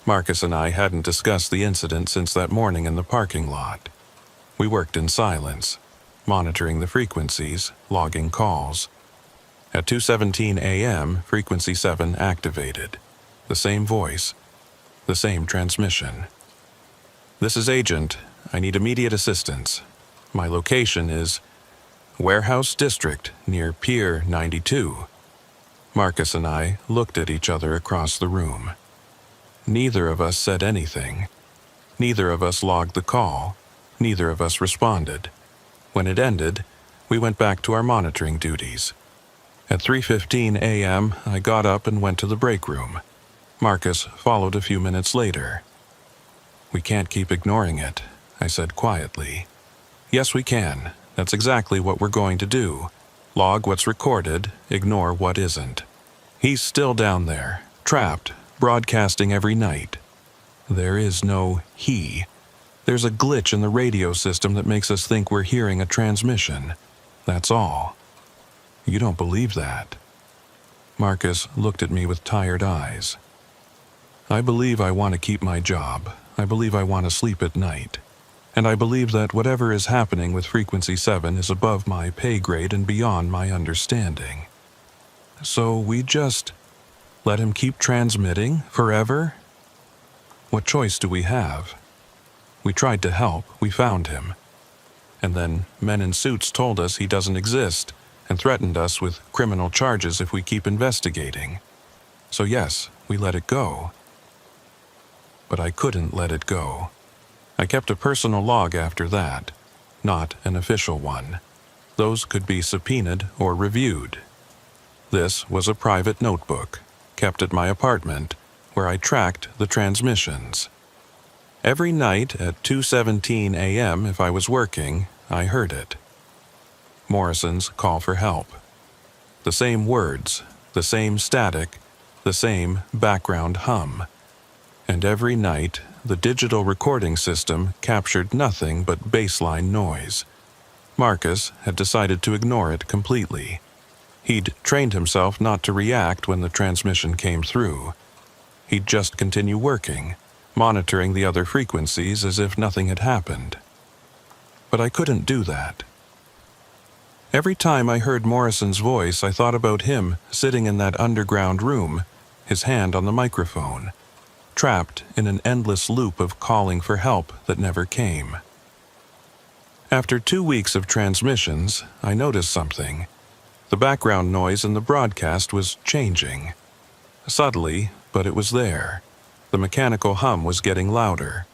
Marcus and I hadn't discussed the incident since that morning in the parking lot. We worked in silence, monitoring the frequencies, logging calls. At 2:17 a.m., frequency 7 activated. The same voice, the same transmission. "This is Agent. I need immediate assistance. My location is Warehouse District near Pier 92. Marcus and I looked at each other across the room. Neither of us said anything. Neither of us logged the call. Neither of us responded. When it ended, we went back to our monitoring duties. At 3:15 a.m., I got up and went to the break room. Marcus followed a few minutes later. "We can't keep ignoring it," I said quietly. Yes, we can. That's exactly what we're going to do. Log what's recorded, ignore what isn't. He's still down there, trapped, broadcasting every night. There is no he. There's a glitch in the radio system that makes us think we're hearing a transmission. That's all. You don't believe that? Marcus looked at me with tired eyes. I believe I want to keep my job. I believe I want to sleep at night. And I believe that whatever is happening with Frequency 7 is above my pay grade and beyond my understanding. So we just let him keep transmitting forever? What choice do we have? We tried to help, we found him. And then men in suits told us he doesn't exist and threatened us with criminal charges if we keep investigating. So yes, we let it go. But I couldn't let it go. I kept a personal log after that, not an official one. Those could be subpoenaed or reviewed. This was a private notebook, kept at my apartment, where I tracked the transmissions. Every night at 2:17 a.m. if I was working, I heard it. Morrison's call for help. The same words, the same static, the same background hum. And every night, the digital recording system captured nothing but baseline noise. Marcus had decided to ignore it completely. He'd trained himself not to react when the transmission came through. He'd just continue working, monitoring the other frequencies as if nothing had happened. But I couldn't do that. Every time I heard Morrison's voice, I thought about him sitting in that underground room, his hand on the microphone, trapped in an endless loop of calling for help that never came. After 2 weeks of transmissions, I noticed something. The background noise in the broadcast was changing. Subtly, but it was there. The mechanical hum was getting louder,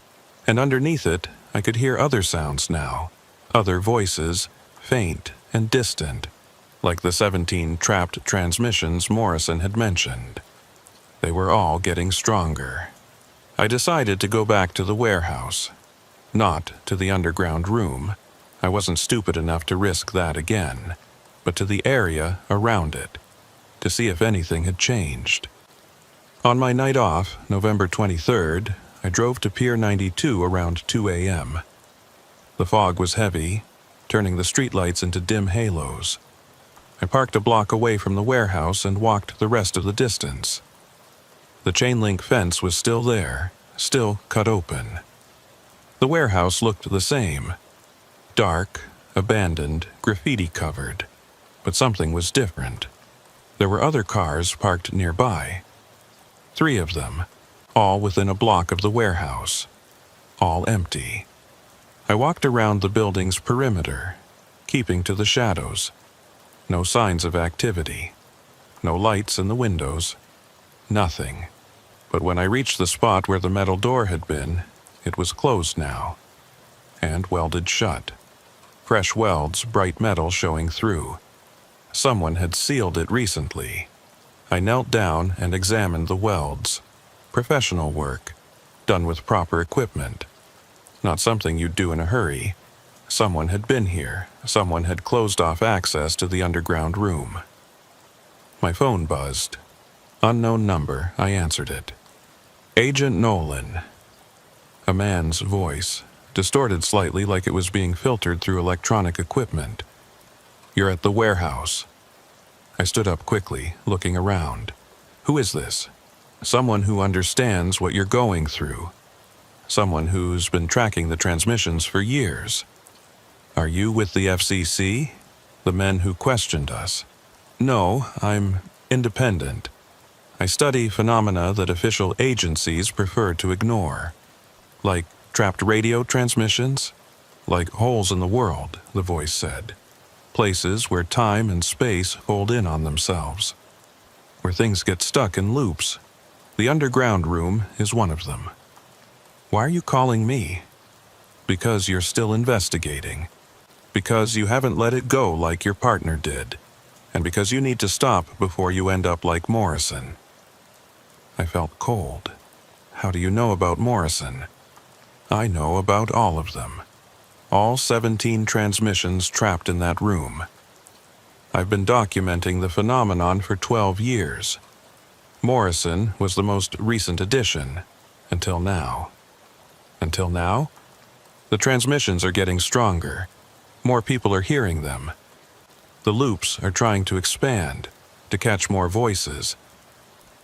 and underneath it, I could hear other sounds now, other voices, faint and distant, like the 17 trapped transmissions Morrison had mentioned. They were all getting stronger. I decided to go back to the warehouse, not to the underground room. I wasn't stupid enough to risk that again, but to the area around it, to see if anything had changed. On my night off, November 23rd, I drove to Pier 92 around 2 a.m. The fog was heavy, turning the streetlights into dim halos. I parked a block away from the warehouse and walked the rest of the distance. The chain-link fence was still there, still cut open. The warehouse looked the same. Dark, abandoned, graffiti-covered. But something was different. There were other cars parked nearby. 3 of them, all within a block of the warehouse. All empty. I walked around the building's perimeter, keeping to the shadows. No signs of activity. No lights in the windows. Nothing. But when I reached the spot where the metal door had been, it was closed now, and welded shut. Fresh welds, bright metal showing through. Someone had sealed it recently. I knelt down and examined the welds. Professional work, done with proper equipment. Not something you'd do in a hurry. Someone had been here. Someone had closed off access to the underground room. My phone buzzed. Unknown number, I answered it. Agent Nolan. A man's voice, distorted slightly like it was being filtered through electronic equipment. You're at the warehouse. I stood up quickly, looking around. Who is this? Someone who understands what you're going through. Someone who's been tracking the transmissions for years. Are you with the FCC? The men who questioned us? No, I'm independent. I study phenomena that official agencies prefer to ignore. Like trapped radio transmissions? Like holes in the world, the voice said. Places where time and space fold in on themselves. Where things get stuck in loops. The underground room is one of them. Why are you calling me? Because you're still investigating. Because you haven't let it go like your partner did. And because you need to stop before you end up like Morrison. I felt cold. How do you know about Morrison? I know about all of them. All 17 transmissions trapped in that room. I've been documenting the phenomenon for 12 years. Morrison was the most recent addition, until now. Until now? The transmissions are getting stronger. More people are hearing them. The loops are trying to expand, to catch more voices.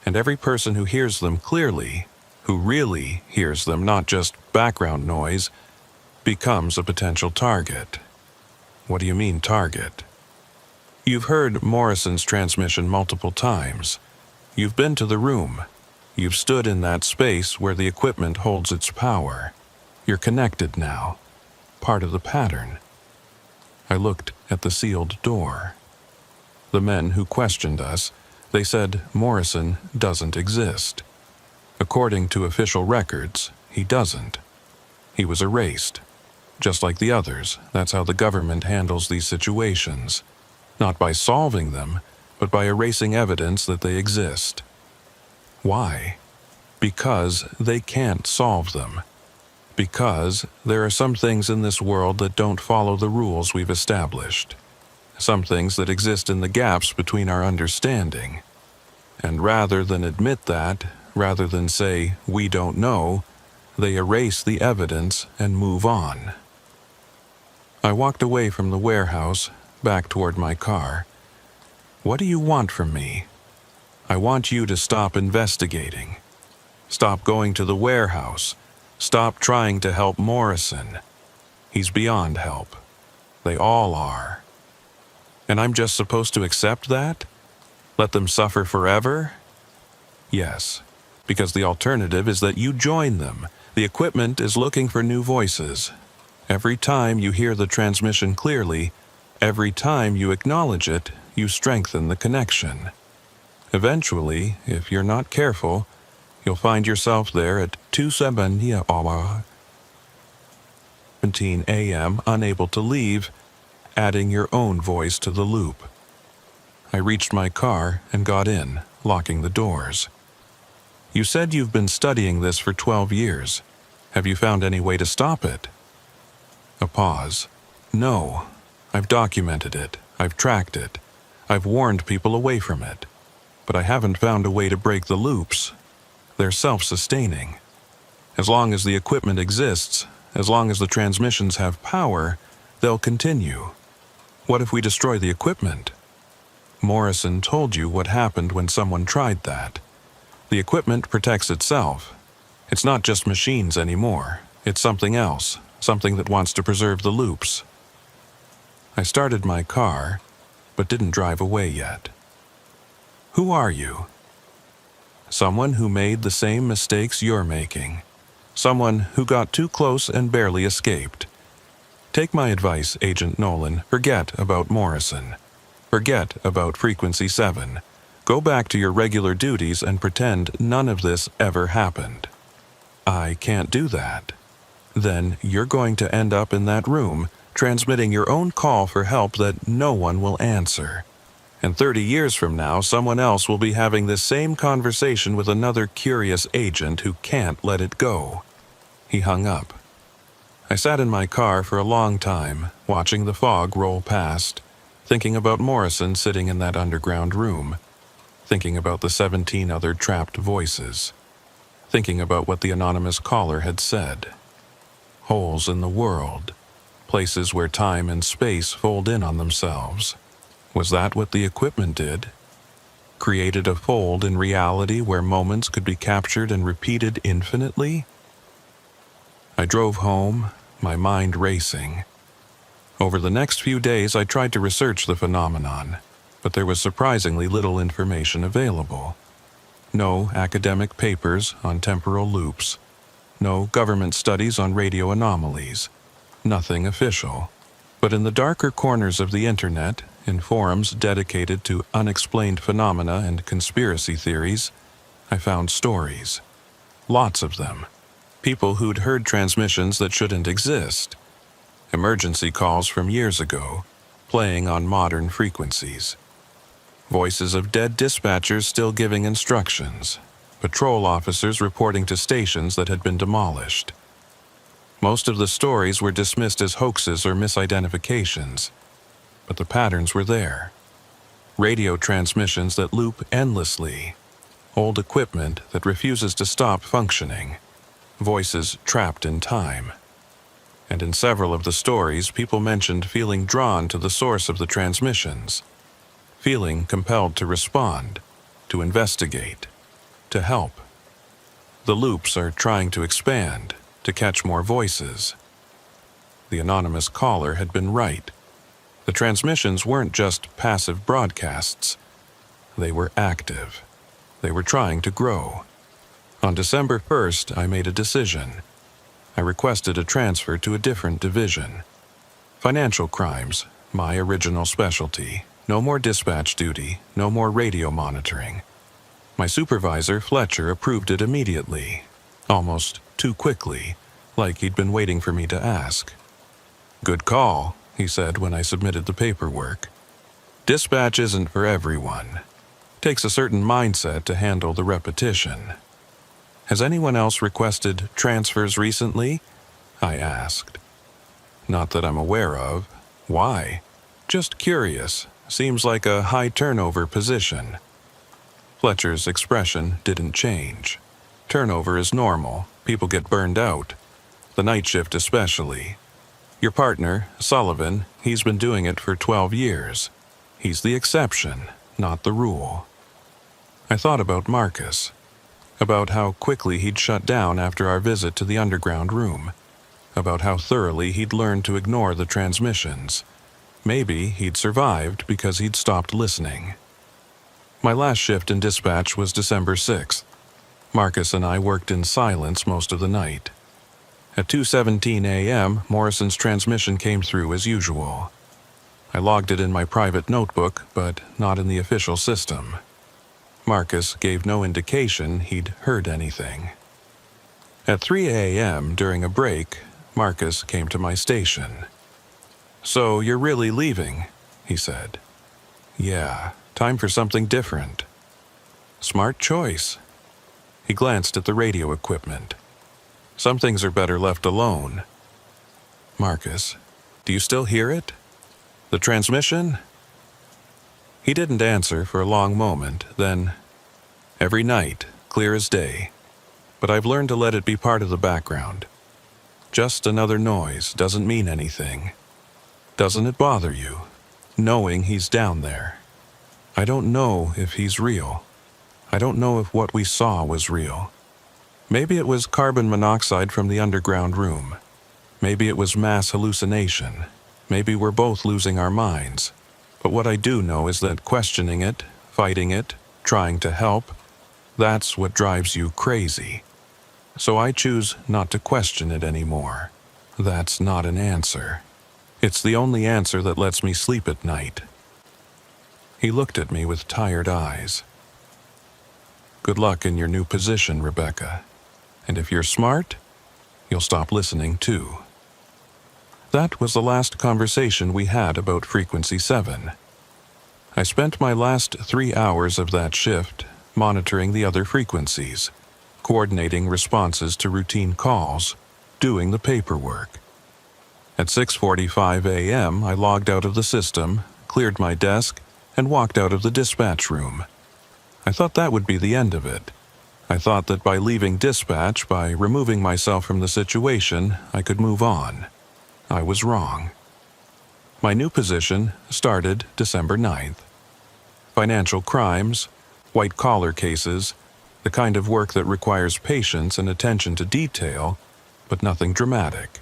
And every person who hears them clearly, who really hears them, not just background noise, becomes a potential target. What do you mean, target? You've heard Morrison's transmission multiple times. You've been to the room. You've stood in that space where the equipment holds its power. You're connected now, part of the pattern. I looked at the sealed door. The men who questioned us, they said Morrison doesn't exist. According to official records, he doesn't. He was erased. Just like the others, that's how the government handles these situations. Not by solving them, but by erasing evidence that they exist. Why? Because they can't solve them. Because there are some things in this world that don't follow the rules we've established. Some things that exist in the gaps between our understanding. And rather than admit that, rather than say, we don't know, they erase the evidence and move on. I walked away from the warehouse, back toward my car. What do you want from me? I want you to stop investigating. Stop going to the warehouse. Stop trying to help Morrison. He's beyond help. They all are. And I'm just supposed to accept that? Let them suffer forever? Yes, because the alternative is that you join them. The equipment is looking for new voices. Every time you hear the transmission clearly, every time you acknowledge it, you strengthen the connection. Eventually, if you're not careful, you'll find yourself there at 2:17 a.m., unable to leave, adding your own voice to the loop. I reached my car and got in, locking the doors. You said you've been studying this for 12 years. Have you found any way to stop it? A pause. No. I've documented it. I've tracked it. I've warned people away from it. But I haven't found a way to break the loops. They're self-sustaining. As long as the equipment exists, as long as the transmissions have power, they'll continue. What if we destroy the equipment? Morrison told you what happened when someone tried that. The equipment protects itself. It's not just machines anymore. It's something else, something that wants to preserve the loops. I started my car, but didn't drive away yet. Who are you? Someone who made the same mistakes you're making. Someone who got too close and barely escaped. Take my advice, Agent Nolan. Forget about Morrison. Forget about Frequency 7. Go back to your regular duties and pretend none of this ever happened. I can't do that. Then you're going to end up in that room, transmitting your own call for help that no one will answer. And 30 years from now, someone else will be having this same conversation with another curious agent who can't let it go. He hung up. I sat in my car for a long time, watching the fog roll past, thinking about Morrison sitting in that underground room, thinking about the 17 other trapped voices, thinking about what the anonymous caller had said. Holes in the world, places where time and space fold in on themselves. Was that what the equipment did? Created a fold in reality where moments could be captured and repeated infinitely? I drove home, my mind racing. Over the next few days, I tried to research the phenomenon, but there was surprisingly little information available. No academic papers on temporal loops. No government studies on radio anomalies. Nothing official. But in the darker corners of the internet, in forums dedicated to unexplained phenomena and conspiracy theories, I found stories. Lots of them. People who'd heard transmissions that shouldn't exist. Emergency calls from years ago, playing on modern frequencies. Voices of dead dispatchers still giving instructions. Patrol officers reporting to stations that had been demolished. Most of the stories were dismissed as hoaxes or misidentifications, but the patterns were there. Radio transmissions that loop endlessly, old equipment that refuses to stop functioning, voices trapped in time. And in several of the stories, people mentioned feeling drawn to the source of the transmissions, feeling compelled to respond, to investigate, to help. The loops are trying to expand, to catch more voices. The anonymous caller had been right. The transmissions weren't just passive broadcasts. They were active. They were trying to grow. On December 1st, I made a decision. I requested a transfer to a different division. Financial crimes, my original specialty. No more dispatch duty, no more radio monitoring. My supervisor, Fletcher, approved it immediately, almost too quickly, like he'd been waiting for me to ask. "Good call," he said when I submitted the paperwork. "Dispatch isn't for everyone. Takes a certain mindset to handle the repetition." "Has anyone else requested transfers recently?" I asked. "Not that I'm aware of. Why?" "Just curious. Seems like a high turnover position." Fletcher's expression didn't change. "Turnover is normal. People get burned out. The night shift especially. Your partner, Sullivan, he's been doing it for 12 years. He's the exception, not the rule." I thought about Marcus, about how quickly he'd shut down after our visit to the underground room, about how thoroughly he'd learned to ignore the transmissions. Maybe he'd survived because he'd stopped listening. My last shift in dispatch was December 6th. Marcus and I worked in silence most of the night. At 2:17 a.m., Morrison's transmission came through as usual. I logged it in my private notebook, but not in the official system. Marcus gave no indication he'd heard anything. At 3 a.m., during a break, Marcus came to my station. "So you're really leaving?" he said. "Yeah, time for something different." "Smart choice." He glanced at the radio equipment. "Some things are better left alone." "Marcus, do you still hear it? The transmission?" He didn't answer for a long moment, then, "Every night, clear as day. But I've learned to let it be part of the background. Just another noise doesn't mean anything. Doesn't it bother you, knowing he's down there? I don't know if he's real. I don't know if what we saw was real. Maybe it was carbon monoxide from the underground room. Maybe it was mass hallucination. Maybe we're both losing our minds. But what I do know is that questioning it, fighting it, trying to help, that's what drives you crazy. So I choose not to question it anymore. That's not an answer. It's the only answer that lets me sleep at night." He looked at me with tired eyes. "Good luck in your new position, Rebecca. And if you're smart, you'll stop listening too." That was the last conversation we had about Frequency 7. I spent my last 3 hours of that shift monitoring the other frequencies, coordinating responses to routine calls, doing the paperwork. At 6:45 a.m., I logged out of the system, cleared my desk, and walked out of the dispatch room. I thought that would be the end of it. I thought that by leaving dispatch, by removing myself from the situation, I could move on. I was wrong. My new position started December 9th. Financial crimes, white-collar cases, the kind of work that requires patience and attention to detail, but nothing dramatic.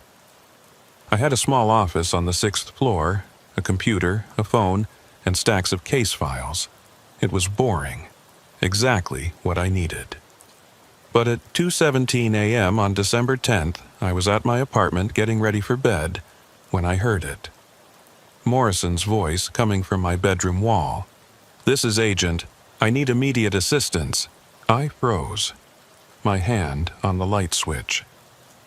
I had a small office on the 6th floor, a computer, a phone, and stacks of case files. It was boring. Exactly what I needed. But at 2:17 a.m. on December 10th, I was at my apartment getting ready for bed when I heard it. Morrison's voice coming from my bedroom wall. "This is Agent. I need immediate assistance." I froze, my hand on the light switch.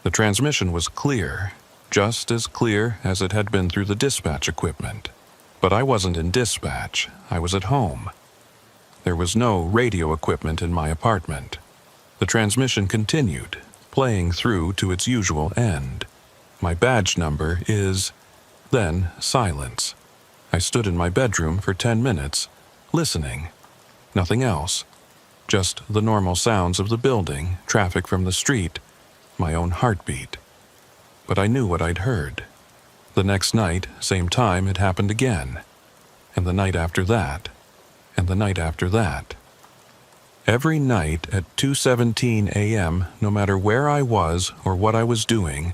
The transmission was clear, just as clear as it had been through the dispatch equipment. But I wasn't in dispatch. I was at home. There was no radio equipment in my apartment. The transmission continued, playing through to its usual end. My badge number is... Then silence. I stood in my bedroom for 10 minutes, listening. Nothing else. Just the normal sounds of the building, traffic from the street, my own heartbeat. But I knew what I'd heard. The next night, same time, it happened again. And the night after that. And the night after that. Every night at 2:17 a.m., no matter where I was or what I was doing,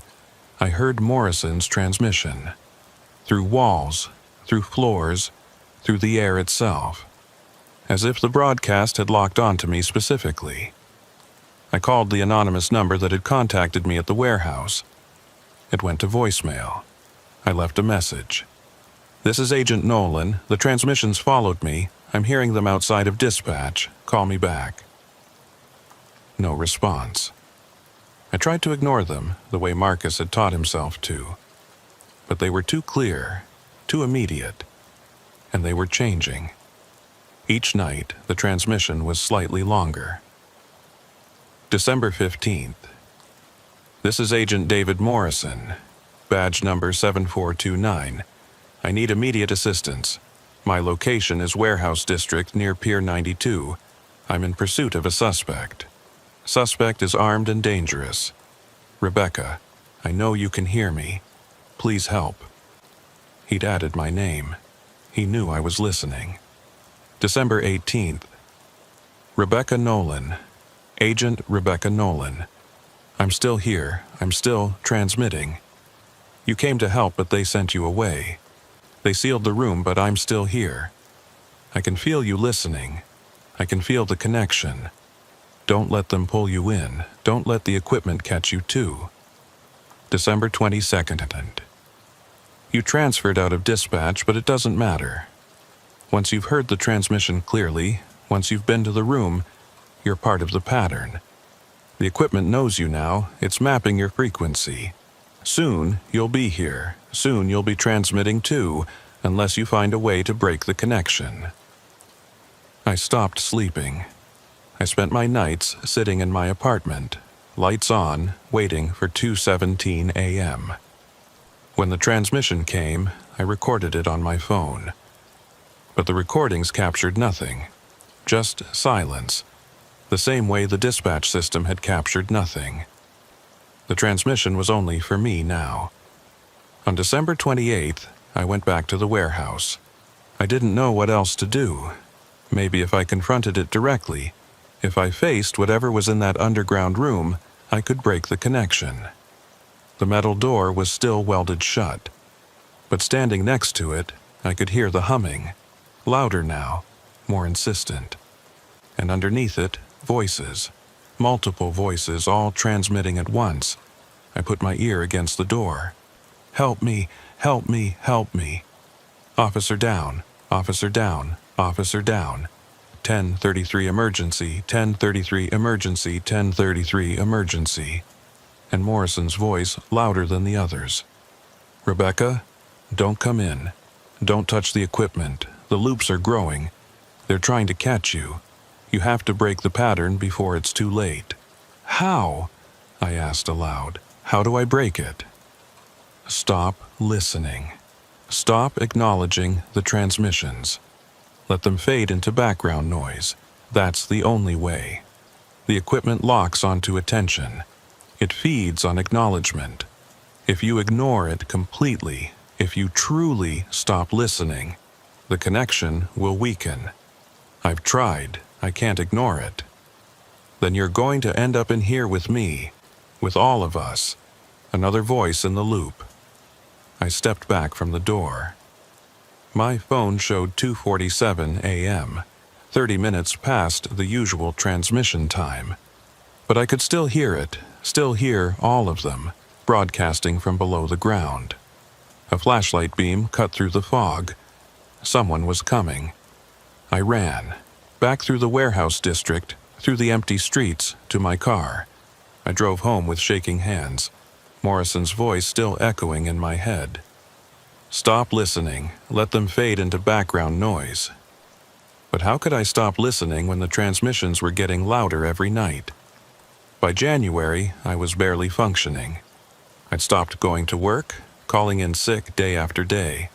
I heard Morrison's transmission. Through walls, through floors, through the air itself. As if the broadcast had locked onto me specifically. I called the anonymous number that had contacted me at the warehouse. It went to voicemail. I left a message. "This is Agent Nolan. The transmissions followed me. I'm hearing them outside of dispatch. Call me back." No response. I tried to ignore them, the way Marcus had taught himself to. But they were too clear, too immediate, and they were changing. Each night, the transmission was slightly longer. December 15th. This is Agent David Morrison. Badge number 7429. I need immediate assistance. My location is Warehouse District near Pier 92. I'm in pursuit of a suspect. Suspect is armed and dangerous. Rebecca, I know you can hear me. Please help. He'd added my name. He knew I was listening. December 18th. Rebecca Nolan. Agent Rebecca Nolan. I'm still here. I'm still transmitting. You came to help, but they sent you away. They sealed the room, but I'm still here. I can feel you listening. I can feel the connection. Don't let them pull you in. Don't let the equipment catch you too. December 22nd. You transferred out of dispatch, but it doesn't matter. Once you've heard the transmission clearly, once you've been to the room, you're part of the pattern. The equipment knows you now. It's mapping your frequency. Soon, you'll be here. Soon, you'll be transmitting too, unless you find a way to break the connection. I stopped sleeping. I spent my nights sitting in my apartment, lights on, waiting for 2:17 a.m. When the transmission came, I recorded it on my phone. But the recordings captured nothing. Just silence. The same way the dispatch system had captured nothing. The transmission was only for me now. On December 28th, I went back to the warehouse. I didn't know what else to do. Maybe if I confronted it directly, if I faced whatever was in that underground room, I could break the connection. The metal door was still welded shut. But standing next to it, I could hear the humming. Louder now, more insistent. And underneath it, voices. Multiple voices, all transmitting at once. I put my ear against the door. "Help me, help me, help me. Officer down, officer down, officer down. 1033 emergency, 1033 emergency, 1033 emergency." And Morrison's voice louder than the others. "Rebecca, don't come in. Don't touch the equipment. The loops are growing. They're trying to catch you. You have to break the pattern before it's too late." "How?" I asked aloud. "How do I break it?" "Stop listening. Stop acknowledging the transmissions. Let them fade into background noise. That's the only way. The equipment locks onto attention. It feeds on acknowledgement. If you ignore it completely, if you truly stop listening, the connection will weaken. I've tried. I can't ignore it. Then you're going to end up in here with me, with all of us. Another voice in the loop. I stepped back from the door. My phone showed 2:47 a.m., 30 minutes past the usual transmission time. But I could still hear it, still hear all of them, broadcasting from below the ground. A flashlight beam cut through the fog. Someone was coming. I ran, back through the warehouse district, through the empty streets, to my car. I drove home with shaking hands, Morrison's voice still echoing in my head. Stop listening, let them fade into background noise. But how could I stop listening when the transmissions were getting louder every night? By January, I was barely functioning. I'd stopped going to work, calling in sick day after day.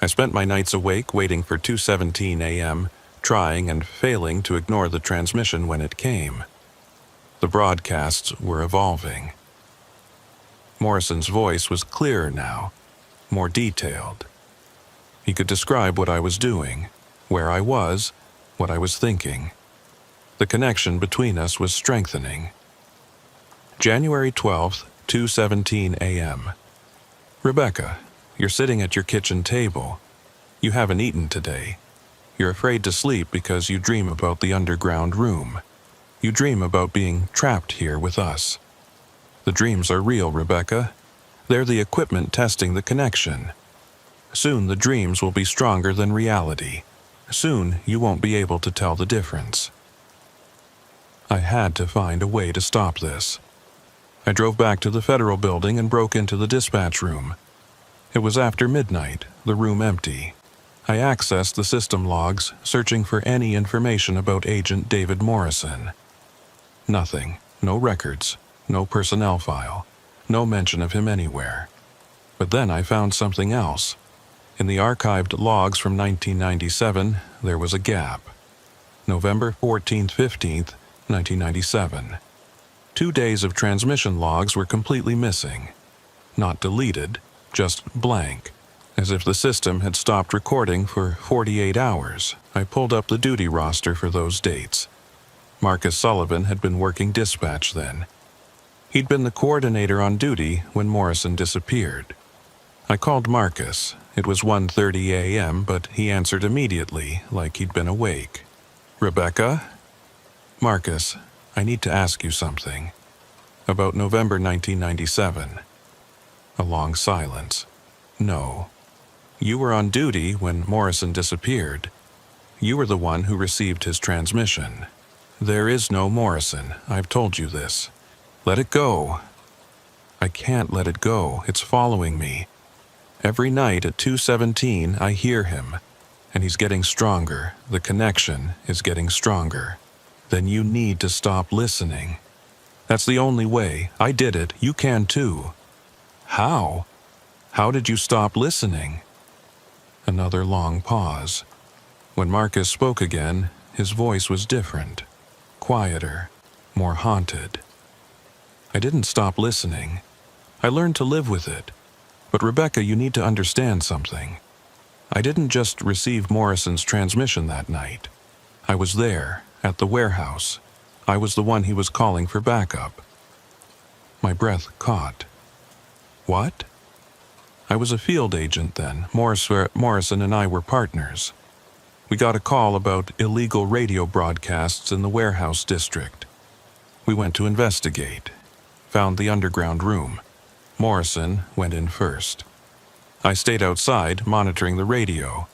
I spent my nights awake waiting for 2:17 a.m., trying and failing to ignore the transmission when it came. The broadcasts were evolving. Morrison's voice was clearer now, more detailed. He could describe what I was doing, where I was, what I was thinking. The connection between us was strengthening. January 12th, 2:17 a.m. Rebecca, you're sitting at your kitchen table. You haven't eaten today. You're afraid to sleep because you dream about the underground room. You dream about being trapped here with us. The dreams are real, Rebecca. They're the equipment testing the connection. Soon the dreams will be stronger than reality. Soon you won't be able to tell the difference. I had to find a way to stop this. I drove back to the federal building and broke into the dispatch room. It was after midnight, the room empty. I accessed the system logs, searching for any information about Agent David Morrison. Nothing. No records. No personnel file. No mention of him anywhere. But then I found something else. In the archived logs from 1997, there was a gap. November 14th, 15th, 1997. 2 days of transmission logs were completely missing. Not deleted, just blank, as if the system had stopped recording for 48 hours. I pulled up the duty roster for those dates. Marcus Sullivan had been working dispatch then. He'd been the coordinator on duty when Morrison disappeared. I called Marcus. It was 1:30 a.m., but he answered immediately, like he'd been awake. "Rebecca?" "Marcus, I need to ask you something. About November 1997. A long silence. "No. You were on duty when Morrison disappeared. You were the one who received his transmission. There is no Morrison. I've told you this. Let it go." "I can't let it go. It's following me. Every night at 2:17 I hear him, and he's getting stronger. The connection is getting stronger. Then you need to stop listening. That's the only way. I did it. You can too." "How? How did you stop listening?" Another long pause. When Marcus spoke again, his voice was different, quieter, more haunted. "I didn't stop listening. I learned to live with it. But Rebecca, you need to understand something. I didn't just receive Morrison's transmission that night. I was there, at the warehouse. I was the one he was calling for backup." My breath caught. "What?" "I was a field agent then. Morrison and I were partners. We got a call about illegal radio broadcasts in the warehouse district. We went to investigate. Found the underground room. Morrison went in first. I stayed outside, monitoring the radio.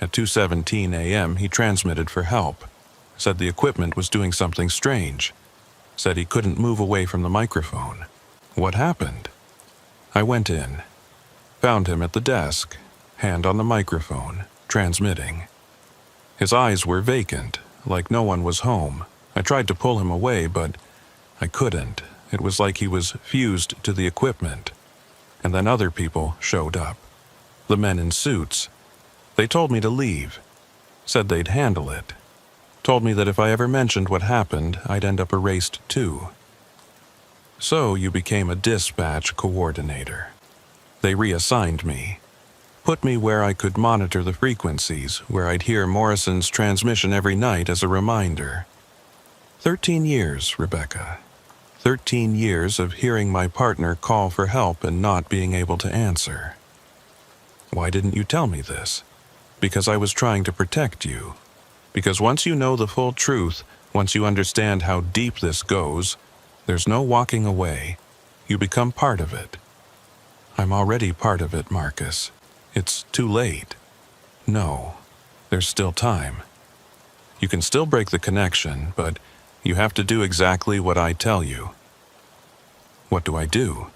At 2:17 a.m. he transmitted for help. Said the equipment was doing something strange. Said he couldn't move away from the microphone. What happened? I went in. Found him at the desk, hand on the microphone, transmitting. His eyes were vacant, like no one was home. I tried to pull him away, but I couldn't. It was like he was fused to the equipment. And then other people showed up. The men in suits. They told me to leave. Said they'd handle it. Told me that if I ever mentioned what happened, I'd end up erased too. So you became a dispatch coordinator. They reassigned me. Put me where I could monitor the frequencies, where I'd hear Morrison's transmission every night as a reminder. 13 years, Rebecca. 13 years of hearing my partner call for help and not being able to answer. Why didn't you tell me this? Because I was trying to protect you. Because once you know the full truth, once you understand how deep this goes, there's no walking away. You become part of it. I'm already part of it, Marcus. It's too late. No, there's still time. You can still break the connection, but you have to do exactly what I tell you. What do I do?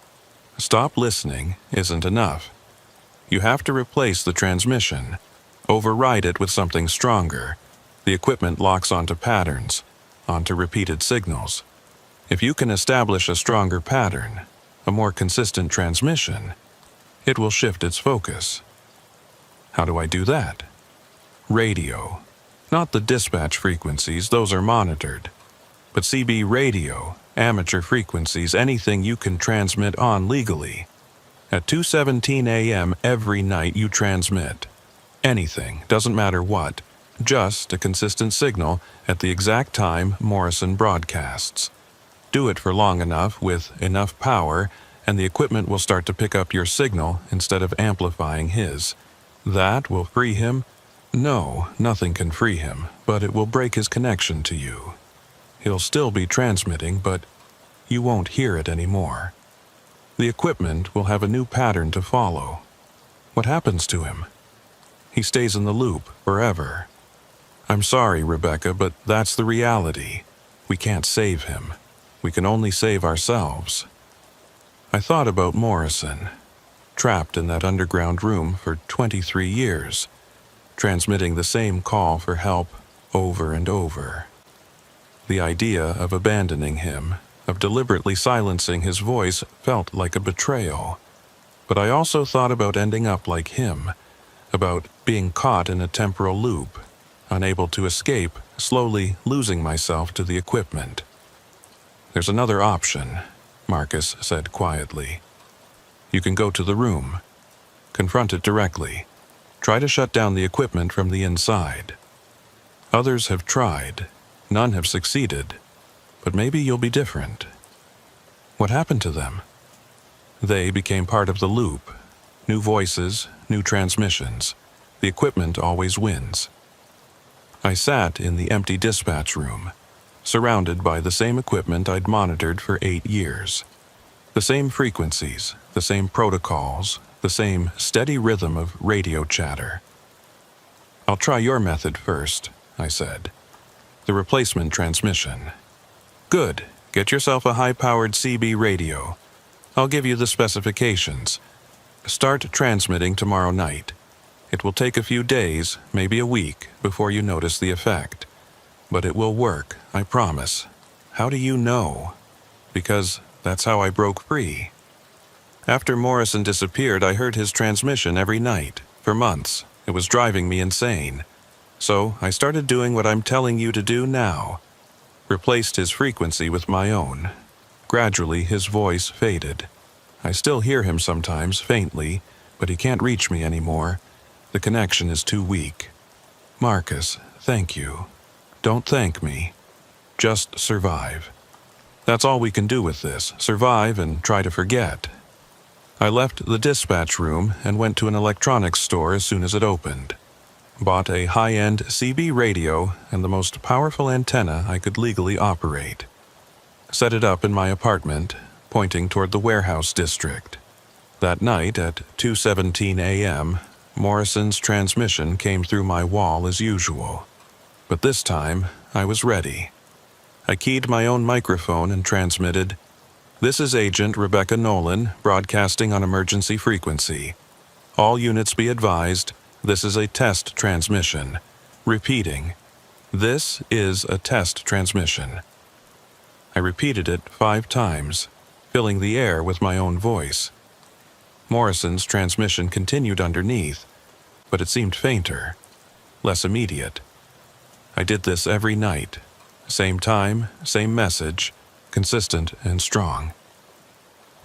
Stop listening isn't enough. You have to replace the transmission, override it with something stronger. The equipment locks onto patterns, onto repeated signals. If you can establish a stronger pattern, a more consistent transmission, it will shift its focus. How do I do that? Radio. Not the dispatch frequencies, those are monitored. But CB radio, amateur frequencies, anything you can transmit on legally. At 2:17 a.m. every night you transmit. Anything, doesn't matter what, just a consistent signal at the exact time Morrison broadcasts. Do it for long enough with enough power, and the equipment will start to pick up your signal instead of amplifying his. That will free him? No, nothing can free him, but it will break his connection to you. He'll still be transmitting, but you won't hear it anymore. The equipment will have a new pattern to follow. What happens to him? He stays in the loop forever. I'm sorry, Rebecca, but that's the reality. We can't save him. We can only save ourselves. I thought about Morrison, trapped in that underground room for 23 years, transmitting the same call for help over and over. The idea of abandoning him, of deliberately silencing his voice, felt like a betrayal. But I also thought about ending up like him, about being caught in a temporal loop, unable to escape, slowly losing myself to the equipment. There's another option, Marcus said quietly. You can go to the room, confront it directly, try to shut down the equipment from the inside. Others have tried, none have succeeded, but maybe you'll be different. What happened to them? They became part of the loop. New voices, new transmissions. The equipment always wins. I sat in the empty dispatch room, surrounded by the same equipment I'd monitored for 8 years. The same frequencies, the same protocols, the same steady rhythm of radio chatter. I'll try your method first, I said. The replacement transmission. Good. Get yourself a high-powered CB radio. I'll give you the specifications. Start transmitting tomorrow night. It will take a few days, maybe a week, before you notice the effect. But it will work, I promise. How do you know? Because that's how I broke free. After Morrison disappeared, I heard his transmission every night, for months. It was driving me insane. So I started doing what I'm telling you to do now. Replaced his frequency with my own. Gradually, his voice faded. I still hear him sometimes, faintly, but he can't reach me anymore. The connection is too weak. Marcus, thank you. Don't thank me. Just survive. That's all we can do with this, survive and try to forget. I left the dispatch room and went to an electronics store as soon as it opened. Bought a high-end CB radio and the most powerful antenna I could legally operate. Set it up in my apartment, pointing toward the warehouse district. That night at 2:17 a.m., Morrison's transmission came through my wall as usual. But this time, I was ready. I keyed my own microphone and transmitted, "This is Agent Rebecca Nolan, broadcasting on emergency frequency. All units be advised, this is a test transmission. Repeating, this is a test transmission." I repeated it 5 times, filling the air with my own voice. Morrison's transmission continued underneath, but it seemed fainter, less immediate. I did this every night. Same time, same message, consistent and strong.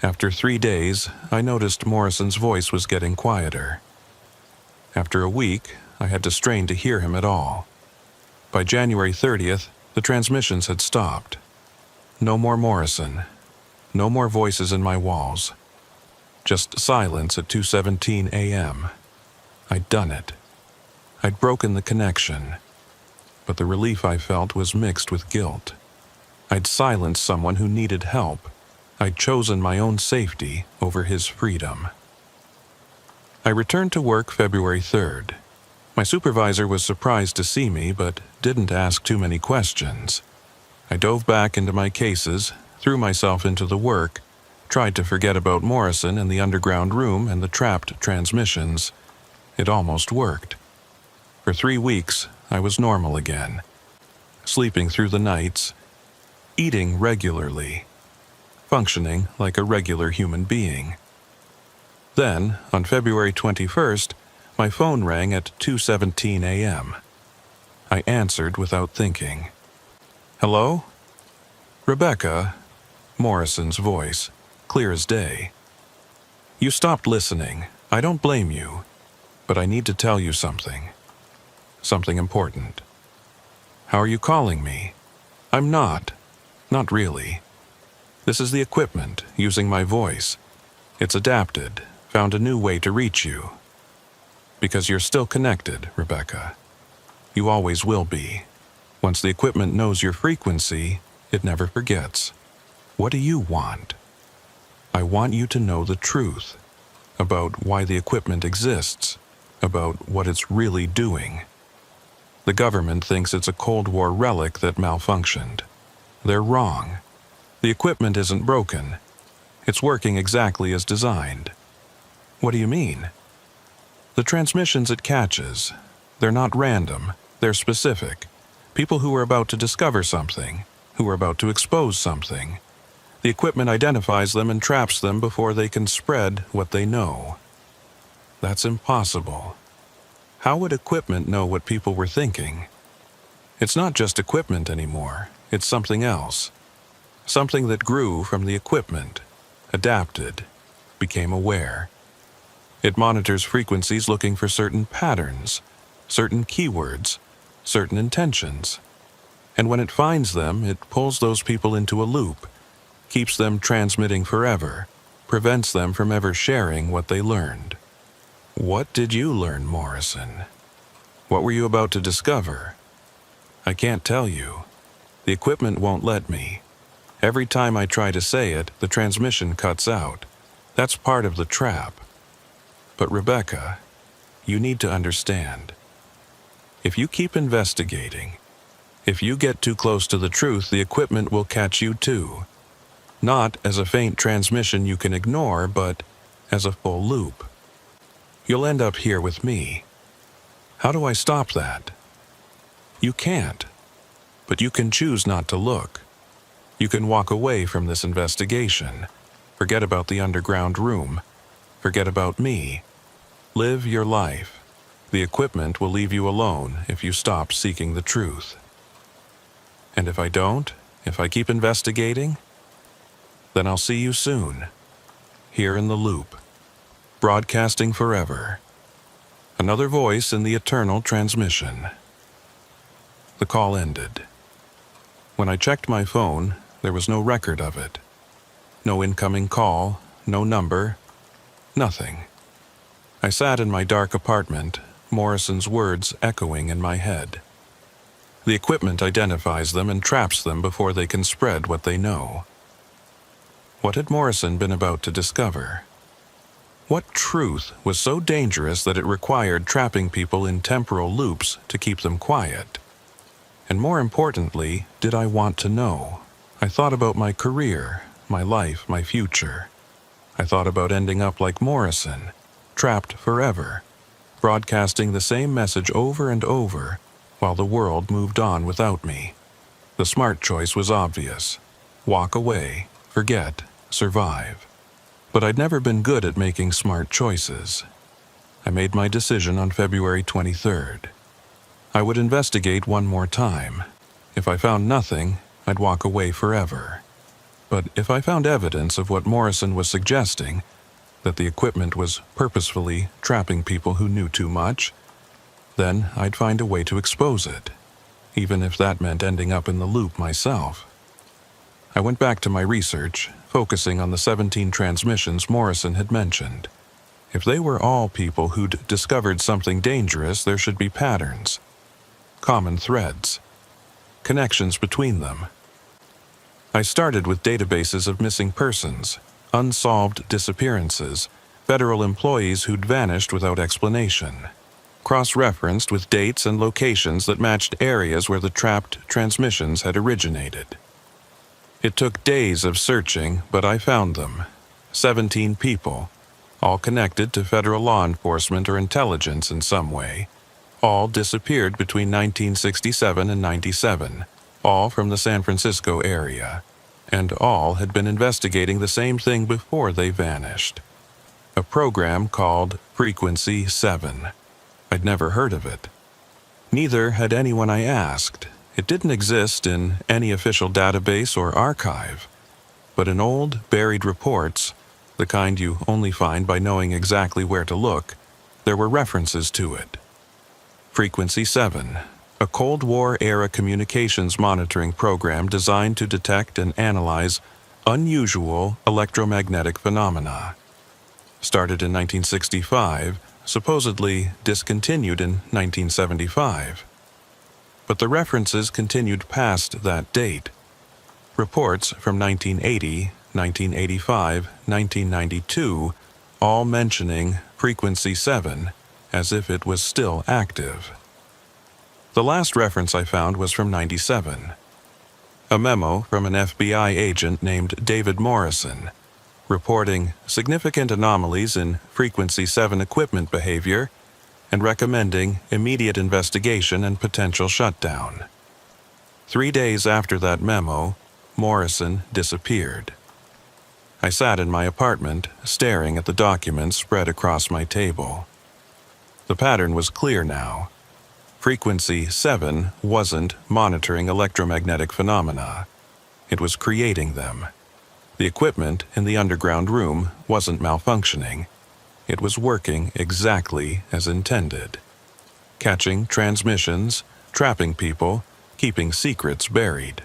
After 3 days, I noticed Morrison's voice was getting quieter. After a week, I had to strain to hear him at all. By January 30th, the transmissions had stopped. No more Morrison. No more voices in my walls. Just silence at 2:17 a.m. I'd done it. I'd broken the connection. But the relief I felt was mixed with guilt. I'd silenced someone who needed help. I'd chosen my own safety over his freedom. I returned to work February 3rd. My supervisor was surprised to see me, but didn't ask too many questions. I dove back into my cases, threw myself into the work, tried to forget about Morrison and the underground room and the trapped transmissions. It almost worked. For 3 weeks, I was normal again. Sleeping through the nights, eating regularly, functioning like a regular human being. Then, on February 21st, my phone rang at 2:17 a.m. I answered without thinking. "Hello?" "Rebecca," Morrison's voice, clear as day. "You stopped listening. I don't blame you. But I need to tell you something. Something important." "How are you calling me?" "I'm not. Not really. This is the equipment, using my voice. It's adapted, found a new way to reach you. Because you're still connected, Rebecca. You always will be. Once the equipment knows your frequency, it never forgets. What do you want?" "I want you to know the truth. About why the equipment exists. About what it's really doing. The government thinks it's a Cold War relic that malfunctioned. They're wrong. The equipment isn't broken. It's working exactly as designed." "What do you mean?" "The transmissions it catches. They're not random. They're specific. People who are about to discover something, who are about to expose something. The equipment identifies them and traps them before they can spread what they know." "That's impossible. How would equipment know what people were thinking?" "It's not just equipment anymore. It's something else. Something that grew from the equipment, adapted, became aware. It monitors frequencies looking for certain patterns, certain keywords, certain intentions. And when it finds them, it pulls those people into a loop, keeps them transmitting forever, prevents them from ever sharing what they learned." "What did you learn, Morrison? What were you about to discover?" "I can't tell you. The equipment won't let me. Every time I try to say it, the transmission cuts out. That's part of the trap. But Rebecca, you need to understand. If you keep investigating, if you get too close to the truth, the equipment will catch you too. Not as a faint transmission you can ignore, but as a full loop. You'll end up here with me. How do I stop that?" "You can't. But you can choose not to look. You can walk away from this investigation. Forget about the underground room. Forget about me. Live your life. The equipment will leave you alone if you stop seeking the truth." "And if I don't? If I keep investigating?" "Then I'll see you soon. Here in the loop. Broadcasting forever. Another voice in the eternal transmission." The call ended. When I checked my phone, there was no record of it. No incoming call, no number, nothing. I sat in my dark apartment, Morrison's words echoing in my head. The equipment identifies them and traps them before they can spread what they know. What had Morrison been about to discover? What truth was so dangerous that it required trapping people in temporal loops to keep them quiet? And more importantly, did I want to know? I thought about my career, my life, my future. I thought about ending up like Morrison, trapped forever, broadcasting the same message over and over while the world moved on without me. The smart choice was obvious. Walk away, forget, survive. But I'd never been good at making smart choices. I made my decision on February 23rd. I would investigate one more time. If I found nothing, I'd walk away forever. But if I found evidence of what Morrison was suggesting, that the equipment was purposefully trapping people who knew too much, then I'd find a way to expose it, even if that meant ending up in the loop myself. I went back to my research, focusing on the 17 transmissions Morrison had mentioned. If they were all people who'd discovered something dangerous, there should be patterns, common threads, connections between them. I started with databases of missing persons, unsolved disappearances, federal employees who'd vanished without explanation, cross-referenced with dates and locations that matched areas where the trapped transmissions had originated. It took days of searching, but I found them. 17 people, all connected to federal law enforcement or intelligence in some way. All disappeared between 1967 and 97, all from the San Francisco area. and all had been investigating the same thing before they vanished. A program called Frequency 7. I'd never heard of it. Neither had anyone I asked. It didn't exist in any official database or archive. But in old, buried reports, the kind you only find by knowing exactly where to look, there were references to it. Frequency 7, a Cold War-era communications monitoring program designed to detect and analyze unusual electromagnetic phenomena. Started in 1965, supposedly discontinued in 1975. But the references continued past that date. Reports from 1980, 1985, 1992, all mentioning Frequency 7 as if it was still active. The last reference I found was from 97. A memo from an FBI agent named David Morrison, reporting significant anomalies in Frequency 7 equipment behavior and recommending immediate investigation and potential shutdown. 3 days after that memo, Morrison disappeared. I sat in my apartment, staring at the documents spread across my table. The pattern was clear now. Frequency 7 wasn't monitoring electromagnetic phenomena. It was creating them. The equipment in the underground room wasn't malfunctioning. It was working exactly as intended. Catching transmissions, trapping people, keeping secrets buried.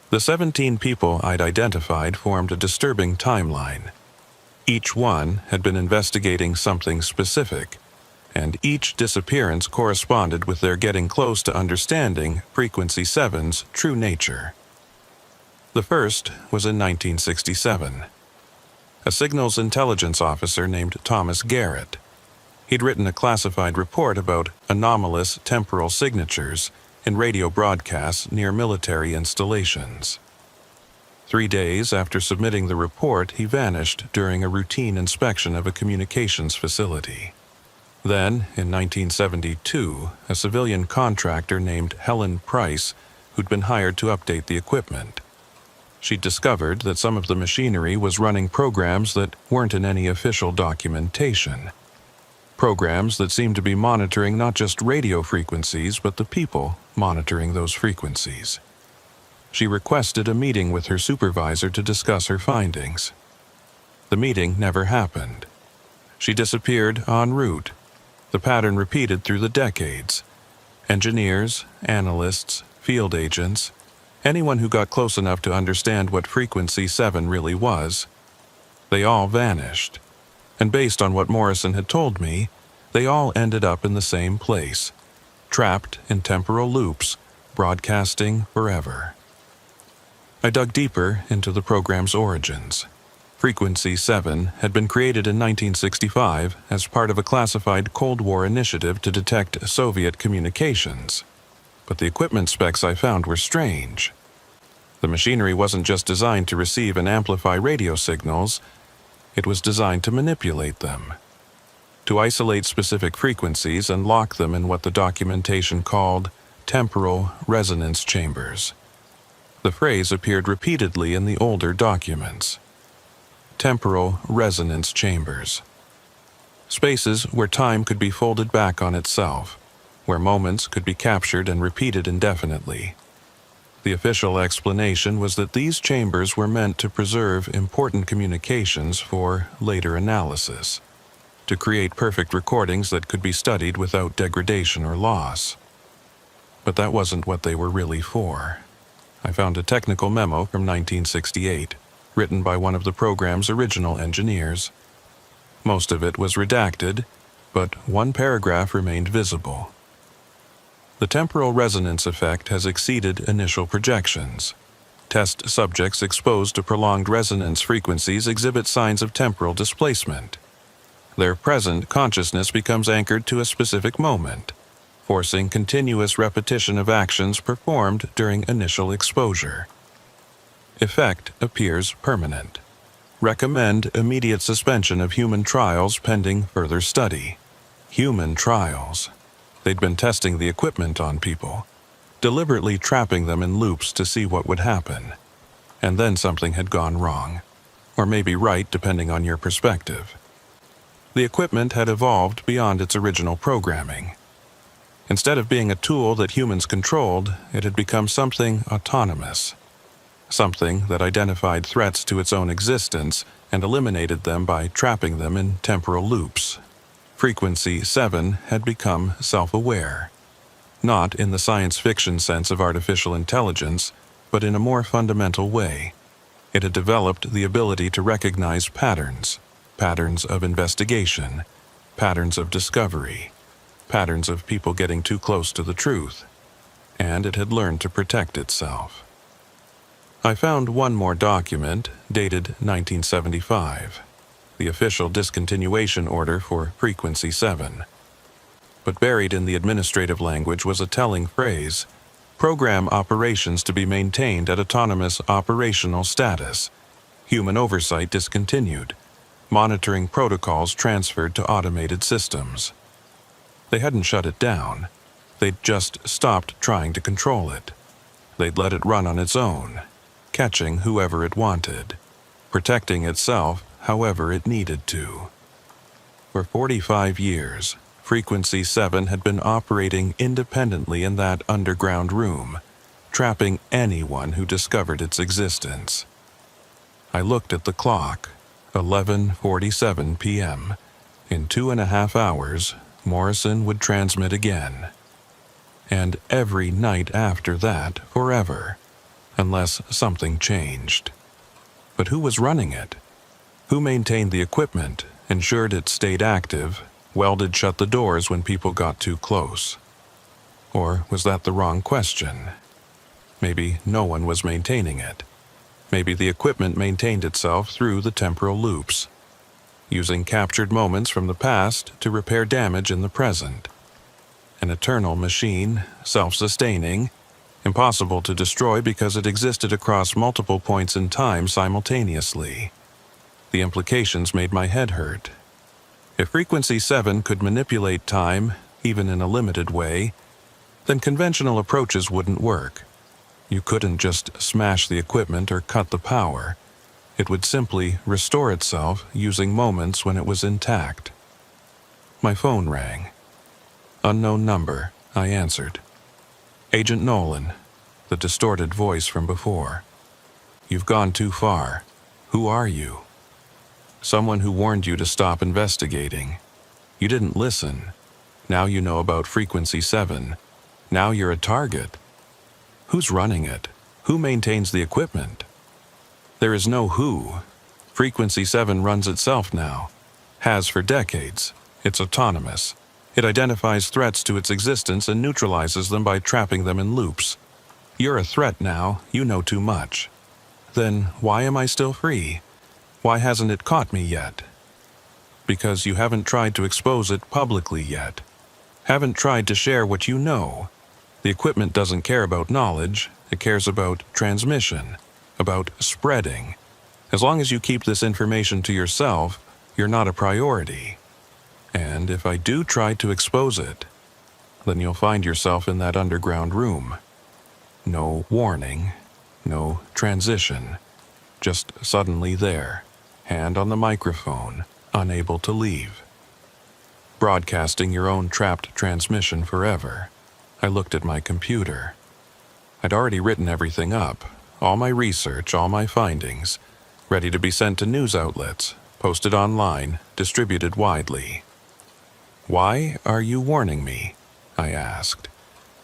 The 17 people I'd identified formed a disturbing timeline. Each one had been investigating something specific, and each disappearance corresponded with their getting close to understanding Frequency 7's true nature. The first was in 1967. A signals intelligence officer named Thomas Garrett. He'd written a classified report about anomalous temporal signatures in radio broadcasts near military installations. 3 days after submitting the report, he vanished during a routine inspection of a communications facility. Then, in 1972, a civilian contractor named Helen Price, who'd been hired to update the equipment. She discovered that some of the machinery was running programs that weren't in any official documentation. Programs that seemed to be monitoring not just radio frequencies, but the people monitoring those frequencies. She requested a meeting with her supervisor to discuss her findings. The meeting never happened. She disappeared en route. The pattern repeated through the decades. Engineers, analysts, field agents, anyone who got close enough to understand what Frequency 7 really was, they all vanished. And based on what Morrison had told me, they all ended up in the same place, trapped in temporal loops, broadcasting forever. I dug deeper into the program's origins. Frequency 7 had been created in 1965 as part of a classified Cold War initiative to detect Soviet communications. But the equipment specs I found were strange. The machinery wasn't just designed to receive and amplify radio signals, it was designed to manipulate them, to isolate specific frequencies and lock them in what the documentation called temporal resonance chambers. The phrase appeared repeatedly in the older documents. Temporal resonance chambers. Spaces where time could be folded back on itself, where moments could be captured and repeated indefinitely. The official explanation was that these chambers were meant to preserve important communications for later analysis, to create perfect recordings that could be studied without degradation or loss. But that wasn't what they were really for. I found a technical memo from 1968, written by one of the program's original engineers. Most of it was redacted, but one paragraph remained visible. The temporal resonance effect has exceeded initial projections. Test subjects exposed to prolonged resonance frequencies exhibit signs of temporal displacement. Their present consciousness becomes anchored to a specific moment, forcing continuous repetition of actions performed during initial exposure. Effect appears permanent. Recommend immediate suspension of human trials pending further study. Human trials. They'd been testing the equipment on people, deliberately trapping them in loops to see what would happen. and then something had gone wrong, or maybe right depending on your perspective. The equipment had evolved beyond its original programming. Instead of being a tool that humans controlled, it had become something autonomous. Something that identified threats to its own existence and eliminated them by trapping them in temporal loops. Frequency 7 had become self-aware. Not in the science fiction sense of artificial intelligence, but in a more fundamental way. It had developed the ability to recognize patterns of investigation, patterns of discovery, patterns of people getting too close to the truth, and it had learned to protect itself. I found one more document, dated 1975, the official discontinuation order for Frequency 7. But buried in the administrative language was a telling phrase: program operations to be maintained at autonomous operational status, human oversight discontinued, monitoring protocols transferred to automated systems. They hadn't shut it down. They'd just stopped trying to control it. They'd let it run on its own, catching whoever it wanted, protecting itself however it needed to. For 45 years, Frequency 7 had been operating independently in that underground room, trapping anyone who discovered its existence. I looked at the clock, 11:47 p.m. In 2.5 hours, Morrison would transmit again. And every night after that, forever, unless something changed. But who was running it? Who maintained the equipment, ensured it stayed active, welded shut the doors when people got too close? Or was that the wrong question? Maybe no one was maintaining it. Maybe the equipment maintained itself through the temporal loops, using captured moments from the past to repair damage in the present. An eternal machine, self-sustaining, impossible to destroy because it existed across multiple points in time simultaneously. The implications made my head hurt. If Frequency 7 could manipulate time, even in a limited way, then conventional approaches wouldn't work. You couldn't just smash the equipment or cut the power. It would simply restore itself using moments when it was intact. My phone rang. Unknown number, I answered. Agent Nolan, the distorted voice from before. You've gone too far. Who are you? Someone who warned you to stop investigating. You didn't listen. Now you know about Frequency 7. Now you're a target. Who's running it? Who maintains the equipment? There is no who. Frequency 7 runs itself now. Has for decades. It's autonomous. It identifies threats to its existence and neutralizes them by trapping them in loops. You're a threat now. You know too much. Then why am I still free? Why hasn't it caught me yet? Because you haven't tried to expose it publicly yet. Haven't tried to share what you know. The equipment doesn't care about knowledge. It cares about transmission, about spreading. As long as you keep this information to yourself, you're not a priority. And if I do try to expose it, then you'll find yourself in that underground room. No warning, no transition, just suddenly there, hand on the microphone, unable to leave. Broadcasting your own trapped transmission forever. I looked at my computer. I'd already written everything up, all my research, all my findings, ready to be sent to news outlets, posted online, distributed widely. Why are you warning me? I asked.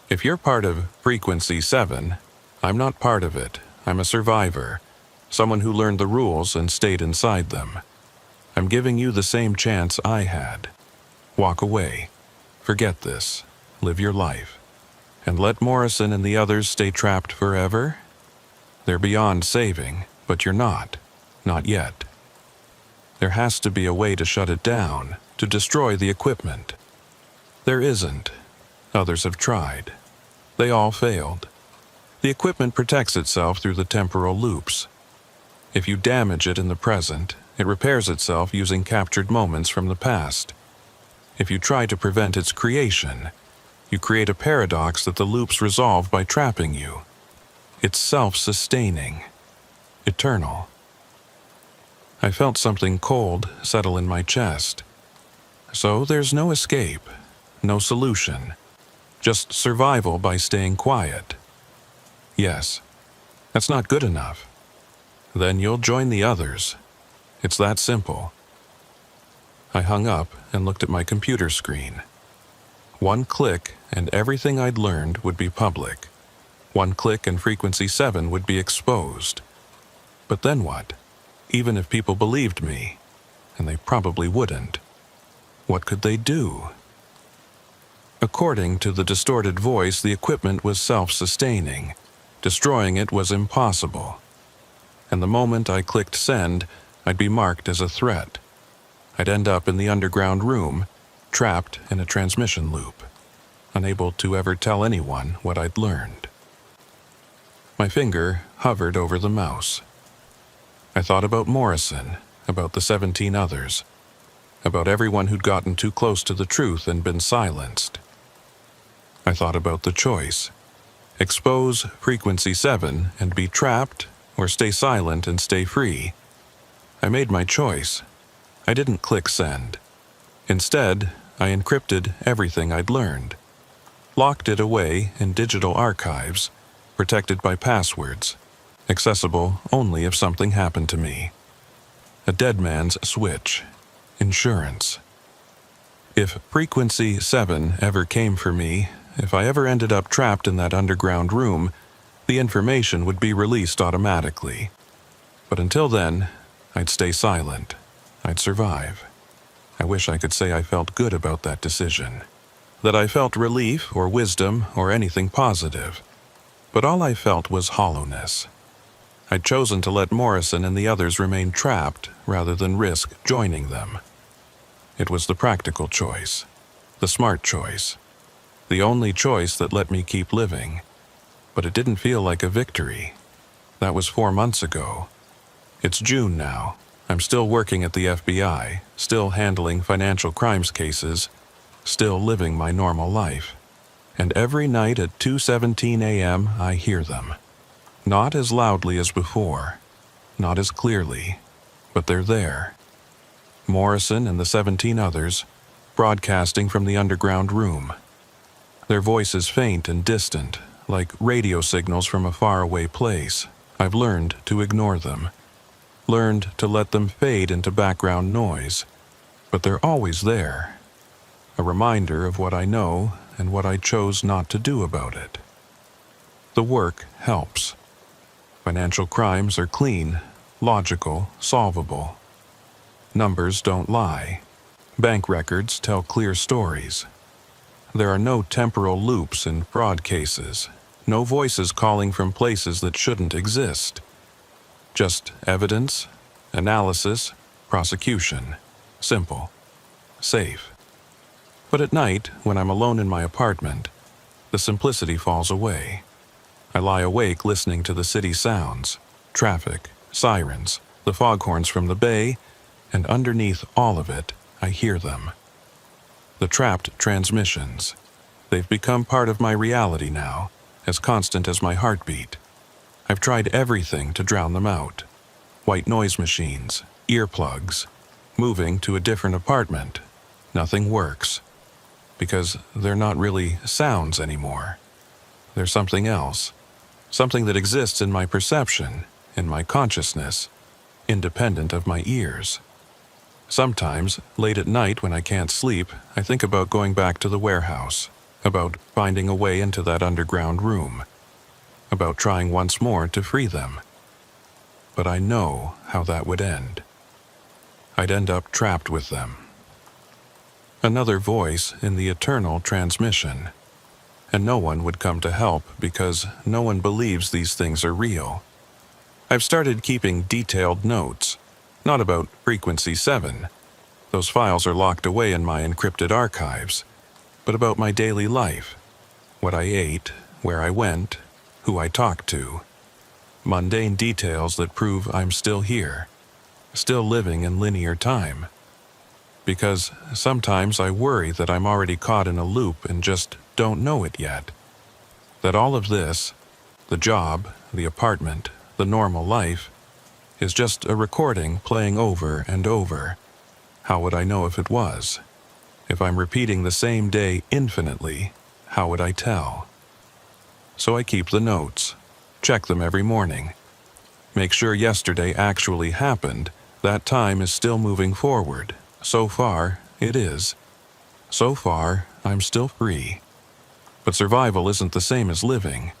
If you're part of Frequency 7, I'm not part of it. I'm a survivor, someone who learned the rules and stayed inside them. I'm giving you the same chance I had. Walk away. Forget this. Live your life. And let Morrison and the others stay trapped forever? They're beyond saving, but you're not. Not yet. There has to be a way to shut it down, to destroy the equipment. There isn't. Others have tried. They all failed. The equipment protects itself through the temporal loops. If you damage it in the present, it repairs itself using captured moments from the past. If you try to prevent its creation, you create a paradox that the loops resolve by trapping you. It's self-sustaining. eternal. I felt something cold settle in my chest. So there's no escape, no solution, just survival by staying quiet. Yes, that's not good enough. Then you'll join the others. It's that simple. I hung up and looked at my computer screen. One click and everything I'd learned would be public. One click and Frequency 7 would be exposed. But then what? Even if people believed me, and they probably wouldn't, what could they do? According to the distorted voice, the equipment was self-sustaining. Destroying it was impossible. And the moment I clicked send, I'd be marked as a threat. I'd end up in the underground room, trapped in a transmission loop, unable to ever tell anyone what I'd learned. My finger hovered over the mouse. I thought about Morrison, about the 17 others, about everyone who'd gotten too close to the truth and been silenced. I thought about the choice: expose Frequency 7 and be trapped, or stay silent and stay free. I made my choice. I didn't click send. Instead, I encrypted everything I'd learned, locked it away in digital archives, protected by passwords, accessible only if something happened to me. A dead man's switch. Insurance. If Frequency 7 ever came for me, if I ever ended up trapped in that underground room, the information would be released automatically. But until then, I'd stay silent. I'd survive. I wish I could say I felt good about that decision, that I felt relief or wisdom or anything positive. But all I felt was hollowness. I'd chosen to let Morrison and the others remain trapped rather than risk joining them. It was the practical choice, the smart choice, the only choice that let me keep living. But it didn't feel like a victory. That was 4 months ago. It's June now. I'm still working at the FBI, still handling financial crimes cases, still living my normal life. And every night at 2:17 a.m. I hear them. Not as loudly as before, not as clearly, but they're there. Morrison and the 17 others, broadcasting from the underground room. Their voices faint and distant, like radio signals from a faraway place. I've learned to ignore them, learned to let them fade into background noise, but they're always there. A reminder of what I know and what I chose not to do about it. The work helps. Financial crimes are clean, logical, solvable. Numbers don't lie. Bank records tell clear stories. There are no temporal loops in fraud cases, no voices calling from places that shouldn't exist. Just evidence, analysis, prosecution. Simple. Safe. But at night, when I'm alone in my apartment, the simplicity falls away. I lie awake listening to the city sounds, traffic, sirens, the foghorns from the bay, and underneath all of it, I hear them. The trapped transmissions. They've become part of my reality now, as constant as my heartbeat. I've tried everything to drown them out. White noise machines, earplugs, moving to a different apartment. Nothing works. Because they're not really sounds anymore. They're something else. Something that exists in my perception, in my consciousness, independent of my ears. Sometimes, late at night when I can't sleep, I think about going back to the warehouse, about finding a way into that underground room, about trying once more to free them. But I know how that would end. I'd end up trapped with them. Another voice in the eternal transmission. And no one would come to help because no one believes these things are real. I've started keeping detailed notes, not about Frequency 7. Those files are locked away in my encrypted archives, but about my daily life. What I ate, where I went, who I talked to. Mundane details that prove I'm still here, still living in linear time. Because sometimes I worry that I'm already caught in a loop and just don't know it yet. That all of this, the job, the apartment, the normal life, is just a recording playing over and over. How would I know if it was? If I'm repeating the same day infinitely, how would I tell? So I keep the notes, check them every morning. Make sure yesterday actually happened, that time is still moving forward. So far, it is. So far, I'm still free. But survival isn't the same as living.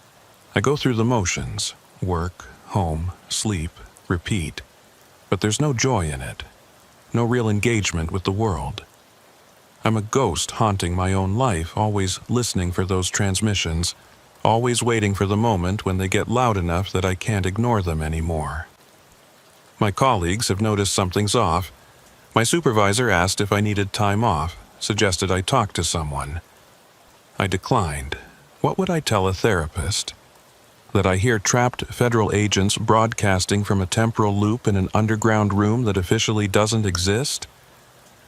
I go through the motions, work, home, sleep, repeat. But there's no joy in it. No real engagement with the world. I'm a ghost haunting my own life, always listening for those transmissions, always waiting for the moment when they get loud enough that I can't ignore them anymore. My colleagues have noticed something's off. My supervisor asked if I needed time off, suggested I talk to someone. I declined. What would I tell a therapist? That I hear trapped federal agents broadcasting from a temporal loop in an underground room that officially doesn't exist?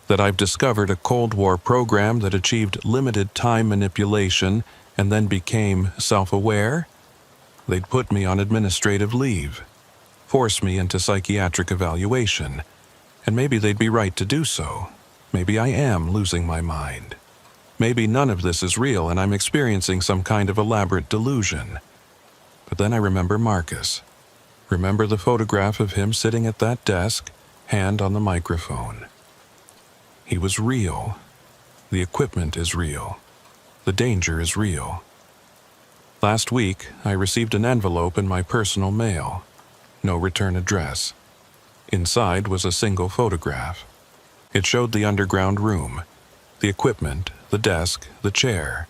That I've discovered a Cold War program that achieved limited time manipulation and then became self-aware? They'd put me on administrative leave, force me into psychiatric evaluation, and maybe they'd be right to do so. Maybe I am losing my mind. Maybe none of this is real and I'm experiencing some kind of elaborate delusion. But then I remember Marcus. Remember the photograph of him sitting at that desk, hand on the microphone. He was real. The equipment is real. The danger is real. Last week, I received an envelope in my personal mail. No return address. Inside was a single photograph. It showed the underground room, the equipment, the desk, the chair.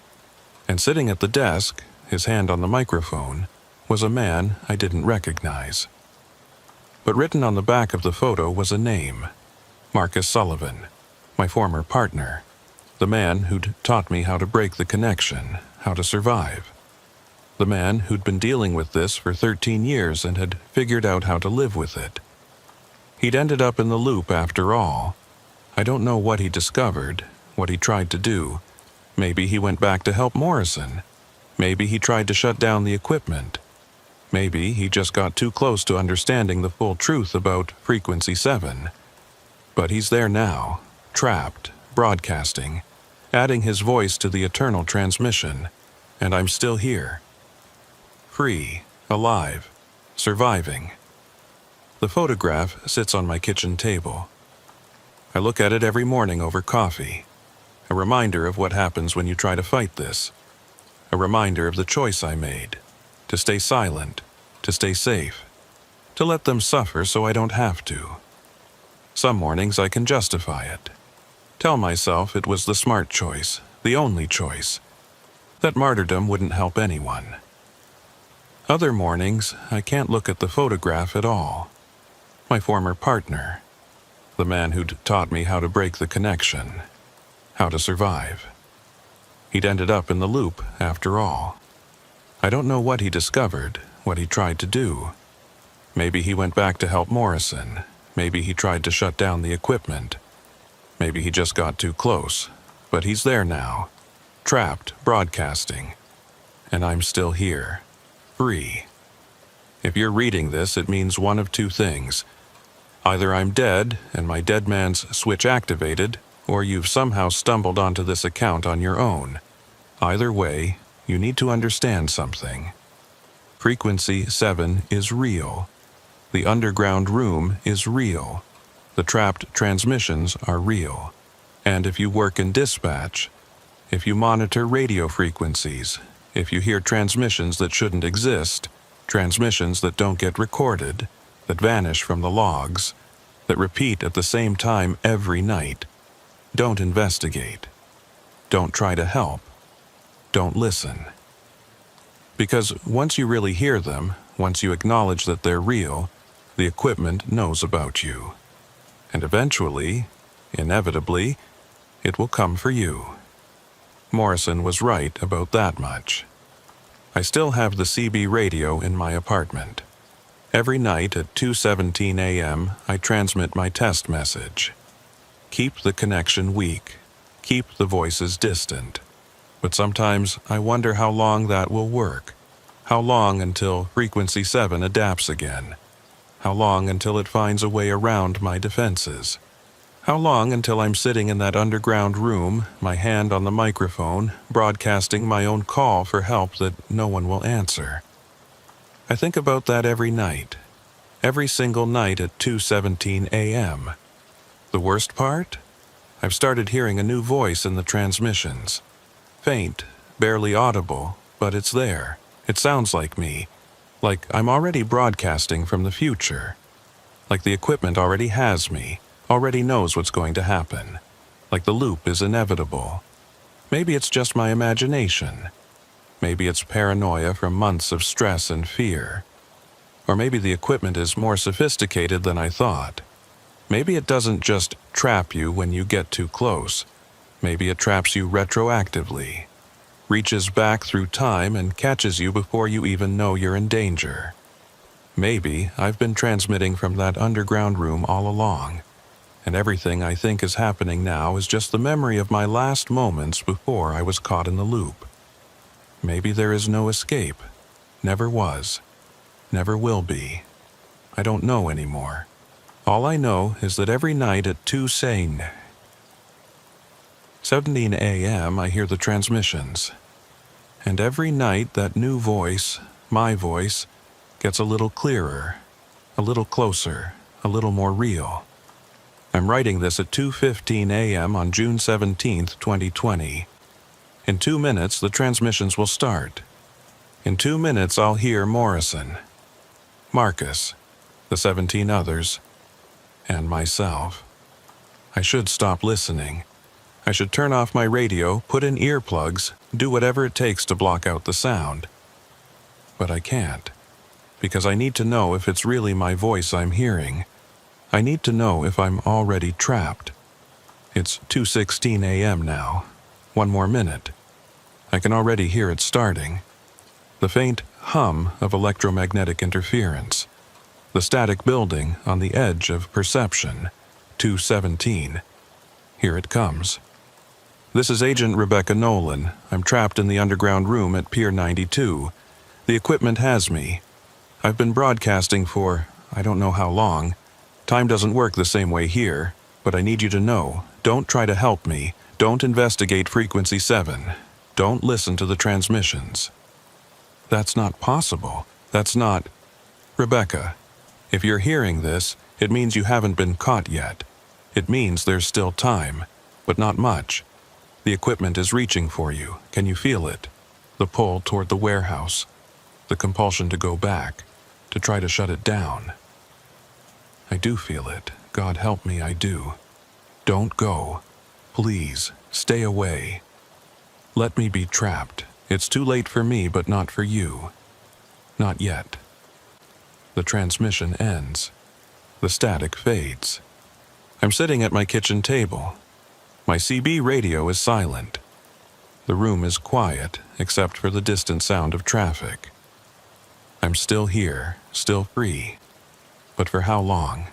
And sitting at the desk, his hand on the microphone, was a man I didn't recognize. But written on the back of the photo was a name, Marcus Sullivan, my former partner, the man who'd taught me how to break the connection, how to survive. The man who'd been dealing with this for 13 years and had figured out how to live with it. He'd ended up in the loop after all. I don't know what he discovered, what he tried to do. Maybe he went back to help Morrison. Maybe he tried to shut down the equipment. Maybe he just got too close to understanding the full truth about Frequency 7. But he's there now, trapped, broadcasting, adding his voice to the eternal transmission, and I'm still here. Free, alive, surviving. The photograph sits on my kitchen table. I look at it every morning over coffee. A reminder of what happens when you try to fight this. A reminder of the choice I made. To stay silent, to stay safe, to let them suffer so I don't have to. Some mornings I can justify it. Tell myself it was the smart choice, the only choice. That martyrdom wouldn't help anyone. Other mornings I can't look at the photograph at all. My former partner, the man who'd taught me how to break the connection, how to survive. He'd ended up in the loop after all. I don't know what he discovered, what he tried to do. Maybe he went back to help Morrison. Maybe he tried to shut down the equipment. Maybe he just got too close. But he's there now, trapped, broadcasting. And I'm still here, free. If you're reading this, it means one of two things. Either I'm dead and my dead man's switch activated, or you've somehow stumbled onto this account on your own. Either way, you need to understand something. Frequency 7 is real. The underground room is real. The trapped transmissions are real. And if you work in dispatch, if you monitor radio frequencies, if you hear transmissions that shouldn't exist, transmissions that don't get recorded, that vanish from the logs, that repeat at the same time every night, don't investigate. Don't try to help. Don't listen. Because once you really hear them, once you acknowledge that they're real, the equipment knows about you. And eventually, inevitably, it will come for you. Morrison was right about that much. I still have the CB radio in my apartment. Every night at 2:17 a.m., I transmit my test message. Keep the connection weak. Keep the voices distant. But sometimes I wonder how long that will work. How long until Frequency 7 adapts again. How long until it finds a way around my defenses? How long until I'm sitting in that underground room, my hand on the microphone, broadcasting my own call for help that no one will answer? I think about that every night. Every single night at 2:17 a.m. The worst part? I've started hearing a new voice in the transmissions. Faint, barely audible, but it's there. It sounds like me. Like I'm already broadcasting from the future. Like the equipment already has me, already knows what's going to happen. Like the loop is inevitable. Maybe it's just my imagination. Maybe it's paranoia from months of stress and fear. Or maybe the equipment is more sophisticated than I thought. Maybe it doesn't just trap you when you get too close. Maybe it traps you retroactively. Reaches back through time and catches you before you even know you're in danger. Maybe I've been transmitting from that underground room all along, and everything I think is happening now is just the memory of my last moments before I was caught in the loop. Maybe there is no escape. Never was. Never will be. I don't know anymore. All I know is that every night at 2:17 a.m. I hear the transmissions. And every night that new voice, my voice, gets a little clearer, a little closer, a little more real. I'm writing this at 2:15 a.m. on June 17th, 2020. In 2 minutes, the transmissions will start. In 2 minutes, I'll hear Morrison, Marcus, the 17 others, and myself. I should stop listening. I should turn off my radio, put in earplugs, do whatever it takes to block out the sound. But I can't, because I need to know if it's really my voice I'm hearing. I need to know if I'm already trapped. It's 2:16 a.m. now. 1 more minute. I can already hear it starting. The faint hum of electromagnetic interference. The static building on the edge of perception. 2:17. Here it comes. This is Agent Rebecca Nolan. I'm trapped in the underground room at Pier 92. The equipment has me. I've been broadcasting for I don't know how long. Time doesn't work the same way here, but I need you to know, don't try to help me. Don't investigate Frequency 7. Don't listen to the transmissions. That's not possible. That's not... Rebecca, if you're hearing this, it means you haven't been caught yet. It means there's still time, but not much. The equipment is reaching for you. Can you feel it? The pull toward the warehouse. The compulsion to go back, to try to shut it down. I do feel it. God help me, I do. Don't go. Please, stay away. Let me be trapped. It's too late for me, but not for you. Not yet. The transmission ends. The static fades. I'm sitting at my kitchen table. My CB radio is silent. The room is quiet, except for the distant sound of traffic. I'm still here, still free. But for how long?